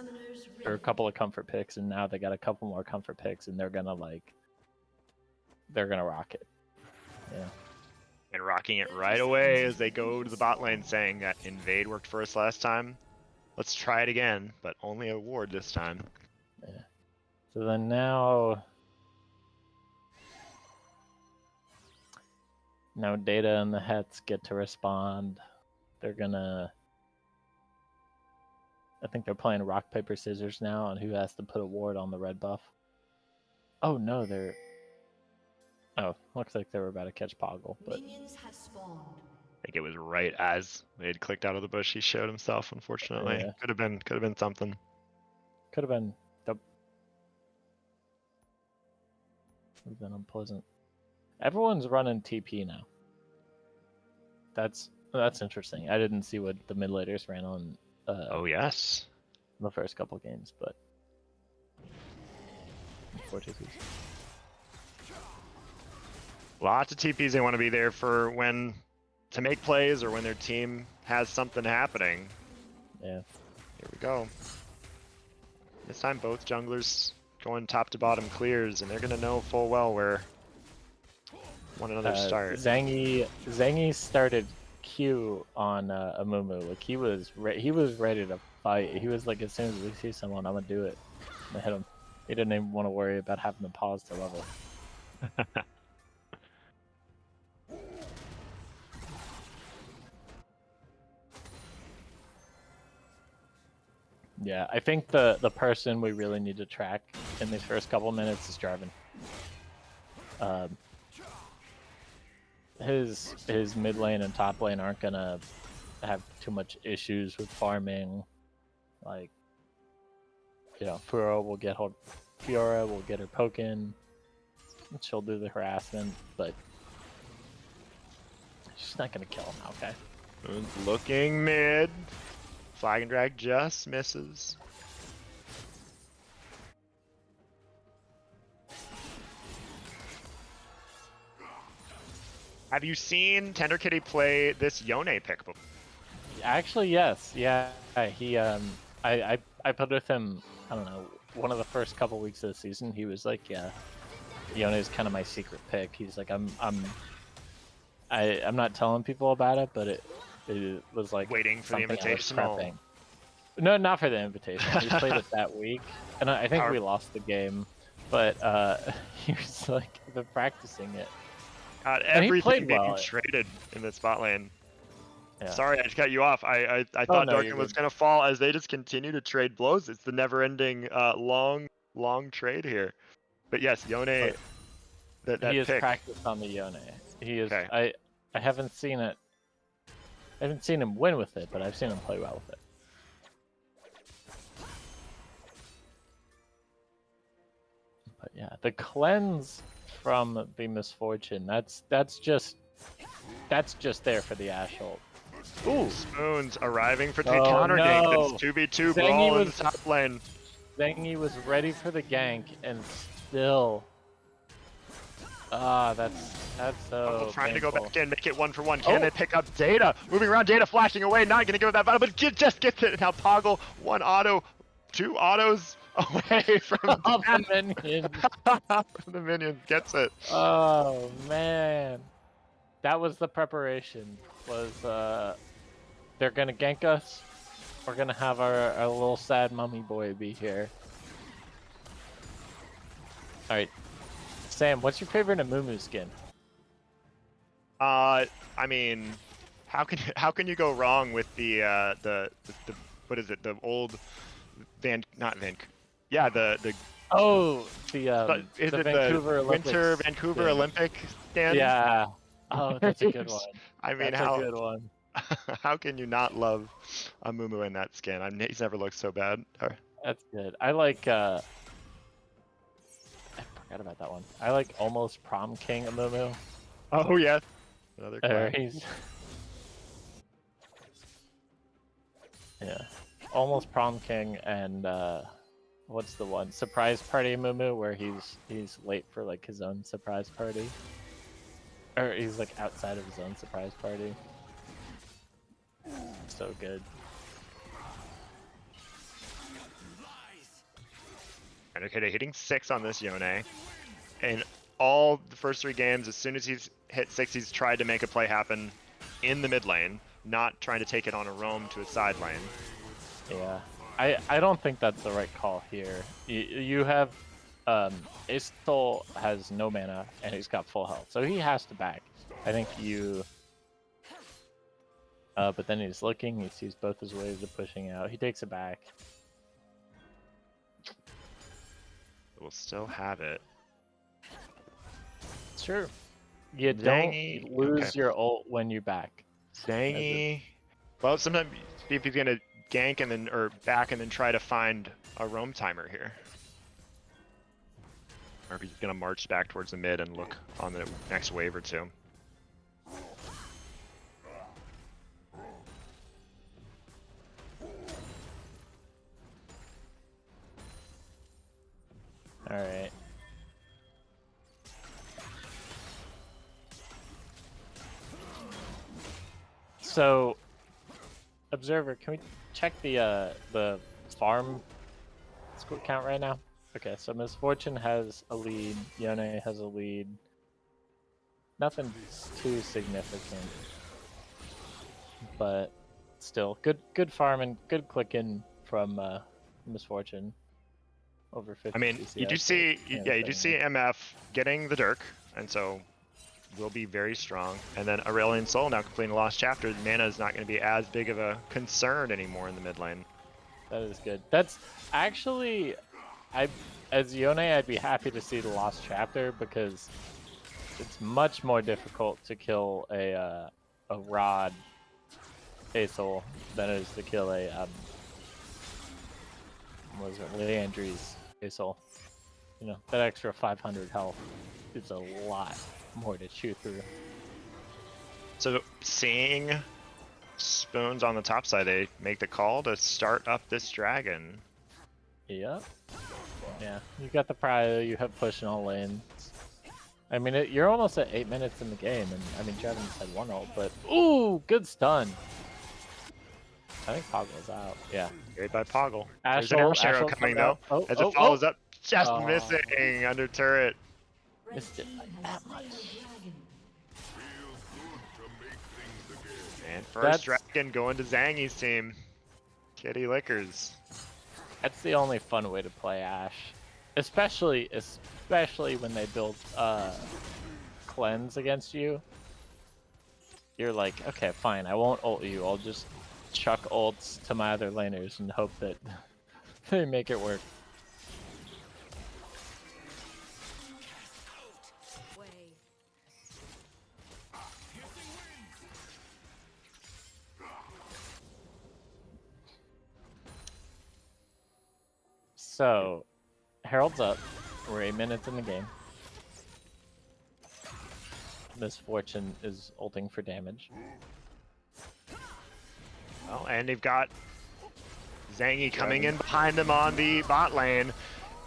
or a couple of comfort picks, and now they got a couple more comfort picks, and they're gonna rock it. Yeah. And rocking it right away as they go to the bot lane, saying that invade worked for us last time. Let's try it again, but only a ward this time. Yeah. So then now Data and the Hets get to respond. They're gonna. I think they're playing rock paper scissors now on who has to put a ward on the red buff. Oh no, they're. Oh, looks like they were about to catch Poggle, but Minions have spawned. I think it was right as they had clicked out of the bush. He showed himself. Unfortunately, Yeah. could have been something. Could have been. Would have been unpleasant. Everyone's running TP now. That's interesting. I didn't see what the mid laters ran on. Oh yes. The first couple games, but 4 TPs. Lots of TPs. They want to be there for when to make plays or when their team has something happening. Yeah. Here we go. This time both junglers going top to bottom clears, and they're gonna know full well where one another start. Zangy started Q on Amumu. Like he was ready to fight. He was like, as soon as we see someone, I'm gonna do it. I'm gonna hit him. He didn't even want to worry about having to pause to level. Yeah, I think the person we really need to track in these first couple minutes is Jarvan. His mid lane and top lane aren't gonna have too much issues with farming. Like, you know, Fiora will get her poking. She'll do the harassment, but she's not gonna kill him now, okay? Moon's looking mid. Flag and drag just misses. Have you seen Tender Kitty play this Yone pick before? Actually, yes. Yeah, he I played with him. I don't know, one of the first couple weeks of the season. He was like, yeah, Yone is kind of my secret pick. He's like, I'm not telling people about it, but it was like Waiting for the Invitational. No, not for the Invitational. We played it that week, and I think we lost the game, but he was like been practicing it. God, everything being traded in the spot lane. Yeah. Sorry, I just cut you off. I thought Darkin was gonna fall as they just continue to trade blows. It's the never-ending long trade here. But yes, Yone. That he has pick. Practiced on the Yone. He is. Okay. I haven't seen it. I haven't seen him win with it, but I've seen him play well with it. But yeah, the cleanse from the misfortune. That's just there for the Ash ult. Ooh, Spoons arriving for the counter gank. It's 2v2 brawl in the top lane. Zengi was ready for the gank and still. That's so trying painful. to go back in, make it 1-for-1. Can they pick up Data? Moving around, Data flashing away, not gonna give it that battle, but just gets it. Now Poggle, 1 auto, 2 autos away from the minion. From the minion, gets it. Oh man, that was the preparation. Was they're gonna gank us? We're gonna have our little sad mummy boy be here. All right. Sam, what's your favorite Amumu skin? I mean, how can you go wrong with the what is it? The old Vancouver Olympics Winter Vancouver Olympic skin? Yeah. Oh, that's a good one. I mean, that's a good one. How can you not love Amumu in that skin? He's never looked so bad. That's good. I like. I forgot about that one. I like almost Prom King Amumu. Oh yeah, another class. Yeah, almost Prom King and what's the one surprise party Mumu where he's late for like his own surprise party, or he's like outside of his own surprise party. So good. And okay, hitting 6 on this Yone. And all the first 3 games, as soon as he's hit 6, he's tried to make a play happen in the mid lane, not trying to take it on a roam to a side lane. Yeah, I don't think that's the right call here. You have Aesol has no mana and he's got full health, so he has to back. I think you. But then he's looking. He sees both his waves of pushing out. He takes it back. We'll still have it. Sure. You Zangy, don't lose okay. your ult when you back. Zangy. Well, sometimes if he's gonna gank and then or back and then try to find a roam timer here, or if he's gonna march back towards the mid and look on the next wave or two. All right. So, observer, can we check the farm score count right now? Okay, so Misfortune has a lead, Yone has a lead. Nothing too significant, but still good farm and good clicking from Misfortune. Over 50. I mean, you do see, yeah, you do see MF getting the Dirk, and so will be very strong. And then Aurelion Sol now completing the Lost Chapter. Mana is not going to be as big of a concern anymore in the mid lane. That is good. That's actually, as Yone, I'd be happy to see the Lost Chapter because it's much more difficult to kill a Rod Aesol than it is to kill a what was it, Leandry's Aesol. You know, that extra 500 health is a lot more to chew through. So seeing Spoons on the top side, they make the call to start up this dragon. Yep. Yeah, you got the prio, you have push in all lanes. I mean, you're almost at 8 minutes in the game, and I mean, Jevons had 1 ult, but ooh, good stun. I think Poggle's out. Yeah. Great by Poggle. There's Ashel, an arrow coming though, oh, as it follows up, just Oh. missing under turret. Missed it by that much. And first dragon going to Zangy's team. Kitty Lickers. That's the only fun way to play Ashe, especially when they build cleanse against you. You're like, okay, fine, I won't ult you. I'll just chuck ults to my other laners and hope that they make it work. So, Herald's up. We're 8 minutes in the game. Misfortune is ulting for damage. Well, and they've got Zangy coming in behind them on the bot lane.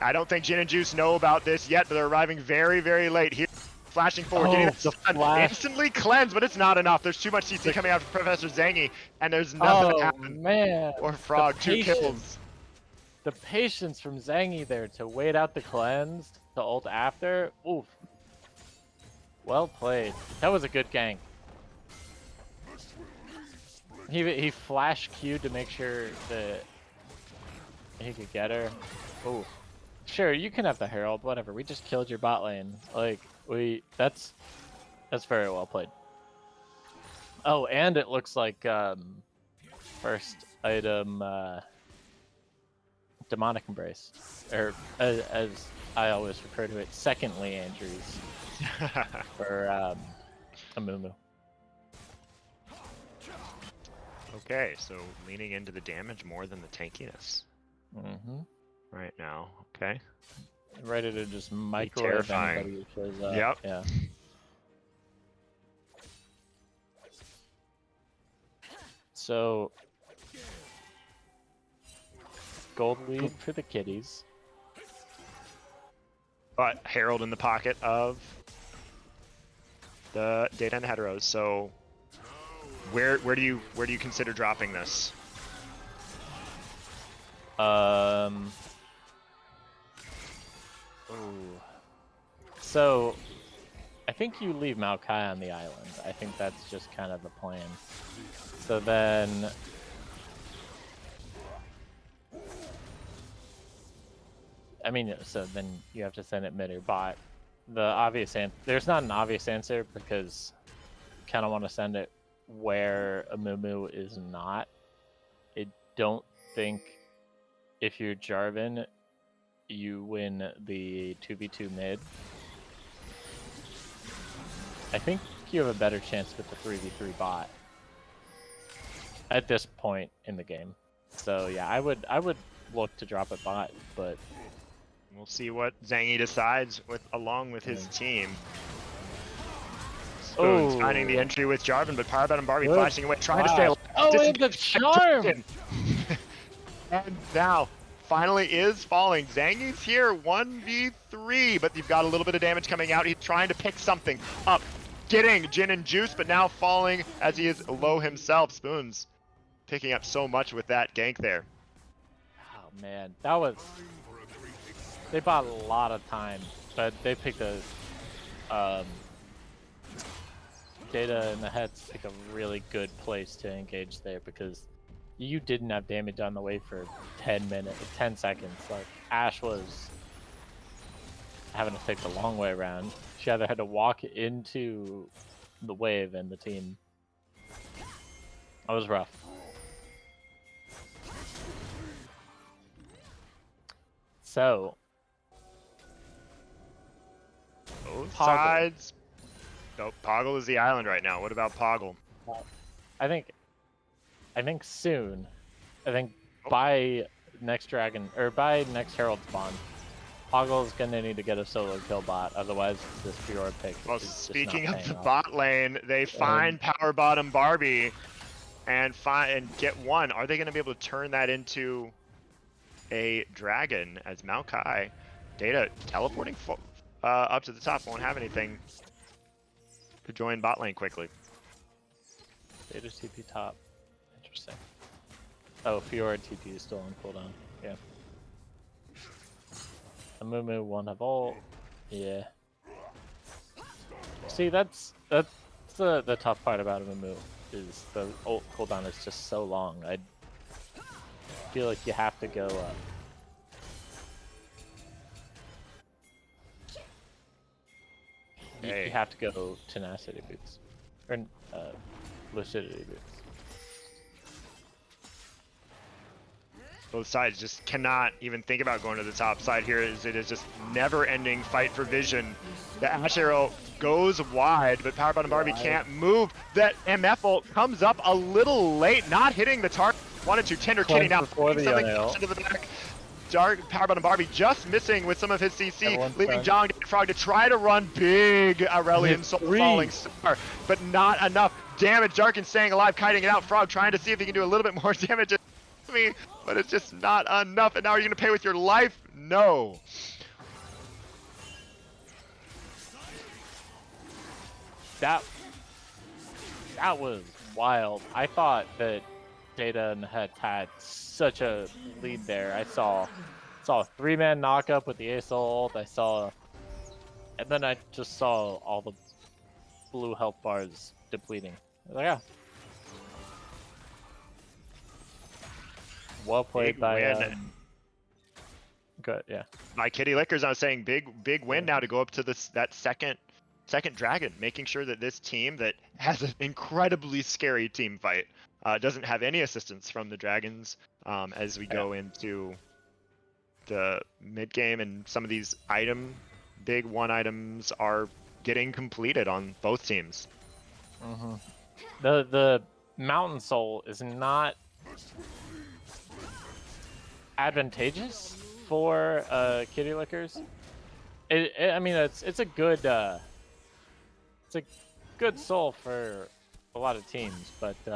I don't think Jin and Juice know about this yet, but they're arriving very, very late here. Flashing forward, getting that stun, instantly cleanse, but it's not enough. There's too much CC coming out from Professor Zangy, and there's nothing to happen. Man. Or Frog, 2 kills. The patience from Zangy there to wait out the cleanse, to ult after. Oof. Well played. That was a good gank. He flash Q'd to make sure that he could get her. Ooh. Sure, you can have the Herald, whatever. We just killed your bot lane. Like, that's very well played. Oh, and it looks like first item Demonic Embrace, or as I always refer to it, second Leandry's for Amumu. Okay, so leaning into the damage more than the tankiness right now. Okay. Ready to just microwave anybody who shows up. Yep. Yeah. So, gold lead for the kitties. But Herald in the pocket of the Data and Heteros. So where do you consider dropping this? So I think you leave Maokai on the island. I think that's just kind of the plan. So then I mean, so then you have to send it mid or bot. The obvious answer, there's not an obvious answer because you kind of want to send it where Amumu is not. I don't think if you're Jarvan, you win the 2v2 mid. I think you have a better chance with the 3v3 bot at this point in the game. So yeah, I would look to drop a bot, but we'll see what Zangy decides along with his team. Spoons finding the entry with Jarvan, but Powerbet and Barbie flashing away, trying to stay alive. Oh, and the charm! And now, finally is falling. Zangy's here, 1v3, but you've got a little bit of damage coming out. He's trying to pick something up, getting Jin and Juice, but now falling as he is low himself. Spoons picking up so much with that gank there. Oh man, that was... They bought a lot of time, but they picked a Data in the head's like a really good place to engage there because you didn't have damage on the way for 10 seconds. Like Ashe was having to take the long way around. She either had to walk into the wave and the team. That was rough. So both sides. Nope, Poggle is the island right now. What about Poggle? I think soon. I think by next Dragon or by next Herald spawn, Poggle's gonna need to get a solo kill bot. Otherwise, this Fiora pick. Well, speaking of the bot lane, they find Power Bottom Barbie and get one. Are they gonna be able to turn that into a dragon as Maokai? Data teleporting up to the top, won't have anything to join bot lane quickly. Data TP top. Interesting. Oh, Fiora TP is still on cooldown. Yeah. Amumu won't have ult. Yeah. See, that's the tough part about Amumu is the ult cooldown is just so long. I feel like you have to go up. You have to go tenacity boots or lucidity boots. Both sides just cannot even think about going to the top side here, as it is just never-ending fight for vision. The Ashe arrow goes wide, but Power Bottom Barbie can't move. That MF ult comes up a little late, not hitting the target. Wanted to Tender Kitty now something into the back. Power Bottom Barbie just missing with some of his CC, leaving John Frog to try to run big Aurelion Soul Falling Star, but not enough damage. Jarkin staying alive, kiting it out. Frog trying to see if he can do a little bit more damage to me, but it's just not enough. And now are you going to pay with your life? No. That was wild. I thought that Data and Head had such a lead there. I saw a 3-man knockup with the Ace ult. And then I just saw all the blue health bars depleting. I was like, yeah. Well played by good, yeah. By Kitty Lickers, I was saying big win now to go up to that second dragon, making sure that this team that has an incredibly scary team fight doesn't have any assistance from the dragons as we go into the mid game, and some of these big one items are getting completed on both teams. Mm-hmm. The Mountain Soul is not advantageous for Kitty Lickers. I mean, it's a good soul for a lot of teams, but you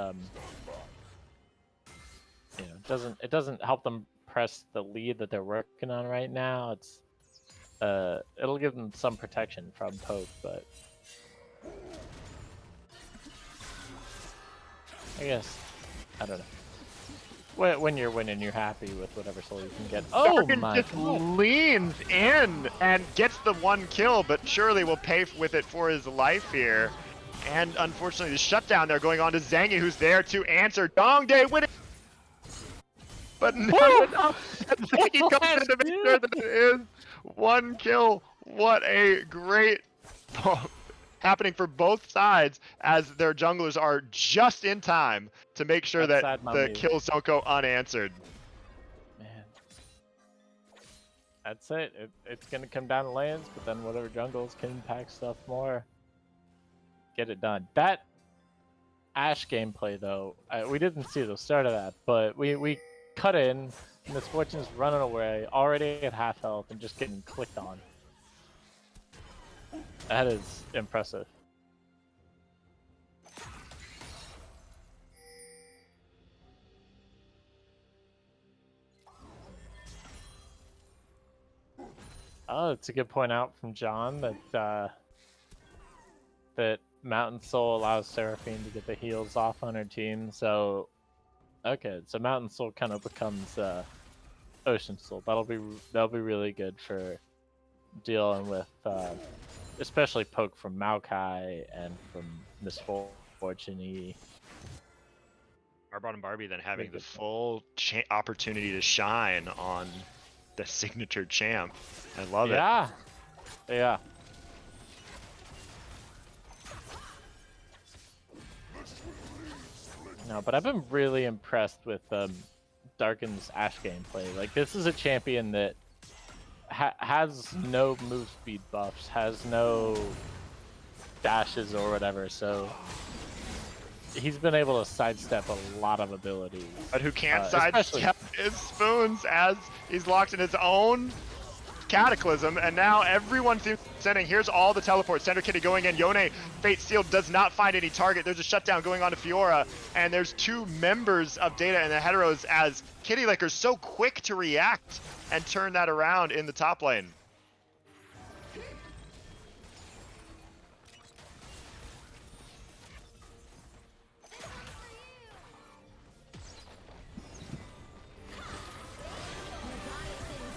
know, it doesn't help them press the lead that they're working on right now. it'll give them some protection from poke, but I guess I don't know. When you're winning, you're happy with whatever soul you can get. Oh Darkin my just god! leans in and gets the 1 kill, but surely will pay with it for his life here. And unfortunately, the shutdown there going on to Zangy, who's there to answer. Dongdae winning, but not enough. Zangy comes in to make sure that it is 1 kill. What a great happening for both sides, as their junglers are just in time to make sure that the kills don't go unanswered. Man, that's it. It's gonna come down to lanes, but then whatever jungles can impact stuff more, get it done. That Ashe gameplay though, we didn't see the start of that, but we cut in, and Misfortune's running away, already at half health, and just getting clicked on. That is impressive. Oh, it's a good point out from John that that Mountain Soul allows Seraphine to get the heals off on her team. So, okay, so Mountain Soul kind of becomes Ocean Soul. That'll be really good for dealing with especially poke from Maokai and from Misfortune. Arbon and Barbie then having the full opportunity to shine on the signature champ. I love it. Yeah. No, but I've been really impressed with Darkin's Ashe gameplay. Like, this is a champion that has no move speed buffs, has no dashes or whatever, so he's been able to sidestep a lot of abilities. But who can't sidestep is Spoons, as he's locked in his own Cataclysm, and now everyone seems sending. Here's all the teleports. Tender Kitty going in. Yone, Fate Steel does not find any target. There's a shutdown going on to Fiora, and there's 2 members of Data and the Heteros, as Kitty Liquor's so quick to react and turn that around in the top lane.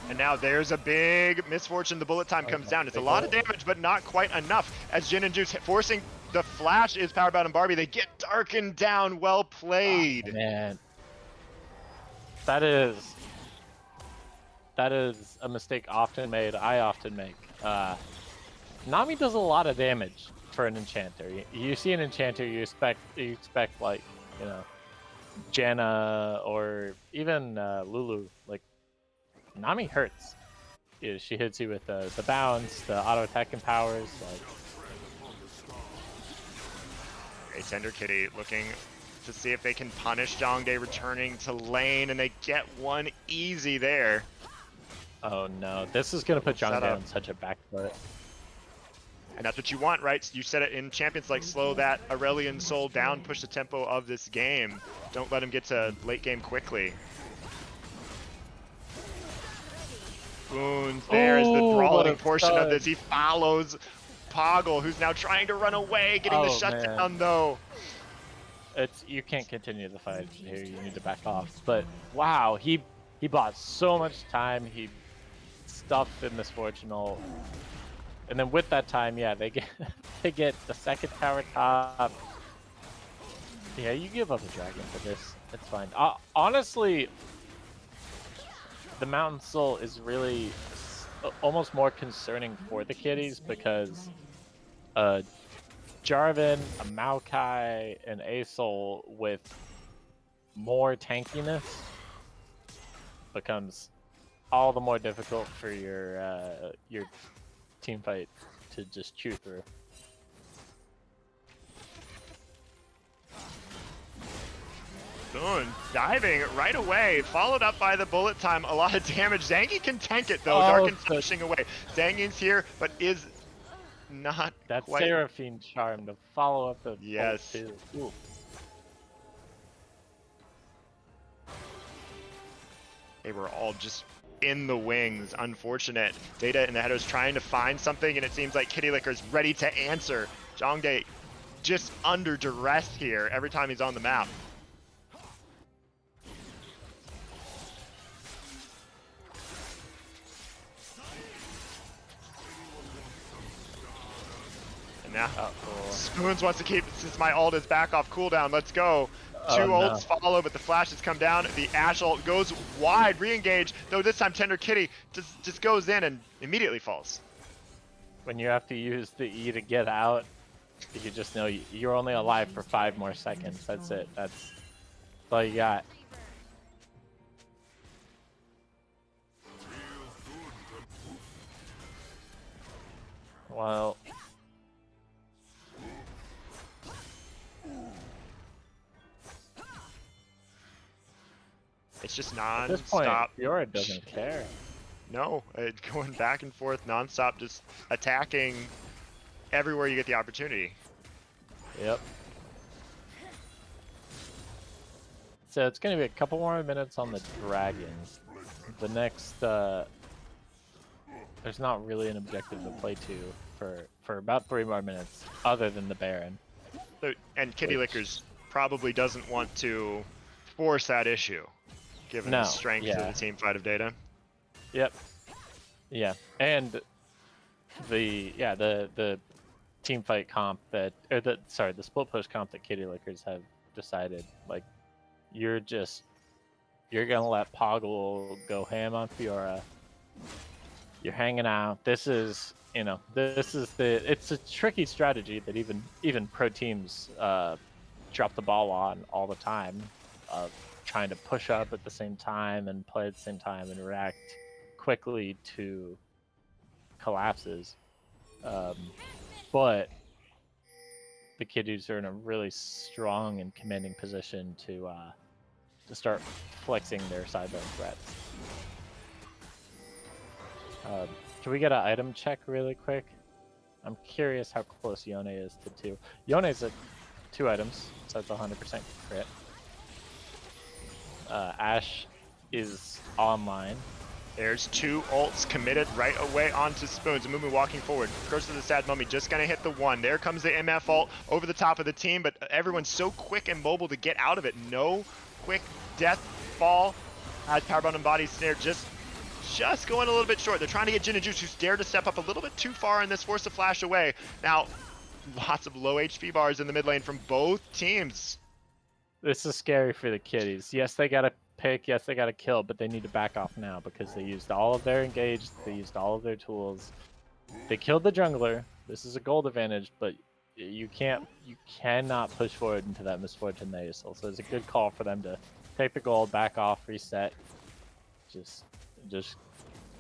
And now there's a big misfortune. The bullet time comes down. It's a lot of damage, but not quite enough. As Jin and Juice forcing the flash is powered by Barbie. They get darkened down. Well played. Oh, man. That is a mistake often made. I often make. Nami does a lot of damage for an enchanter. You see an enchanter, you expect like, you know, Janna or even Lulu. Like, Nami hurts. Yeah, she hits you with the bounce, the auto attack and powers. Like, Tender Kitty looking to see if they can punish Zhongdae returning to lane, and they get one easy there. Oh no, this is gonna put Zhongdae on such a back foot. And that's what you want, right? You said it in Champions, like, slow that Aurelian Soul down, push the tempo of this game. Don't let him get to late game quickly. Spoons, there's the brawling portion of this. He follows Poggle, who's now trying to run away, getting the shutdown though. You can't continue the fight here. You need to back off. But wow, he bought so much time. He stuffed in Misfortunal, and then with that time, yeah, they get the second tower top. Yeah, you give up a dragon for this. It's fine. Honestly, the Mountain Soul is really almost more concerning for the Kitties, because Jarvan, a Maokai, and a Soul with more tankiness becomes all the more difficult for your team fight to just chew through. Spoon diving right away, followed up by the bullet time. A lot of damage. Zangy can tank it though. Darkin pushing away. Zangy's here, but is not that quite. Seraphine charm to follow up the yes. Too. Ooh. They were all just in the wings. Unfortunate. Data in the header is trying to find something, and it seems like Kitty Licker's ready to answer. Jongdae just under duress here every time he's on the map. And now Spoons wants to keep, since my ult is back off cooldown, let's go. Two ults follow, but the flash has come down. The Ashe ult goes wide, re-engage, though this time Tender Kitty just goes in and immediately falls. When you have to use the E to get out, you just know you're only alive for 5 more seconds. That's it. That's all you got. Well, it's just at this point, non-stop. Fiora doesn't care. No, going back and forth, non-stop, just attacking everywhere you get the opportunity. Yep. So it's going to be a couple more minutes on the Dragons. The next, there's not really an objective to play to for about 3 more minutes, other than the Baron. So, and Kitty Lickers probably doesn't want to force that issue, given the strength of the team fight of Data. Yep. Yeah, and the team fight comp that, or the split push comp that Kitty Lickers have decided, like, you're gonna let Poggle go ham on Fiora. You're hanging out. It's a tricky strategy that even pro teams drop the ball on all the time, of trying to push up at the same time and play at the same time and react quickly to collapses. But the Kiddies are in a really strong and commanding position to start flexing their sideline threats. Can we get an item check really quick? I'm curious how close Yone is to 2. Yone's at 2 items, so it's 100% crit. Ashe is online. There's 2 ults committed right away onto Spoons. Mumu walking forward. Curse of the Sad Mummy just gonna hit the 1. There comes the MF ult over the top of the team, but everyone's so quick and mobile to get out of it. No quick death fall as Powerbomb and Body Snare just going a little bit short. They're trying to get Jin and Juice, who's dared to step up a little bit too far in this, force the flash away. Now, lots of low HP bars in the mid lane from both teams. This is scary for the Kiddies. Yes, they got to pick. Yes, they got to kill, but they need to back off now because they used all of their engage. They used all of their tools. They killed the jungler. This is a gold advantage, but you cannot push forward into that misfortune they used. So it's a good call for them to take the gold, back off, reset. Just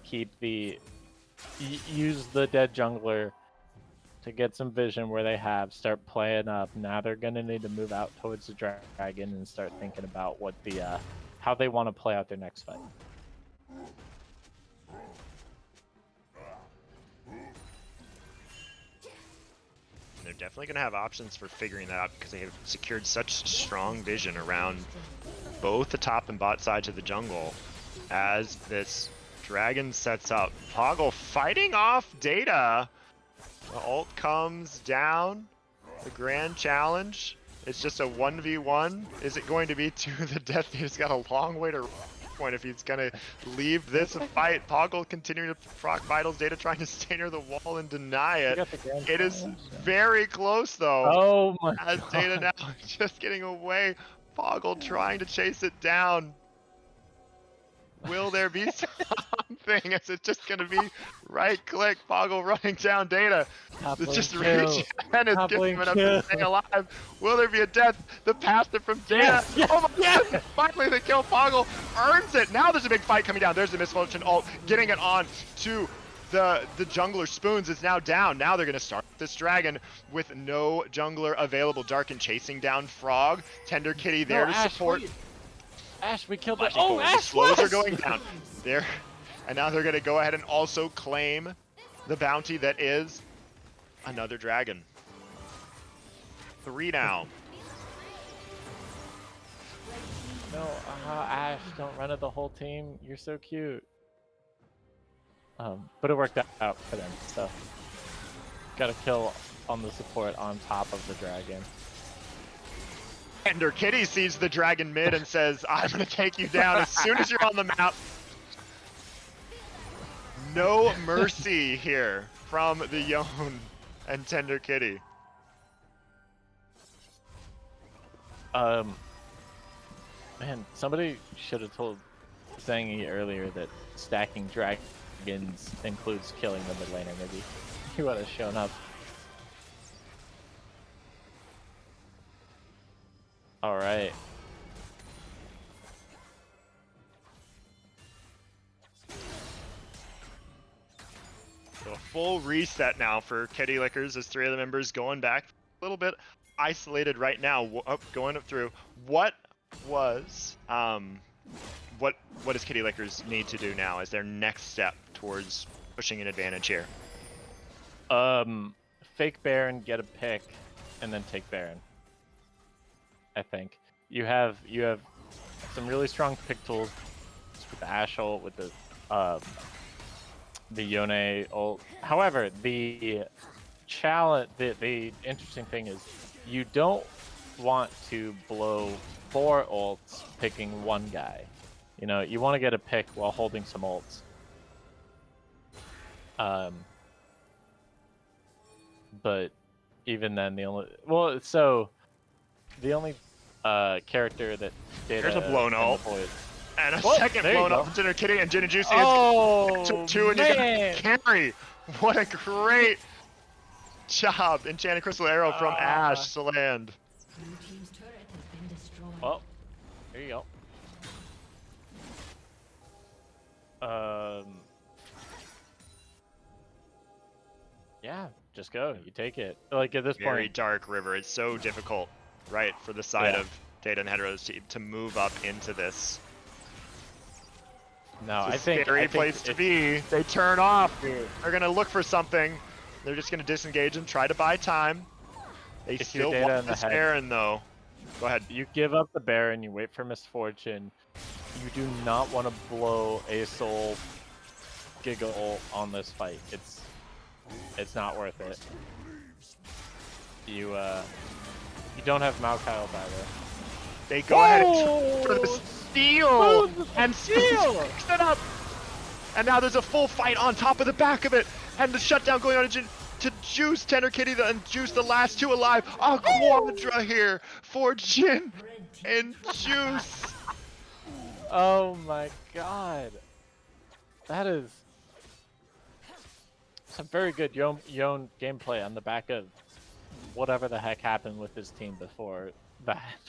keep use the dead jungler to get some vision where they start playing up. Now they're gonna need to move out towards the dragon and start thinking about what how they want to play out their next fight. They're definitely going to have options for figuring that out because they have secured such strong vision around both the top and bot sides of the jungle as this dragon sets up. Poggle fighting off Data. The ult comes down. The grand challenge. It's just a 1v1. Is it going to be to the death? He's got a long way to point if he's going to leave this fight. Poggle continuing to proc Vitals. Data trying to stay near the wall and deny it. It is very close though. Oh my As Data now just getting away. Poggle trying to chase it down. Will there be something? Is it just going to be right click, Poggle running down Data? It's just reach and it's giving him enough to stay alive. Will there be a death? The passive from Data. Yes, oh my god! Finally the kill. Poggle earns it. Now there's a big fight coming down. There's the misfortune ult. Getting it on to the jungler. Spoons is now down. Now they're going to start this dragon with no jungler available. Darkin chasing down Frog. Tender Kitty there to support. Ashe, we killed it. Oh, Ashe! Slows are going down there, and now they're going to go ahead and also claim the bounty that is another dragon. 3 now. No, Ashe, don't run at the whole team. You're so cute. But it worked out for them. So got a kill on the support on top of the dragon. Tender Kitty sees the dragon mid and says, I'm going to take you down as soon as you're on the map. No mercy here from the Yone and Tender Kitty. Man, somebody should have told Zangy earlier that stacking dragons includes killing the mid laner. Maybe he would have shown up. All right. So a full reset now for Kitty Lickers as 3 of the members going back a little bit isolated right now. Going up through. What was what does Kitty Lickers need to do now as their next step towards pushing an advantage here? Fake Baron, get a pick, and then take Baron. I think you have some really strong pick tools with the Ashe ult, with the Yone ult. However, the challenge, the interesting thing is you don't want to blow 4 ults picking one guy. You know, you want to get a pick while holding some ults. But even then, the only character that did there's a blown ult and a second blown ult from Tender Kitty, and Jin and Juicy is 2 and you got carry. What a great job! Enchanted Crystal Arrow from Ashe to land. Oh, there you go. Yeah, just go. You take it. Like at this point, very dark river. It's so difficult, right, for the side of Data and Heteros to move up into this. No, it's a scary place to be. They turn off. They're gonna look for something. They're just gonna disengage and try to buy time. They still want this Baron though. Go ahead. You give up the Baron. You wait for Misfortune. You do not want to blow a soul Giga ult on this fight. It's not worth it. You don't have Maokai ult either. They go ahead and for the steal and picks it up. And now there's a full fight on top of the back of it, and the shutdown going on to Juice, Tender Kitty, and Juice, the last 2 alive. A quadra here for Jin and Juice. Oh my god. That is some very good Yone gameplay on the back of whatever the heck happened with his team before that.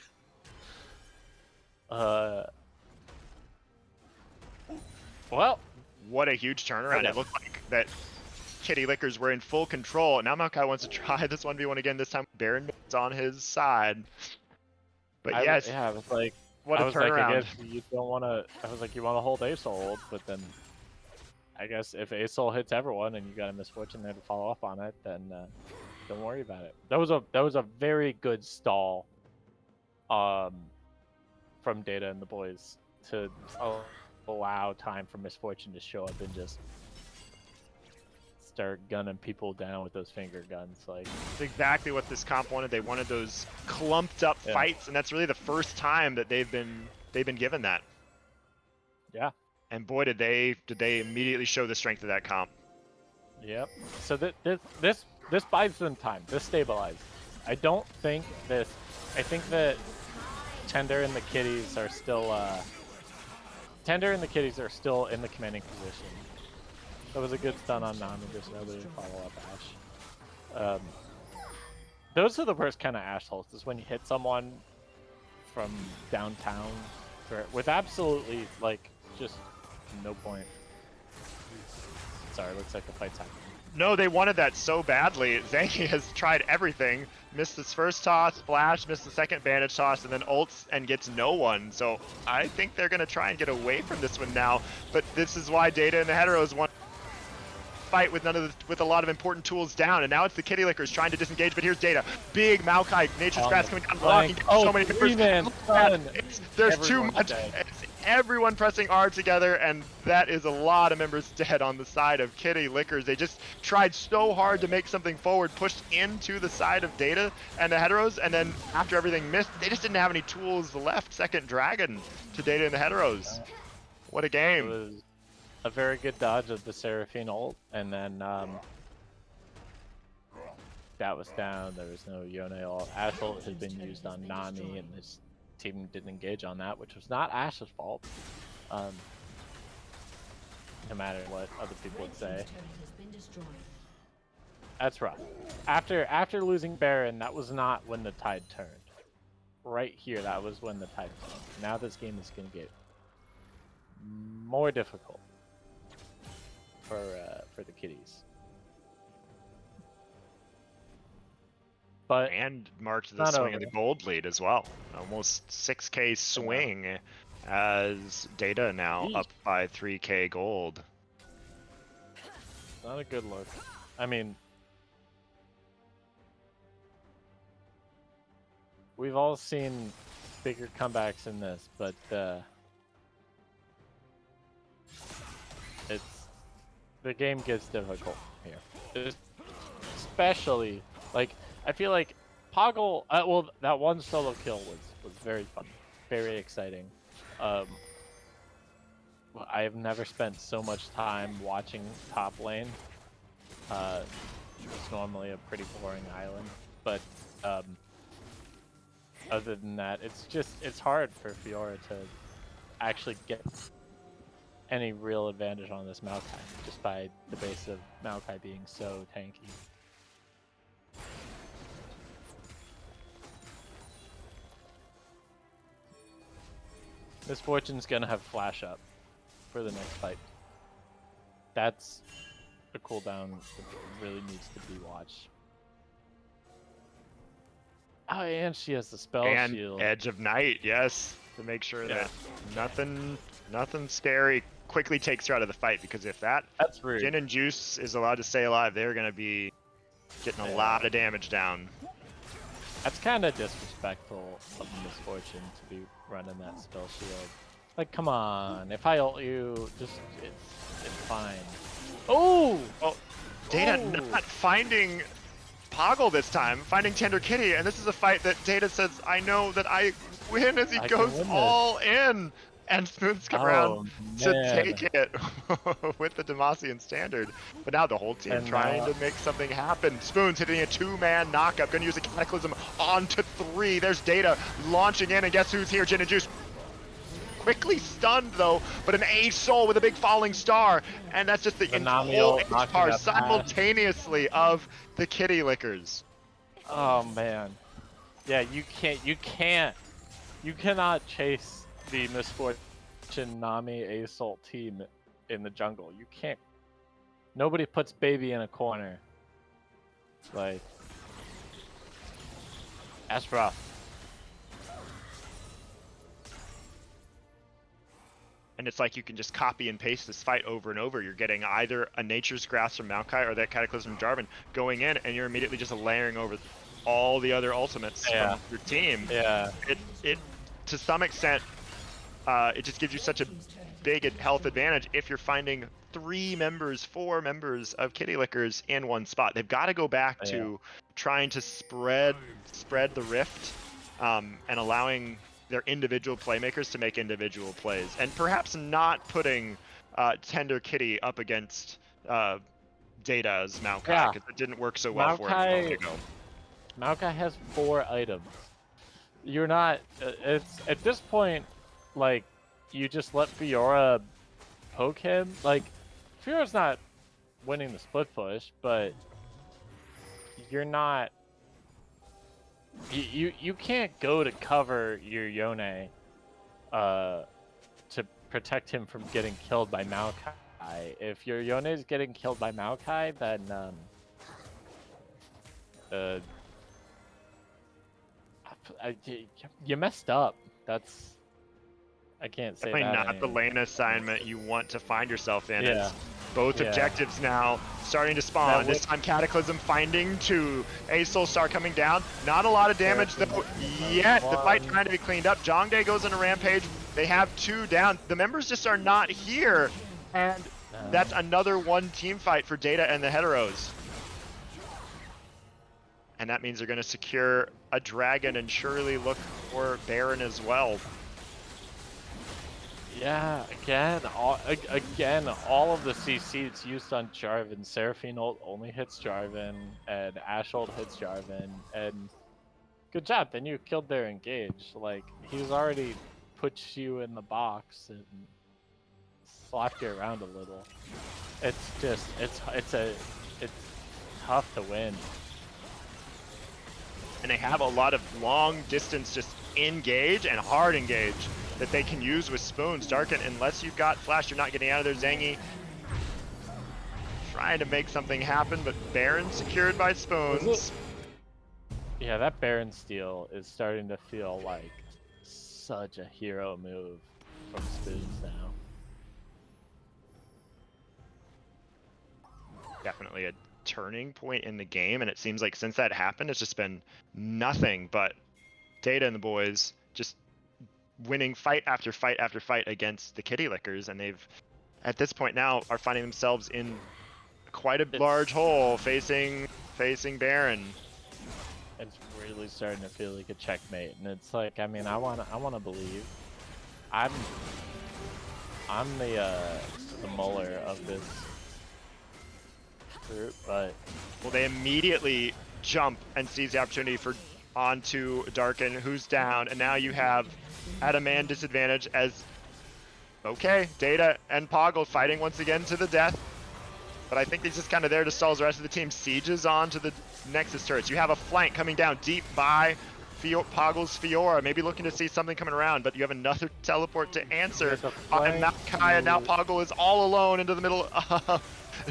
Well, what a huge turnaround. It looked like that Kitty Lickers were in full control. Now Maokai wants to try this 1v1 again, this time Baron is on his side. But yes, yeah, it was like, what a turnaround. Like, I guess you don't want to, I was like, you want to hold ASOL, but then I guess if ASOL hits everyone and you got a Misfortune there to follow up on it, then don't worry about it. That was a very good stall from Data and the boys to allow time for Misfortune to show up and just start gunning people down with those finger guns. Like, it's exactly what this comp wanted. They wanted those clumped up fights, and that's really the first time that they've been given that. Yeah. And boy, did they immediately show the strength of that comp. Yep. So this buys them time. This stabilizes. I don't think this. I think that Tender and the Kitties are still in the commanding position. That was a good stun on Nam and just nobody to follow up Ashe. Those are the worst kind of Ashe ults, is when you hit someone from downtown with absolutely, like, just no point. Sorry, looks like the fight's happening. No, they wanted that so badly. Zangy has tried everything. Missed his first toss, flash, missed the second bandage toss, and then ults and gets no one. So I think they're going to try and get away from this one now. But this is why Data and the Heteros want fight with with a lot of important tools down, and now it's the Kitty Lickers trying to disengage. But here's Data, big Maokai, Nature's Grass coming down, blocking so many members. There's There's too much. everyone pressing R together, and that is a lot of members dead on the side of Kitty Lickers. They just tried so hard to make something forward, pushed into the side of Data and the Heteros, and then after everything missed, they just didn't have any tools left. Second Dragon to Data and the Heteros. What a game. It was a very good dodge of the Seraphine ult, and then that was down. There was no Yone ult. Ash ult had been used on Nami, and his team didn't engage on that, which was not Ash's fault. No matter what other people would say. That's rough. After losing Baron, that was not when the tide turned. Right here, that was when the tide turned. Now this game is going to get more difficult for the Kitties. But and marked the swing of the gold lead as well. Almost 6K swing as Data now up by 3K gold. Not a good look. I mean, we've all seen bigger comebacks in this, but the game gets difficult here. Especially, like, I feel like Poggle, well, that one solo kill was very fun, very exciting. I have never spent so much time watching top lane. It's normally a pretty boring island, but other than that, it's hard for Fiora to actually get any real advantage on this Maokai, just by the base of Maokai being so tanky. Misfortune's gonna have flash up for the next fight. That's a cooldown that really needs to be watched. Oh, and she has the spell and shield. Edge of Night, yes, to make sure that nothing scary quickly takes her out of the fight, because if that's rude. Jin and Juice is allowed to stay alive, they're gonna be getting a lot of damage down. That's kind of disrespectful of Misfortune to be running that spell shield. Like, come on, if I ult you, just it's fine. Oh, Data not finding Poggle this time, finding Tender Kitty, and this is a fight that Data says, I know that I win, as he goes all in. And Spoons come around to take it with the Demacian standard. But now the whole team trying to make something happen. Spoons hitting a 2-man knockup, gonna use a Cataclysm onto 3. There's Data launching in, and guess who's here? Jin and Juice. Quickly stunned though, but an A soul with a big falling star, and that's just the whole H-bar simultaneously of the Kitty Lickers. Oh man, yeah, you cannot chase the Misfortune Nami Assault team in the jungle. You can't. Nobody puts baby in a corner. Like, that's rough. And it's like you can just copy and paste this fight over and over. You're getting either a Nature's Grasp from Maokai or that Cataclysm from Jarvan going in, and you're immediately just layering over all the other ultimates from your team. Yeah. It to some extent, it just gives you such a big health advantage if you're finding 4 members of Kitty Lickers in one spot. They've got to go back to trying to spread the rift and allowing their individual playmakers to make individual plays, and perhaps not putting Tender Kitty up against Data's Maokai, because it didn't work so well for him a moment ago. Maokai has 4 items. You're not. It's at this point, like, you just let Fiora poke him. Like, Fiora's not winning the split push, but you're not. You can't go to cover your Yone to protect him from getting killed by Maokai. If your Yone is getting killed by Maokai, then you messed up. That's, I can't say definitely that. Not the lane assignment you want to find yourself in. It's both objectives now starting to spawn. This time Cataclysm finding 2. A Soul Star coming down. Not a lot of damage though yet. The fight trying to be cleaned up. Jongdae goes on a rampage. They have 2 down. The members just are not here. And that's another 1 team fight for Data and the Heteros. And that means they're going to secure a dragon and surely look for Baron as well. Yeah, again, all of the CCs used on Jarvan. Seraphine ult only hits Jarvan, and Ashe ult hits Jarvan, and good job. Then you killed their engage. Like, he's already put you in the box and slapped you around a little. It's just, it's tough to win. And they have a lot of long distance just engage and hard engage that they can use with Spoons. Darken, unless you've got Flash, you're not getting out of there. Zangy trying to make something happen, but Baron secured by Spoons. Yeah, that Baron steal is starting to feel like such a hero move from Spoons now. Definitely a turning point in the game, and it seems like since that happened, it's just been nothing but Data and the boys just winning fight after fight after fight against the Kitty Lickers, and they've, at this point now, are finding themselves in quite a large hole facing Baron. It's really starting to feel like a checkmate, and it's like, I mean, I wanna believe. I'm the Muller of this group, but well, they immediately jump and seize the opportunity for onto Darken, who's down, and now you have at a man disadvantage as Data and Poggle fighting once again to the death. But I think he's just kind of there to stall the rest of the team. Sieges onto the Nexus turrets. You have a flank coming down deep by Poggle's Fiora, maybe looking to see something coming around, but you have another teleport to answer. And Malachi, and now Poggle is all alone into the middle of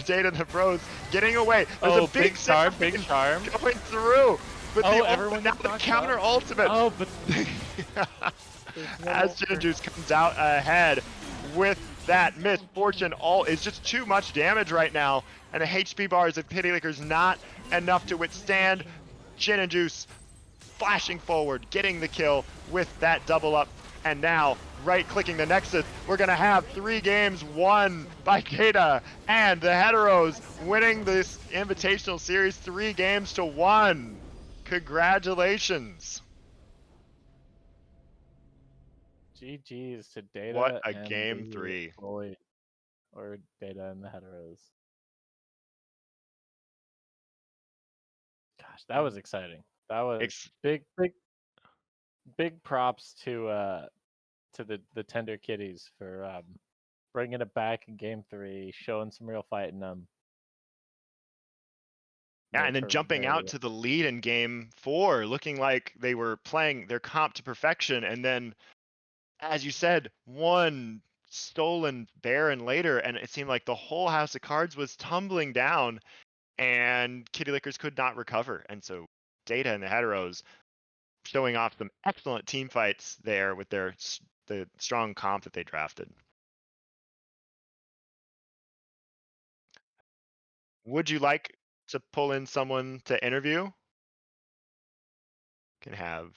Data and the bros getting away. There's a big charm going through. But now the counter ultimate. Oh, but as Juice comes out ahead with that misfortune, all is just too much damage right now, and the HP bars of Kitty Lickers not enough to withstand. Juice flashing forward, getting the kill with that double up, and now right-clicking the Nexus. We're gonna have 3 games won by Data and the Heteros, winning this Invitational Series 3 games to 1. Congratulations. GG's to Data. What a and game 3. Boy, or Data and the Heteros. Gosh, that was exciting. That was big props to the Tender Kitties for bringing it back in game 3, showing some real fight in them. Yeah, and then jumping out to the lead in game 4, looking like they were playing their comp to perfection, and then, as you said, 1 stolen Baron later, and it seemed like the whole house of cards was tumbling down, and Kitty Lickers could not recover. And so Data and the Heteros showing off some excellent team fights there with the strong comp that they drafted. Would you like to pull in someone to interview? Can have.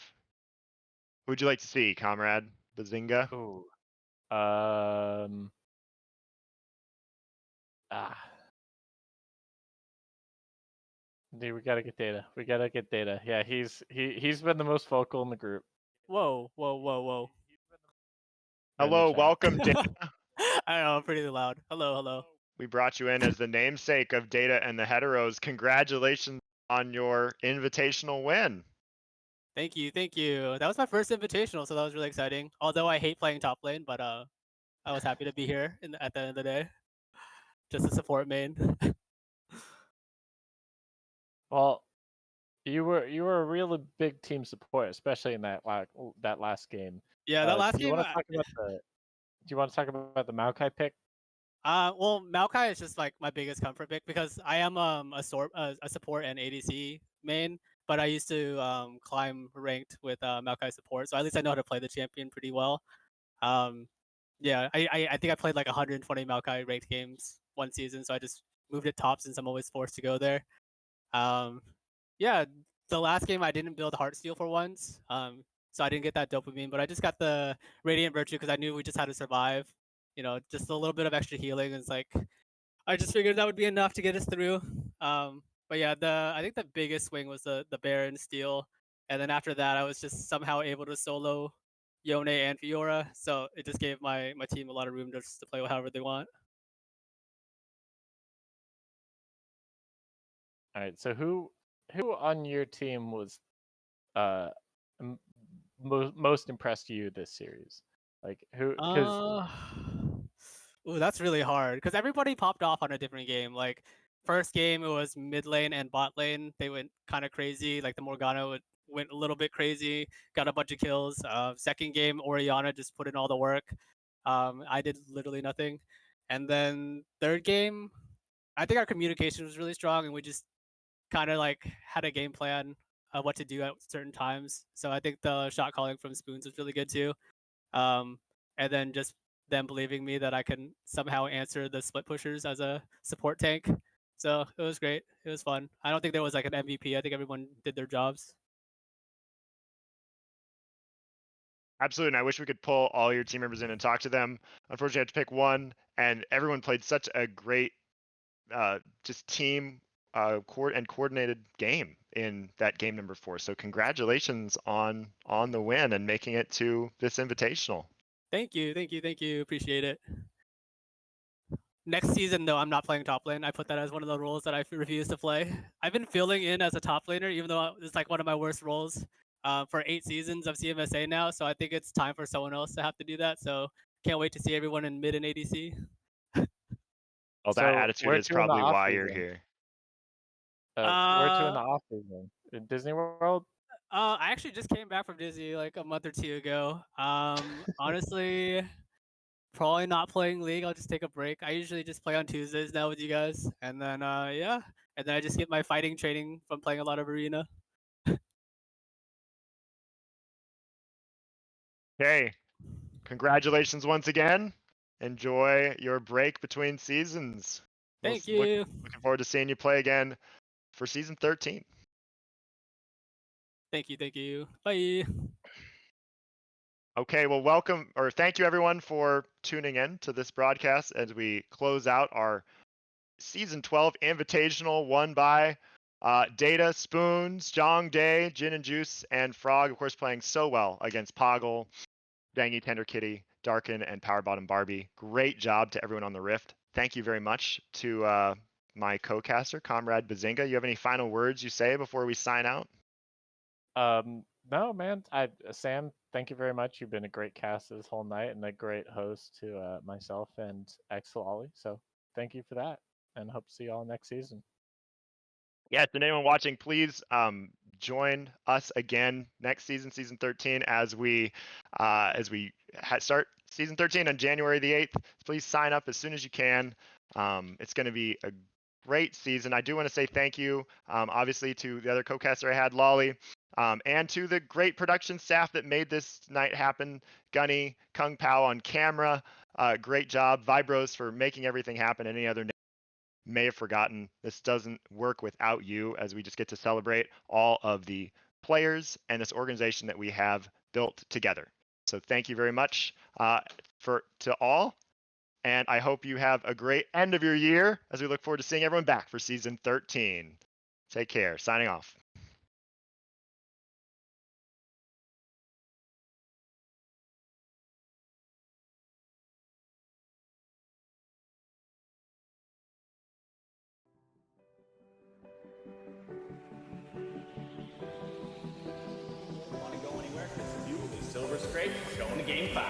Who would you like to see, Comrade Bazinga? Ooh. Dude, we gotta get Data. We gotta get Data. Yeah, he's been the most vocal in the group. Whoa. Hello, welcome, Data. I know, I'm pretty loud. Hello. We brought you in as the namesake of Data and the Heteros. Congratulations on your invitational win. Thank you. That was my first invitational, so that was really exciting. Although I hate playing top lane, but I was happy to be here at the end of the day. Just a support main. Well, you were a really big team support, especially in that last game. Yeah, that last game. Do you want to talk about the Maokai pick? Well, Maokai is just like my biggest comfort pick because I am a support and ADC main, but I used to climb ranked with Maokai support, so at least I know how to play the champion pretty well. Yeah, I think I played like 120 Maokai ranked games one season, so I just moved it top since I'm always forced to go there. Yeah, the last game I didn't build Heartsteel for once. so I didn't get that dopamine. But I just got the Radiant Virtue because I knew we just had to survive. You know, just a little bit of extra healing. It's like I just figured that would be enough to get us through. But yeah, I think the biggest swing was the Baron steal, and then after that, I was just somehow able to solo Yone and Fiora, so it just gave my team a lot of room just to play however they want. All right, so who on your team was most impressed you this series? Like who? Because ooh, that's really hard because everybody popped off on a different game. Like first game, it was mid lane and bot lane. They went kind of crazy. Like the Morgana went a little bit crazy, got a bunch of kills. Second game, Orianna just put in all the work. I did literally nothing. And then third game, I think our communication was really strong, and we just kind of like had a game plan of what to do at certain times. So I think the shot calling from Spoons was really good too. And then just them believing me that I can somehow answer the split pushers as a support tank. So it was great. It was fun. I don't think there was like an MVP. I think everyone did their jobs. Absolutely, and I wish we could pull all your team members in and talk to them. Unfortunately, I had to pick one, and everyone played such a great just team and coordinated game in that game number 4. So congratulations on the win and making it to this invitational. Thank you. Appreciate it. Next season, though, I'm not playing top lane. I put that as one of the roles that I refuse to play. I've been filling in as a top laner, even though it's like one of my worst roles for 8 seasons of CMSA now. So I think it's time for someone else to have to do that. So can't wait to see everyone in mid and ADC. Well, that attitude is probably why you're here. Where to in the off season? In Disney World? I actually just came back from Disney like a month or 2 ago. Honestly, probably not playing League. I'll just take a break. I usually just play on Tuesdays now with you guys, and then yeah, and then I just get my fighting training from playing a lot of Arena. Okay, congratulations once again. Enjoy your break between seasons. Thank you. Looking forward to seeing you play again for season 13. Thank you. Bye. Okay, well, thank you everyone for tuning in to this broadcast as we close out our season 12 invitational won by Data, Spoons, Jong Day, Gin and Juice, and Frog, of course, playing so well against Poggle, Dangy, Tender Kitty, Darkin, and Power Bottom Barbie. Great job to everyone on the Rift. Thank you very much to my co-caster, Comrade Bazinga. You have any final words you say before we sign out? No, man. Sam, thank you very much. You've been a great cast this whole night and a great host to myself and X-Lolly. So thank you for that, and hope to see you all next season. Yes, and anyone watching, please join us again next season, season 13, as we start season 13 on January the 8th. Please sign up as soon as you can. It's going to be a great season. I do want to say thank you, obviously, to the other co-caster I had, Lolly, and to the great production staff that made this night happen. Gunny, Kung Pao on camera, great job. Vibros for making everything happen. Any other may have forgotten. This doesn't work without you, as we just get to celebrate all of the players and this organization that we have built together. So thank you very much to all, and I hope you have a great end of your year as we look forward to seeing everyone back for season 13. Take care. Signing off. Silver Scrape, going to game 5.